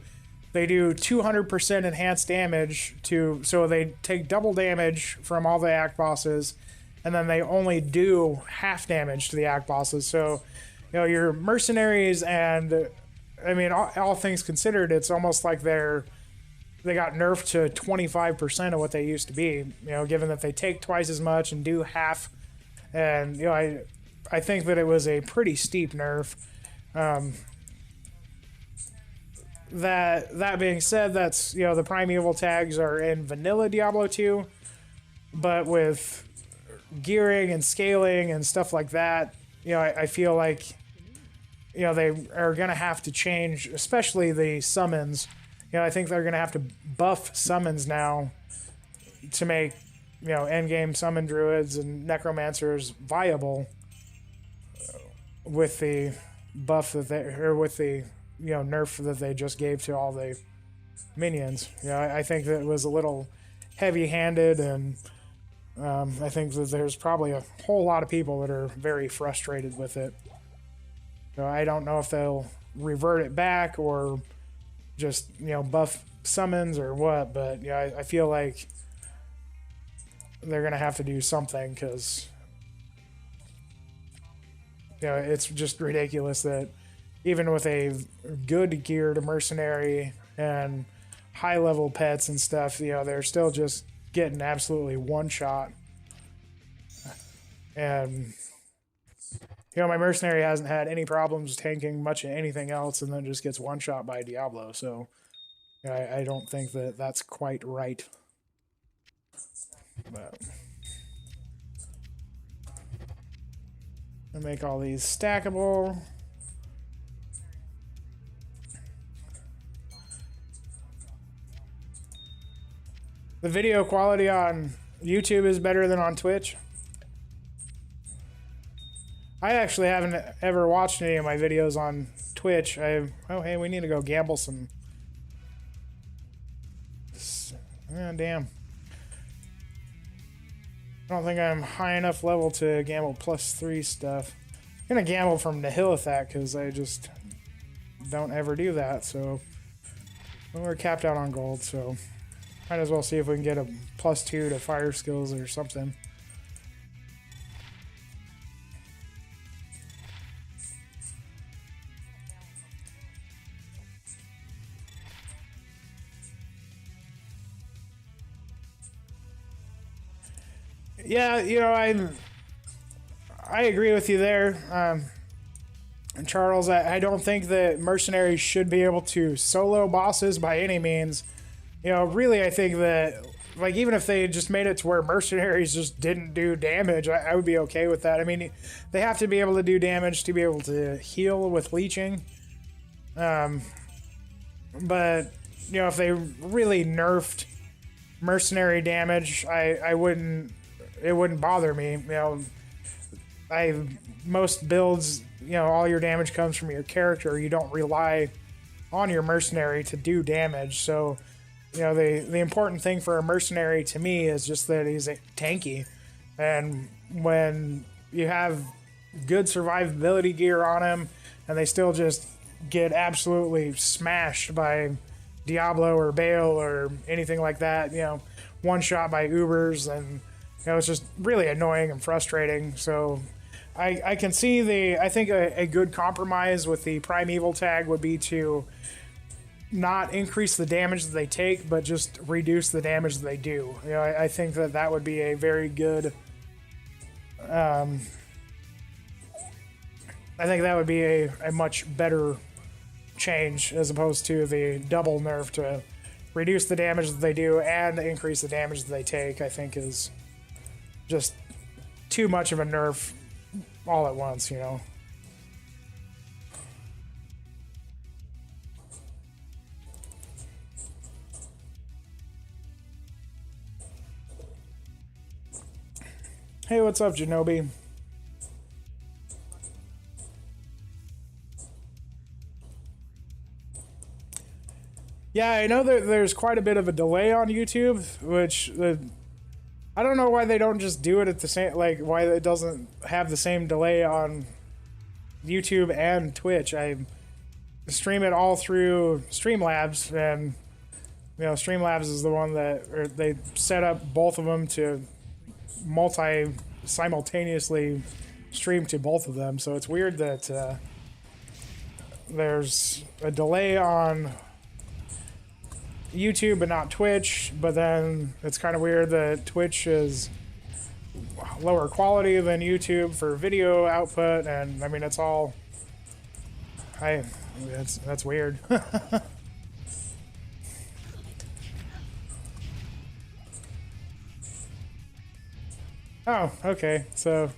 Speaker 1: they do 200% enhanced damage so they take double damage from all the act bosses, and then they only do half damage to the act bosses. So, you know, your mercenaries, and I mean, all things considered, it's almost like they got nerfed to 25% of what they used to be, you know, given that they take twice as much and do half. And, you know, I think that it was a pretty steep nerf. That being said, that's, you know, the primeval tags are in vanilla Diablo 2, but with gearing and scaling and stuff like that, you know, I feel like, you know, they are going to have to change, especially the summons. You know, I think they're going to have to buff summons now to make, you know, endgame summon druids and necromancers viable with the buff with the, you know, nerf that they just gave to all the minions. You know, I think that it was a little heavy-handed, and I think that there's probably a whole lot of people that are very frustrated with it. So I don't know if they'll revert it back or just, you know, buff summons or what, but yeah, I feel like they're gonna have to do something, because, you know, it's just ridiculous that even with a good geared mercenary and high level pets and stuff, you know, they're still just getting absolutely one shot. And, you know, my mercenary hasn't had any problems tanking much of anything else, and then just gets one shot by Diablo. So, you know, I don't think that that's quite right. But I make all these stackable. The video quality on YouTube is better than on Twitch. I actually haven't ever watched any of my videos on Twitch. Oh, hey, we need to go gamble some. Oh, damn. I don't think I'm high enough level to gamble +3 stuff. I'm gonna gamble from Nihilithat because I just don't ever do that. So well, we're capped out on gold, so might as well see if we can get a +2 to fire skills or something. Yeah, you know, I agree with you there. And Charles, I don't think that mercenaries should be able to solo bosses by any means. You know, really, I think that, like, even if they just made it to where mercenaries just didn't do damage, I would be okay with that. I mean, they have to be able to do damage to be able to heal with leeching. But, you know, if they really nerfed mercenary damage, I wouldn't, it wouldn't bother me. You know, most builds, you know, all your damage comes from your character. You don't rely on your mercenary to do damage. So, you know, the important thing for a mercenary to me is just that he's tanky. And when you have good survivability gear on him and they still just get absolutely smashed by Diablo or Bale or anything like that, you know, one shot by Ubers, and you know, it's just really annoying and frustrating. So I can see I think a good compromise with the Primeval tag would be to not increase the damage that they take, but just reduce the damage that they do. You know, I think that would be a very good. I think that would be a much better change as opposed to the double nerf to reduce the damage that they do and increase the damage that they take. I think is just too much of a nerf all at once, you know. Hey, what's up, Genobi? Yeah, I know that there's quite a bit of a delay on YouTube, which I don't know why they don't just do it at the same, like why it doesn't have the same delay on YouTube and Twitch. I stream it all through Streamlabs, and you know, Streamlabs is the one that they set up both of them to simultaneously stream to both of them. So it's weird that there's a delay on YouTube but not Twitch, but then it's kind of weird that Twitch is lower quality than YouTube for video output, and I mean it's all that's weird. Oh, okay, so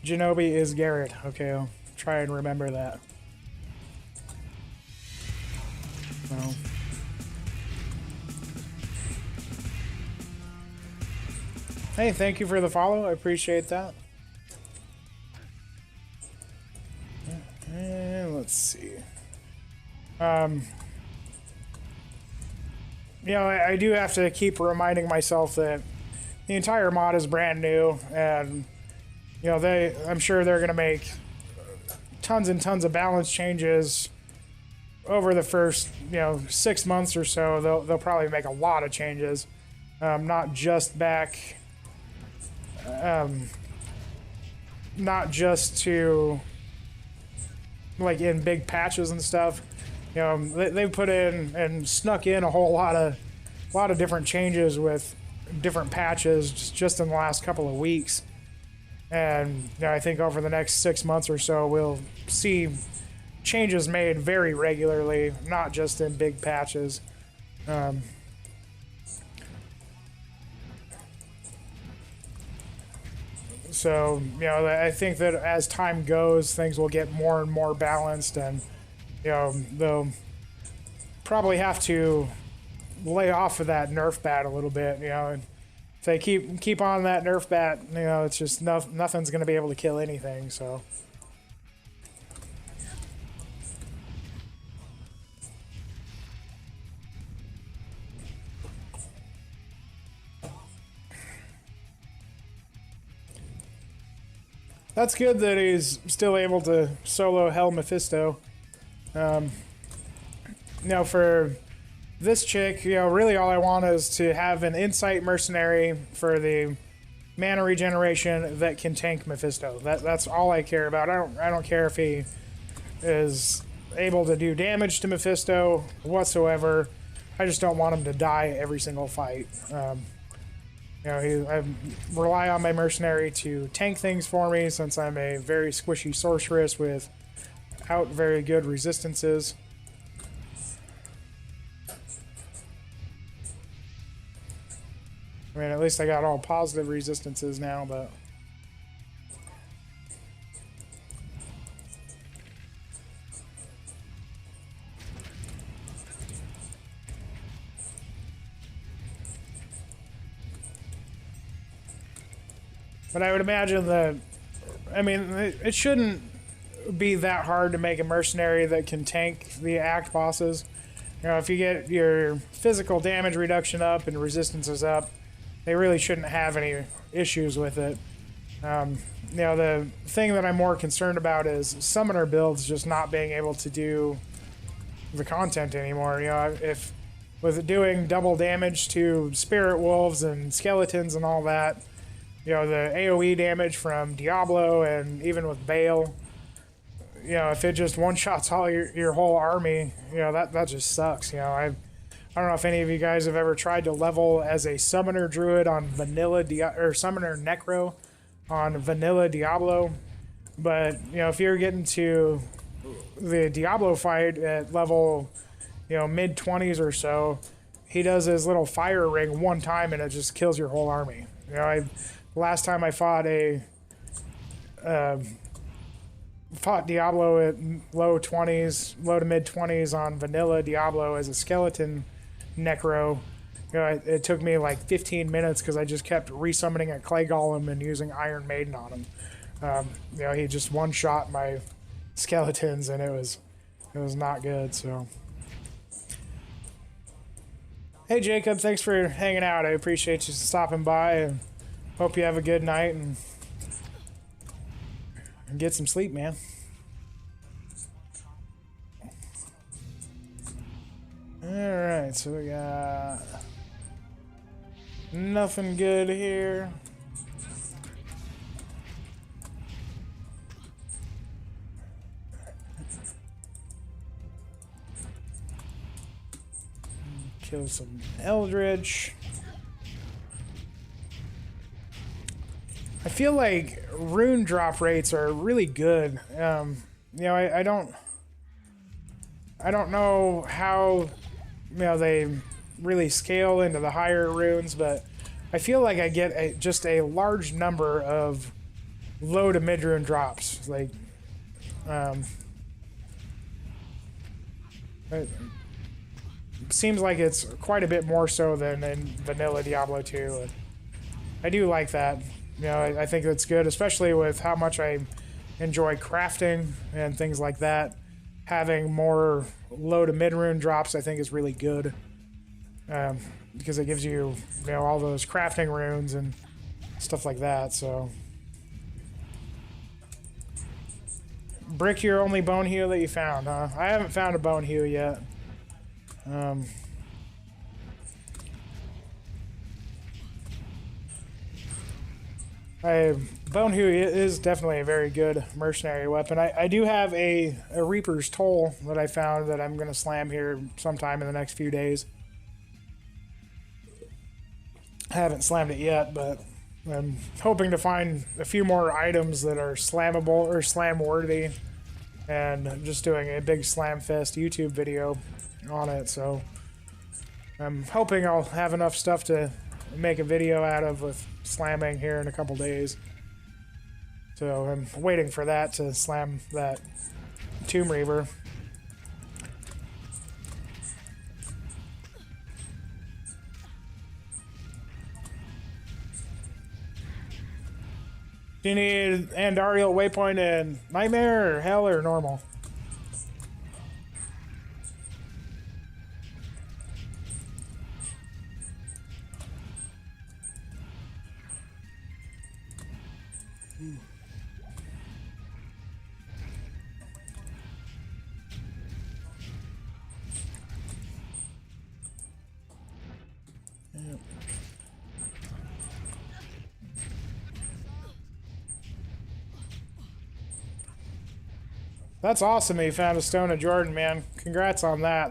Speaker 1: Genobi is Garrett. Okay, I'll try and remember that. So. Hey, thank you for the follow. I appreciate that. And let's see. You know, I do have to keep reminding myself that the entire mod is brand new, and you know, I'm sure they're gonna make tons and tons of balance changes over the first, you know, 6 months or so. They'll probably make a lot of changes, not just back. Not just to like in big patches and stuff. You know, they've put in and snuck in a whole lot of different changes with different patches just in the last couple of weeks. And you know, I think over the next 6 months or so, we'll see changes made very regularly, not just in big patches. So, you know, I think that as time goes, things will get more and more balanced, and, you know, they'll probably have to lay off of that nerf bat a little bit, you know. And if they keep on that nerf bat, you know, it's just nothing's going to be able to kill anything, so. That's good that he's still able to solo Hell Mephisto. Now for this chick, really all I want is to have an Insight Mercenary for the mana regeneration that can tank Mephisto. That's all I care about. I don't care if he is able to do damage to Mephisto whatsoever. I just don't want him to die every single fight. I rely on my mercenary to tank things for me since I'm a very squishy sorceress without very good resistances. I mean, at least I got all positive resistances now, but... But I would imagine that, I mean, it shouldn't be that hard to make a mercenary that can tank the act bosses. If you get your physical damage reduction up and resistances up, they really shouldn't have any issues with it. The thing that I'm more concerned about is summoner builds just not being able to do the content anymore. If with doing double damage to spirit wolves and skeletons and all that, the AoE damage from Diablo and even with Bale, if it just one-shots all your whole army, that just sucks. I don't know if any of you guys have ever tried to level as a summoner druid on vanilla or summoner necro on vanilla Diablo, but if you're getting to the Diablo fight at level mid 20s or so, he does his little fire ring one time and it just kills your whole army. Last time I fought fought Diablo at low to mid 20s on vanilla Diablo as a skeleton necro. It took me like 15 minutes because I just kept resummoning a clay golem and using Iron Maiden on him. He just one-shot my skeletons and it was not good. So, hey Jacob, thanks for hanging out. I appreciate you stopping by and hope you have a good night and get some sleep, man. Alright, so we got nothing good here. Kill some Eldritch. I feel like rune drop rates are really good. I don't know how they really scale into the higher runes, but I feel like I get just a large number of low to mid rune drops. Like, it seems like it's quite a bit more so than in vanilla Diablo 2. And I do like that. I think that's good, especially with how much I enjoy crafting and things like that. Having more low to mid rune drops, I think, is really good because it gives you, all those crafting runes and stuff like that. So, brick your only bone heal that you found, huh? I haven't found a bone heal yet. Bone Hew is definitely a very good mercenary weapon. I do have a Reaper's Toll that I found that I'm going to slam here sometime in the next few days. I haven't slammed it yet, but I'm hoping to find a few more items that are slammable or slam worthy, and just doing a big Slam Fest YouTube video on it. So I'm hoping I'll have enough stuff to make a video out of with slamming here in a couple days. So I'm waiting for that to slam that Tomb Reaver. Do you need Andariel Waypoint in Nightmare or Hell or Normal? That's awesome that you found a Stone of Jordan, man. Congrats on that.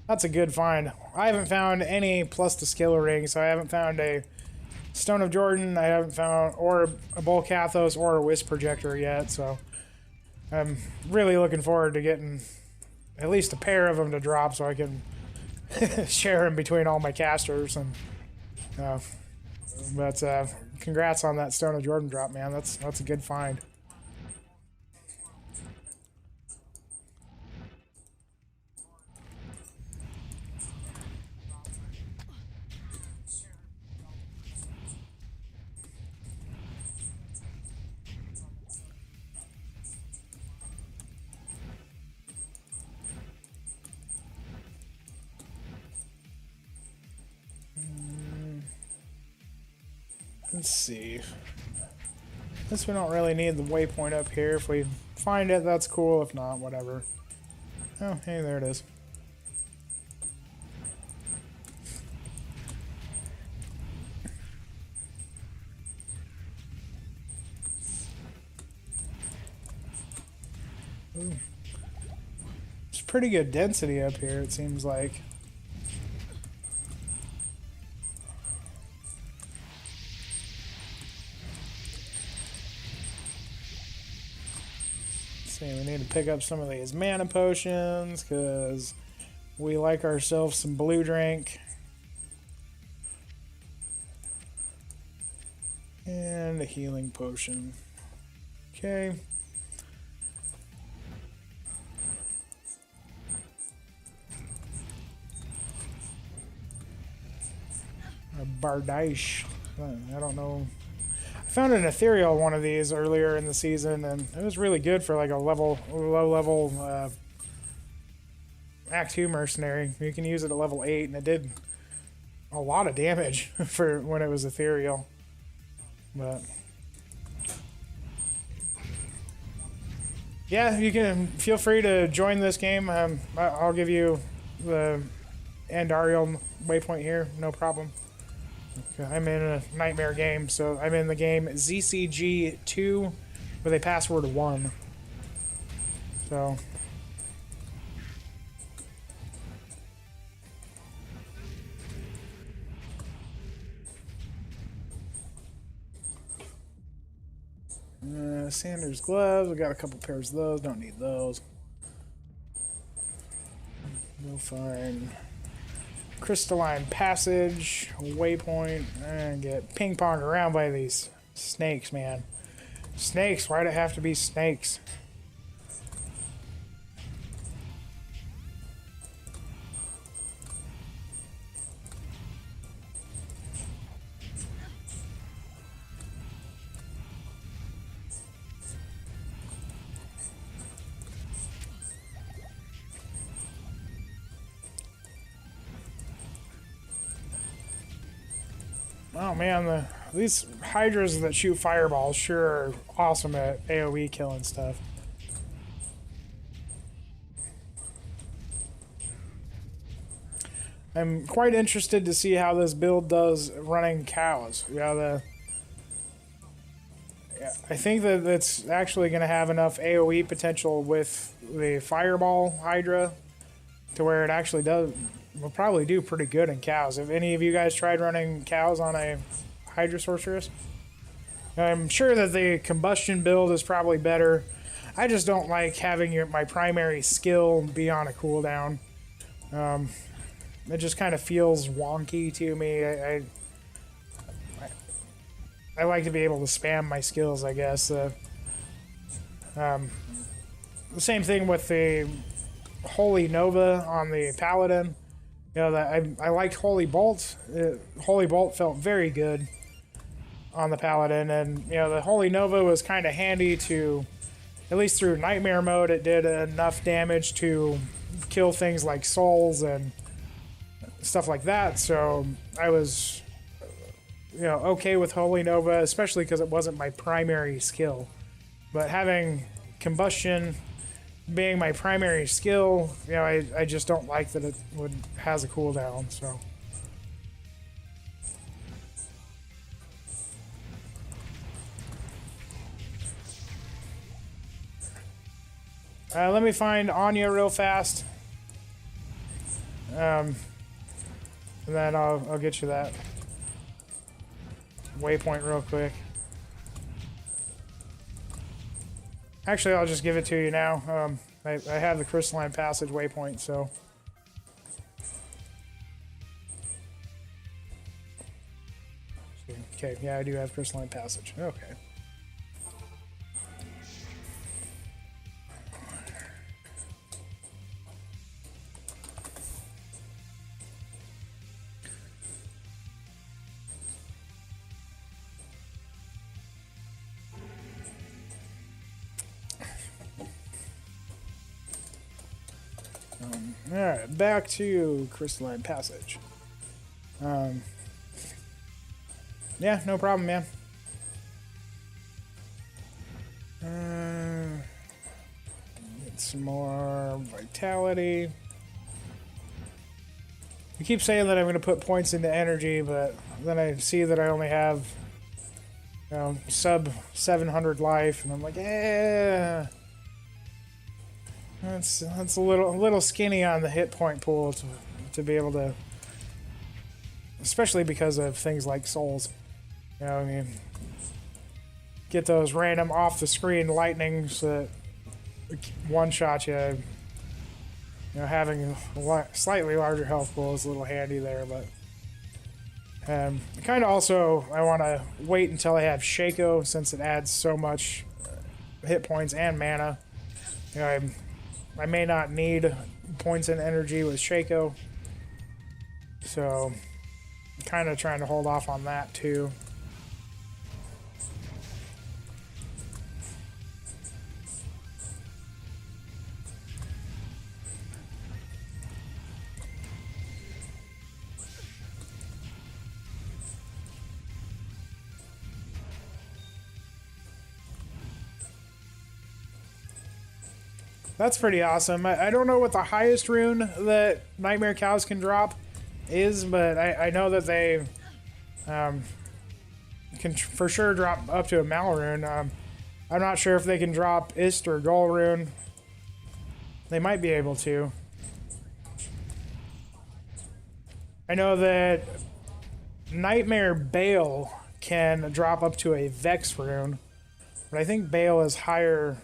Speaker 1: That's a good find. I haven't found any plus the skill ring, so I haven't found a Stone of Jordan, I haven't found, or a Bull Kathos, or a Wisp Projector yet, so I'm really looking forward to getting at least a pair of them to drop so I can share them between all my casters. And but congrats on that Stone of Jordan drop, man. That's a good find. Let's see. This we don't really need the waypoint up here. If we find it, that's cool. If not, whatever. Oh, hey, there it is. Ooh. There's pretty good density up here, it seems like. We need to pick up some of these mana potions because we like ourselves some blue drink. And a healing potion. Okay. A Bardaish. I don't know. I found an ethereal one of these earlier in the season, and it was really good for like a low level Act 2 mercenary. You can use it at level 8, and it did a lot of damage for when it was ethereal. But yeah, you can feel free to join this game. I'll give you the Andariel waypoint here, no problem. I'm in a nightmare game, so I'm in the game ZCG2 with a password 1. So Sanders gloves, we got a couple pairs of those, don't need those. We'll find Crystalline Passage, waypoint, and get ping-ponged around by these snakes, man. Snakes, why'd it have to be snakes? Oh man, these Hydras that shoot fireballs sure are awesome at AoE killing stuff. I'm quite interested to see how this build does running cows. Yeah, I think that it's actually going to have enough AoE potential with the Fireball Hydra to where it actually will probably do pretty good in cows. Have any of you guys tried running cows on a Hydra Sorceress? I'm sure that the combustion build is probably better. I just don't like having my primary skill be on a cooldown. It just kind of feels wonky to me. I like to be able to spam my skills, I guess. The same thing with the Holy Nova on the Paladin. You know, I liked Holy Bolt. Holy Bolt felt very good on the Paladin, and you know, the Holy Nova was kind of handy to, at least through Nightmare mode, it did enough damage to kill things like souls and stuff like that. So I was, you know, okay with Holy Nova, especially because it wasn't my primary skill. But having combustion being my primary skill, you know, I just don't like that it has a cooldown, so. Let me find Anya real fast. And then I'll get you that waypoint real quick. Actually, I'll just give it to you now. I have the crystalline passage waypoint, so. Okay, yeah, I do have crystalline passage. Okay. Alright, back to crystalline passage. Yeah, no problem, man. Get some more vitality. I keep saying that I'm going to put points into energy, but then I see that I only have, you know, sub 700 life, and I'm like, yeah. That's a little skinny on the hit point pool to be able to, especially because of things like souls. You know, I mean, get those random off the screen lightnings that one shot you. You know, having a slightly larger health pool is a little handy there, but kind of also I want to wait until I have Shaco since it adds so much hit points and mana. You know, I may not need points and energy with Shaco, so I'm kind of trying to hold off on that too. That's pretty awesome. I don't know what the highest rune that Nightmare Cows can drop is, but I know that they can for sure drop up to a Mal rune. I'm not sure if they can drop Ist or Gull rune. They might be able to. I know that Nightmare Bale can drop up to a Vex rune, but I think Bale is higher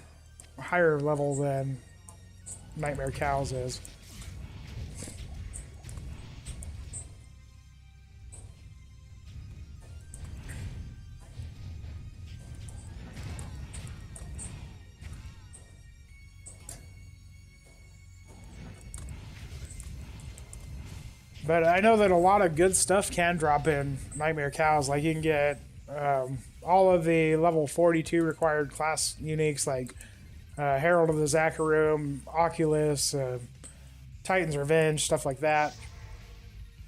Speaker 1: level than Nightmare Cows is. But I know that a lot of good stuff can drop in Nightmare Cows. Like you can get all of the level 42 required class uniques like Herald of the Zacharium, Oculus, Titan's Revenge, stuff like that.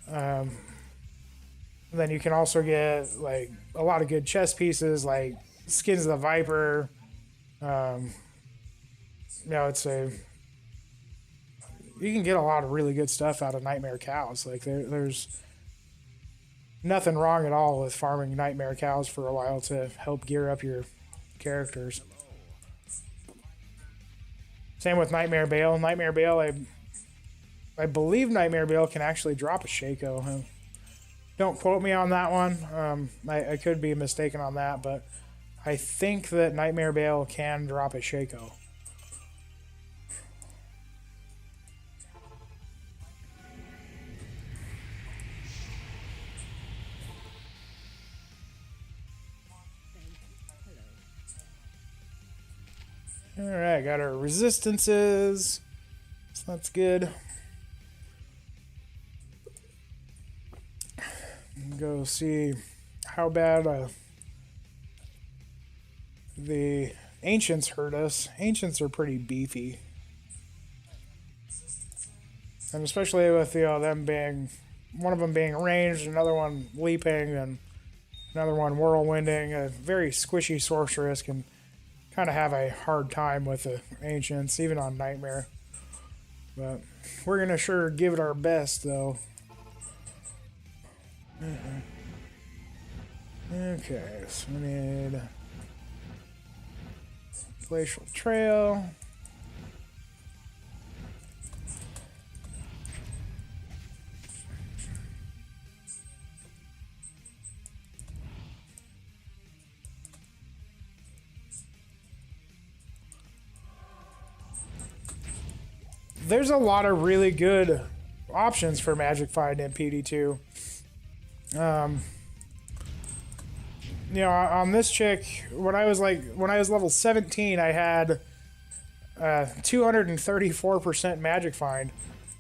Speaker 1: Then you can also get like a lot of good chess pieces like Skins of the Viper. You know, you can get a lot of really good stuff out of Nightmare Cows. Like there's nothing wrong at all with farming Nightmare Cows for a while to help gear up your characters. Same with Nightmare Bale. Nightmare Bale, I believe Nightmare Bale can actually drop a Shaco. Don't quote me on that one. I could be mistaken on that, but I think that Nightmare Bale can drop a Shaco. Alright, got our resistances. So that's good. Go see how bad the Ancients hurt us. Ancients are pretty beefy. And especially with, you know, them being, one of them being ranged, another one leaping, and another one whirlwinding. A very squishy sorceress can kind of have a hard time with the Ancients, even on Nightmare. But we're going to sure give it our best, though. Okay, so we need Glacial Trail. there's a lot of really good options for Magic Find in PD2. You know, on this chick, when I was level 17, I had 234% Magic Find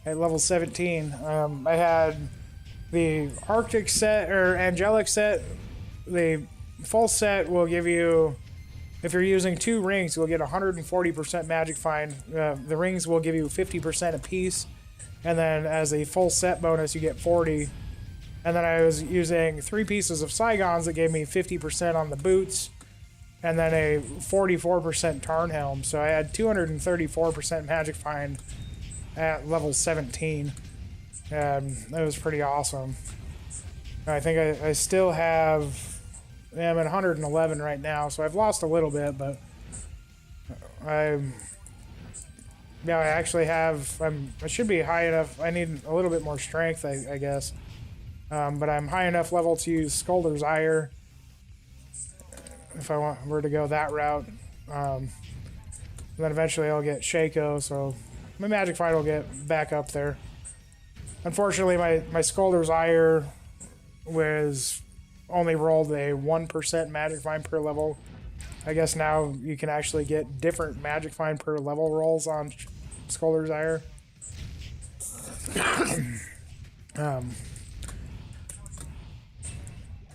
Speaker 1: at level 17. I had the Arctic set or Angelic set. The full set will give you, if you're using 2 rings, you'll get 140% Magic Find. The rings will give you 50% apiece, and then as a full set bonus, you get 40. And then I was using 3 pieces of Saigons that gave me 50% on the boots, and then a 44% Tarn Helm. So I had 234% Magic Find at level 17. And that was pretty awesome. I think I still have... I'm at 111 right now, so I've lost a little bit, but... I actually have... I should be high enough. I need a little bit more strength, I guess. But I'm high enough level to use Skulder's Ire if I were to go that route. Then eventually I'll get Shaco, so my Magic Find will get back up there. Unfortunately, my Skulder's Ire was only rolled a 1% Magic Find per level. I guess now you can actually get different Magic Find per level rolls on Skulder's Ire.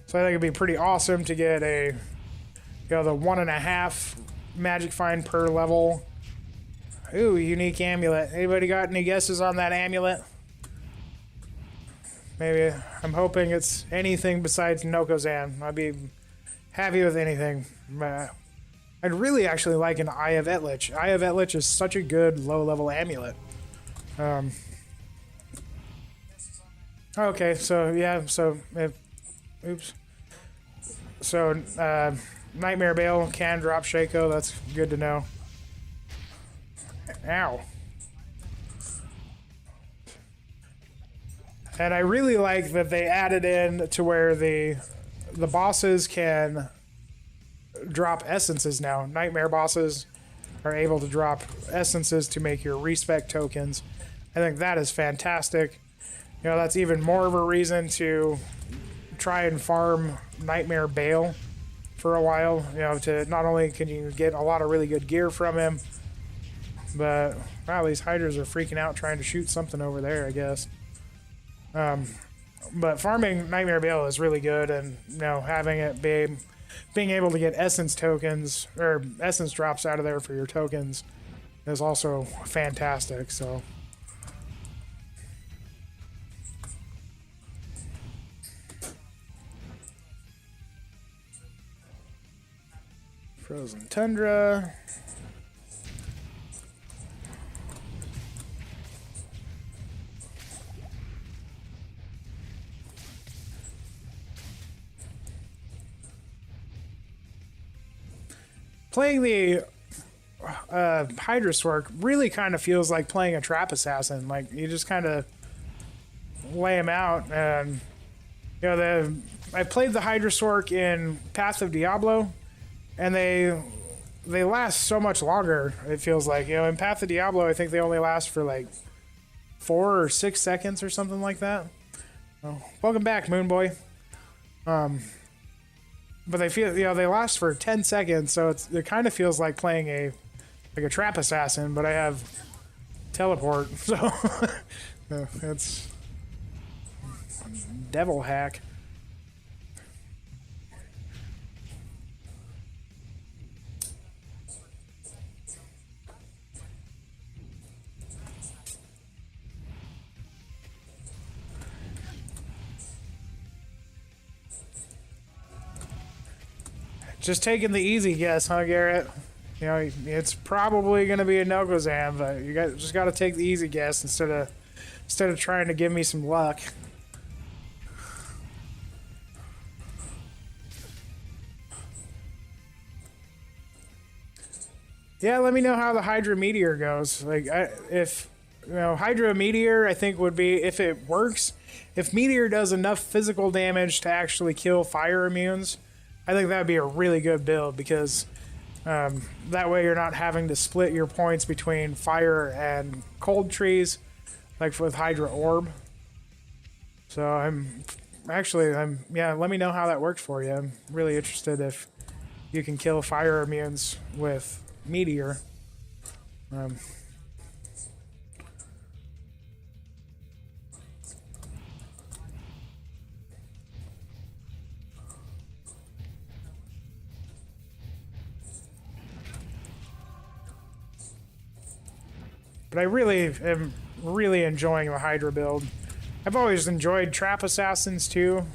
Speaker 1: So I think it'd be pretty awesome to get the 1.5 Magic Find per level. Ooh, unique amulet. Anybody got any guesses on that amulet? Maybe. I'm hoping it's anything besides Nokozan. I'd be happy with anything. I'd really actually like an Eye of Etlich. Eye of Etlich is such a good low-level amulet. Okay, so yeah, oops. So, Nightmare Bale can drop Shaco. That's good to know. Ow. And I really like that they added in to where the bosses can drop essences now. Nightmare bosses are able to drop essences to make your respec tokens. I think that is fantastic. You know, that's even more of a reason to try and farm Nightmare Bale for a while. You know, to not only can you get a lot of really good gear from him, but wow, these Hydras are freaking out trying to shoot something over there, I guess. But farming Nightmare Bale is really good, and you know, having it being able to get essence tokens or essence drops out of there for your tokens is also fantastic. So. Frozen Tundra. Playing the Hydra Sorc really kind of feels like playing a trap assassin. Like, you just kind of lay him out, and you know, I played the Hydra Sorc in Path of Diablo, and they last so much longer, it feels like. You know, in Path of Diablo, I think they only last for like 4 or 6 seconds or something like that. Oh, welcome back, Moon Boy. But they feel, you know, they last for 10 seconds, so it kind of feels like playing a trap assassin, but I have teleport, so it's devil hack. Just taking the easy guess, huh, Garrett? You know, it's probably going to be a Nokozan, but you just got to take the easy guess instead of trying to give me some luck. Yeah, let me know how the Hydra Meteor goes. Like, if you know, Hydra Meteor, I think would be, if it works, if Meteor does enough physical damage to actually kill fire immunes, I think that would be a really good build, because That way you're not having to split your points between fire and cold trees, like with Hydra Orb. So yeah, let me know how that works for you. I'm really interested if you can kill fire immunes with Meteor. But I really am enjoying the Hydra build. I've always enjoyed Trap Assassins too.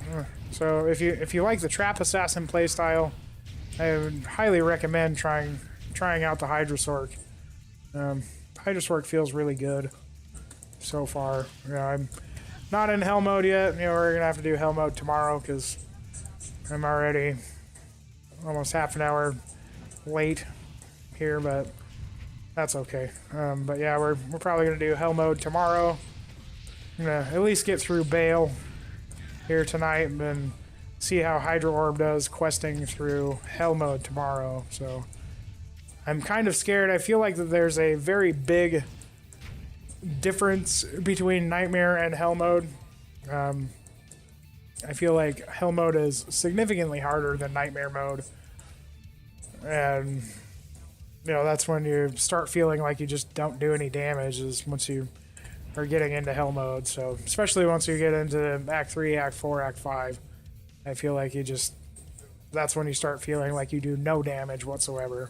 Speaker 1: So if you like the Trap Assassin playstyle, I would highly recommend trying out the Hydra Sorc. Hydra Sorc feels really good so far. You know, I'm not in Hell mode yet. You know, we're gonna have to do Hell mode tomorrow because I'm already almost half an hour late here, but that's okay. But yeah, we're probably gonna do Hell mode tomorrow. I'm gonna at least get through Bale here tonight and then see how Hydra Orb does questing through Hell mode tomorrow. So I'm kind of scared. I feel like that there's a very big difference between Nightmare and Hell mode. I feel like Hell mode is significantly harder than Nightmare mode. And you know, that's when you start feeling like you just don't do any damage, is once you are getting into Hell mode. So especially once you get into Act 3, Act 4, Act 5, I feel like that's when you start feeling like you do no damage whatsoever.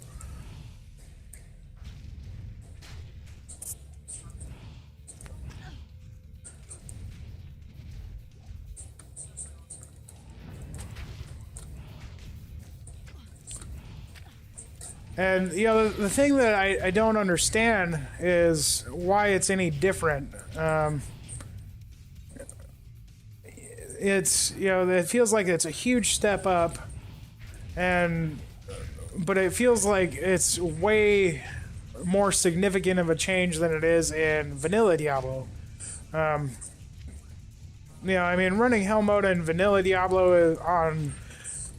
Speaker 1: And, you know, the thing that I don't understand is why it's any different. It's, you know, it feels like it's a huge step up, but it feels like it's way more significant of a change than it is in vanilla Diablo. You know, I mean, running Hell mode in vanilla Diablo is on,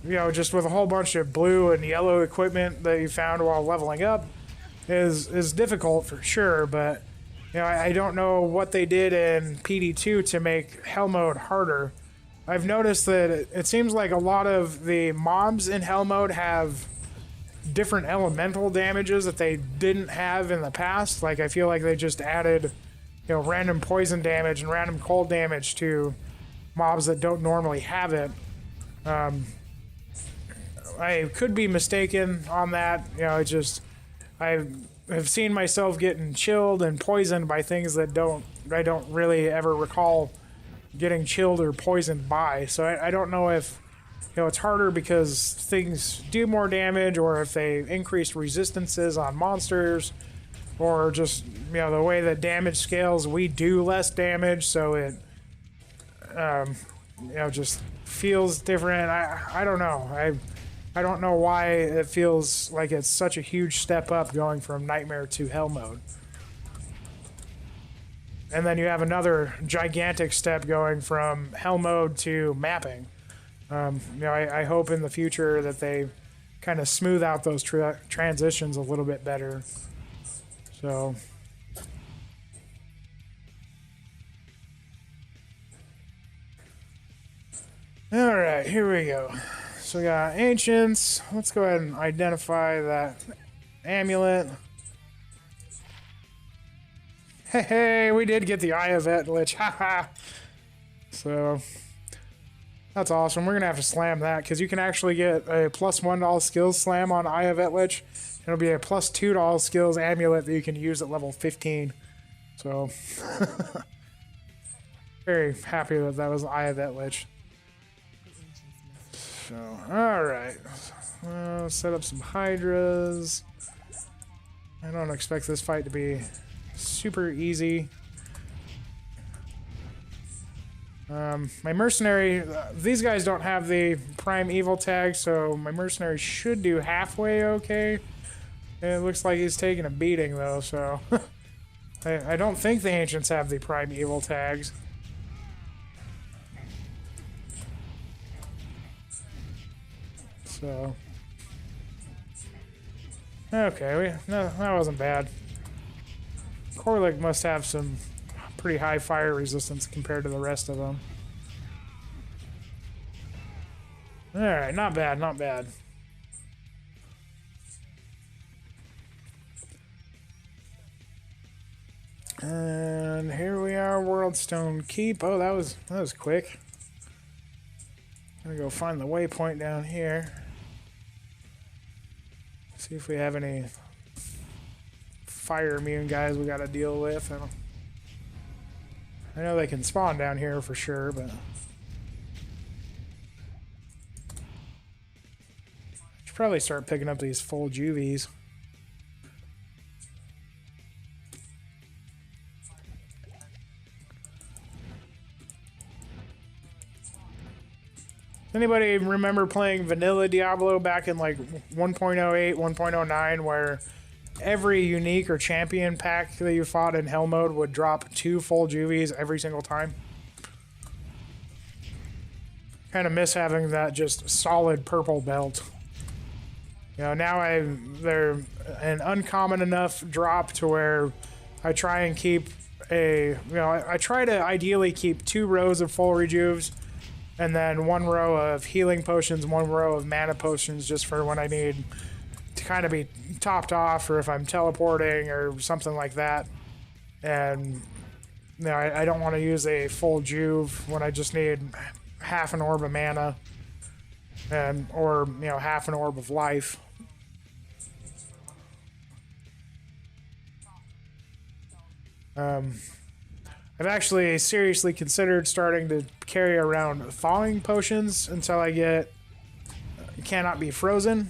Speaker 1: you know, just with a whole bunch of blue and yellow equipment that you found while leveling up is difficult for sure, but you know, I don't know what they did in PD2 to make Hell mode harder. I've noticed that it seems like a lot of the mobs in Hell mode have different elemental damages that they didn't have in the past. Like, I feel like they just added, you know, random poison damage and random cold damage to mobs that don't normally have it. I could be mistaken on that. You know, I have seen myself getting chilled and poisoned by things that I don't really ever recall getting chilled or poisoned by. So I don't know if, you know, it's harder because things do more damage, or if they increase resistances on monsters, or just, you know, the way that damage scales, we do less damage, so it you know, just feels different. I don't know. I don't know why it feels like it's such a huge step up going from Nightmare to Hell mode. And then you have another gigantic step going from Hell mode to mapping. You know, I hope in the future that they kind of smooth out those transitions a little bit better. So all right, here we go. So we got Ancients. Let's go ahead and identify that amulet. Hey, we did get the Eye of Et Lich. Haha. So that's awesome. We're going to have to slam that because you can actually get a +1 to all skills slam on Eye of Et Lich. It'll be a +2 to all skills amulet that you can use at level 15. So very happy that that was Eye of Et Lich. So, alright. Set up some Hydras. I don't expect this fight to be super easy. My mercenary, these guys don't have the prime evil tag, so my mercenary should do halfway okay. It looks like he's taking a beating though, so I don't think the ancients have the prime evil tags. So Okay, no, that wasn't bad. Korlik must have some pretty high fire resistance compared to the rest of them. Alright, not bad, not bad. And here we are, Worldstone Keep. Oh, that was quick. I'm gonna go find the waypoint down here. See if we have any fire immune guys we gotta deal with. I know they can spawn down here for sure, but I should probably start picking up these full juvies. Anybody remember playing vanilla Diablo back in like 1.08, 1.09, where every unique or champion pack that you fought in hell mode would drop 2 full juvies every single time? Kind of miss having that just solid purple belt. You know, now they're an uncommon enough drop to where I try and keep I try to ideally keep 2 rows of full rejuves, and then 1 row of healing potions, 1 row of mana potions, just for when I need to kind of be topped off, or if I'm teleporting or something like that. And I don't want to use a full juve when I just need half an orb of mana, or half an orb of life. I've actually seriously considered starting to carry around thawing potions until I get cannot be frozen.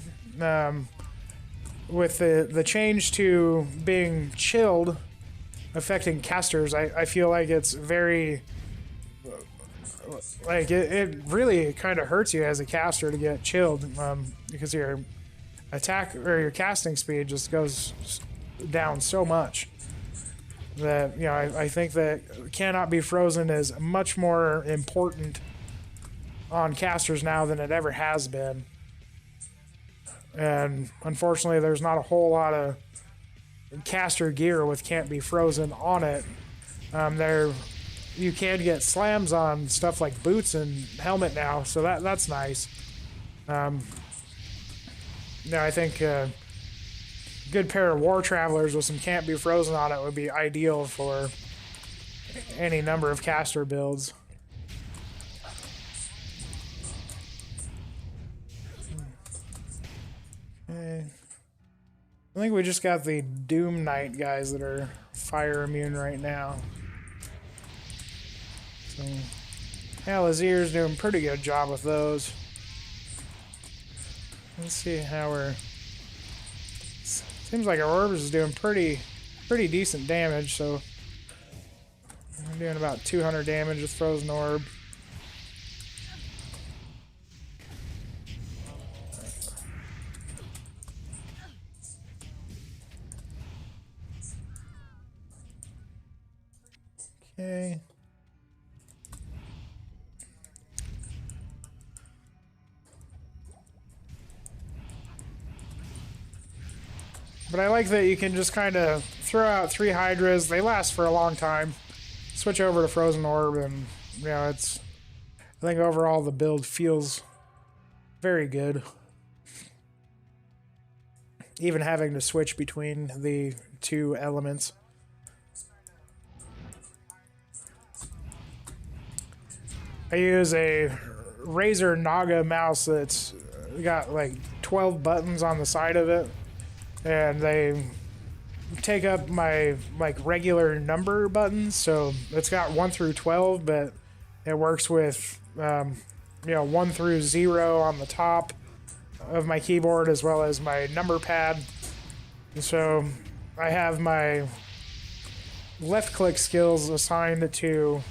Speaker 1: With the change to being chilled affecting casters, I feel like it's very it really kind of hurts you as a caster to get chilled, because your attack or your casting speed just goes down so much that I think that cannot be frozen is much more important on casters now than it ever has been. And unfortunately, there's not a whole lot of caster gear with can't be frozen on it. You can get slams on stuff like boots and helmet now, so that's nice. I think good pair of war travelers with some can't be frozen on it would be ideal for any number of caster builds. Okay. I think we just got the Doom Knight guys that are fire immune right now. So Alazir's doing a pretty good job with those. Let's see how we're... Seems like our orbs is doing pretty decent damage, so I'm doing about 200 damage with Frozen Orb. Okay. But I like that you can just kind of throw out 3 Hydras. They last for a long time. Switch over to Frozen Orb, and I think overall the build feels very good. Even having to switch between the 2 elements. I use a Razer Naga mouse that's got like 12 buttons on the side of it, and they take up my regular number buttons, so it's got 1 through 12, but it works with 1 through 0 on the top of my keyboard, as well as my number pad. And so I have my left click skills assigned to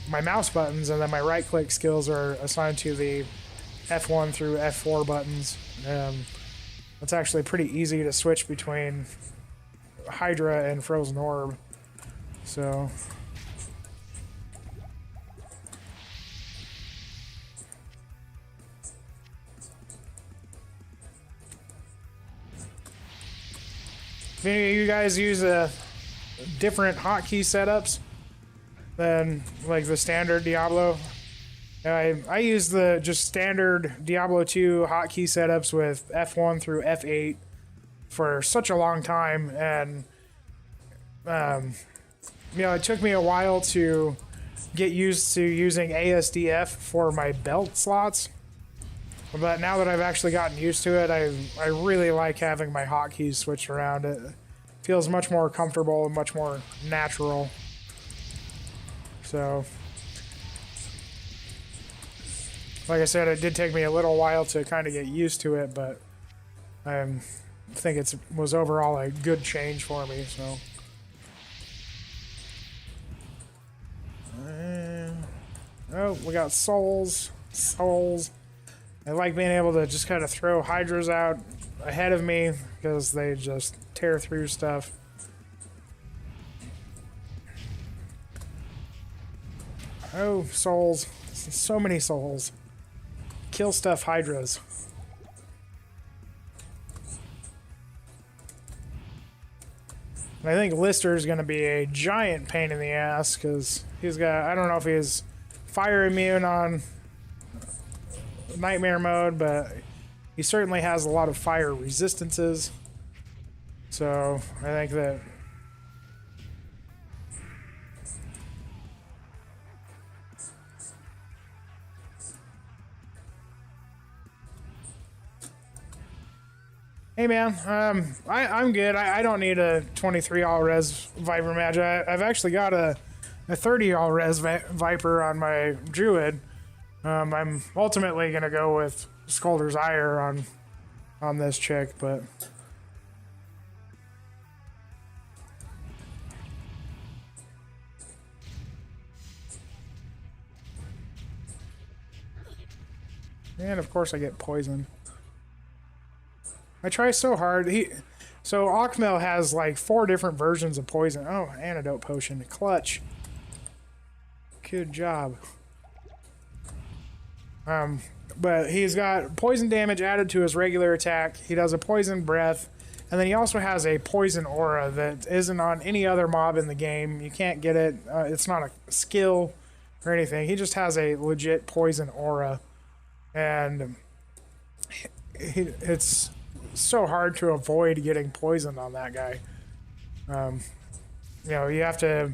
Speaker 1: my mouse buttons, and then my right click skills are assigned to the F1 through F4 buttons. It's actually pretty easy to switch between Hydra and Frozen Orb. So If any of you guys use different hotkey setups than like the standard Diablo, I use the just standard Diablo 2 hotkey setups with F1 through F8 for such a long time, and you know, it took me a while to get used to using ASDF for my belt slots. But now that I've actually gotten used to it, I really like having my hotkeys switched around. It feels much more comfortable and much more natural. So, like I said, it did take me a little while to kind of get used to it, but I think it was overall a good change for me. So, oh, we got souls. I like being able to just kind of throw hydras out ahead of me because they just tear through stuff. Oh, souls. So many souls. Kill stuff hydras. And I think Lister is going to be a giant pain in the ass because he's got, I don't know if he's fire immune on Nightmare mode, but he certainly has a lot of fire resistances. So I think that hey man, I'm good. I don't need a 23 all res Viper match. I've actually got a 30 all res Viper on my Druid. I'm ultimately gonna go with Skulder's Ire on this chick, but and of course I get poisoned. I try so hard. So Akmel has like 4 different versions of poison. Oh, antidote potion, clutch. Good job. But he's got poison damage added to his regular attack. He does a poison breath, and then he also has a poison aura that isn't on any other mob in the game. You can't get it. It's not a skill or anything. He just has a legit poison aura, and it's so hard to avoid getting poisoned on that guy. You know, you have to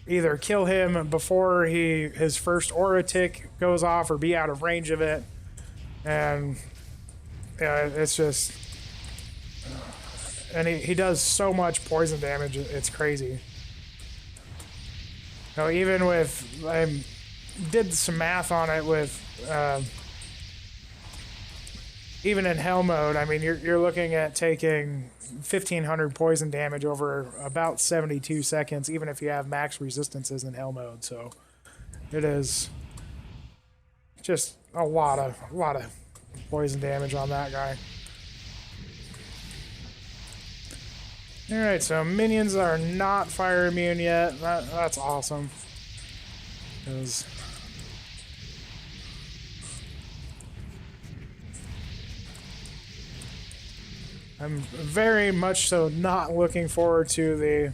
Speaker 1: either kill him before his first aura tick goes off or be out of range of it. And yeah, it's just, and he does so much poison damage, it's crazy. You know, even with, I did some math on it with even in hell mode. I mean, you're looking at taking 1,500 poison damage over about 72 seconds, even if you have max resistances in hell mode. So it is just a lot of poison damage on that guy. All right, so minions are not fire immune yet. That's awesome. 'Cause I'm very much so not looking forward to the...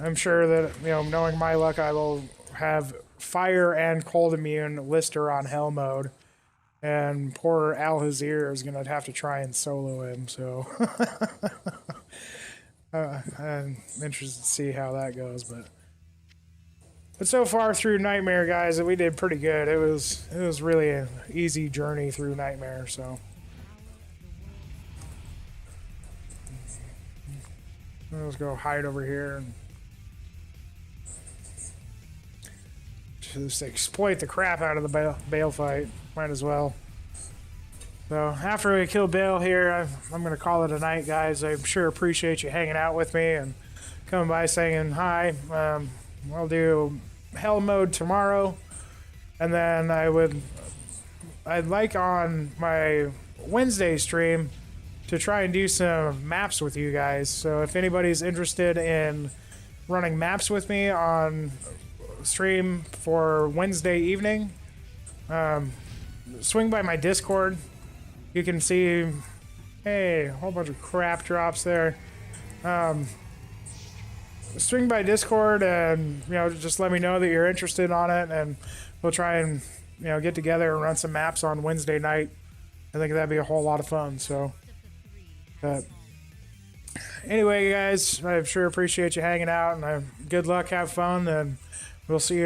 Speaker 1: I'm sure that, you know, knowing my luck, I will have fire and cold immune Lister on hell mode. And poor Alhazir is going to have to try and solo him, so... I'm interested to see how that goes, but so far through Nightmare, guys, we did pretty good. It was really an easy journey through Nightmare, so... Let's go hide over here and just exploit the crap out of the Bale fight. Might as well. So after we kill Bale here, I'm going to call it a night, guys. I sure appreciate you hanging out with me and coming by saying hi. I'll do hell mode tomorrow, and then I'd like on my Wednesday stream to try and do some maps with you guys. So if anybody's interested in running maps with me on stream for Wednesday evening, swing by my Discord. You can see, hey, a whole bunch of crap drops there. swing by Discord and, you know, just let me know that you're interested on it, and we'll try and, you know, get together and run some maps on Wednesday night. I think that'd be a whole lot of fun. So, but anyway, guys, I sure appreciate you hanging out, and good luck, have fun, and we'll see you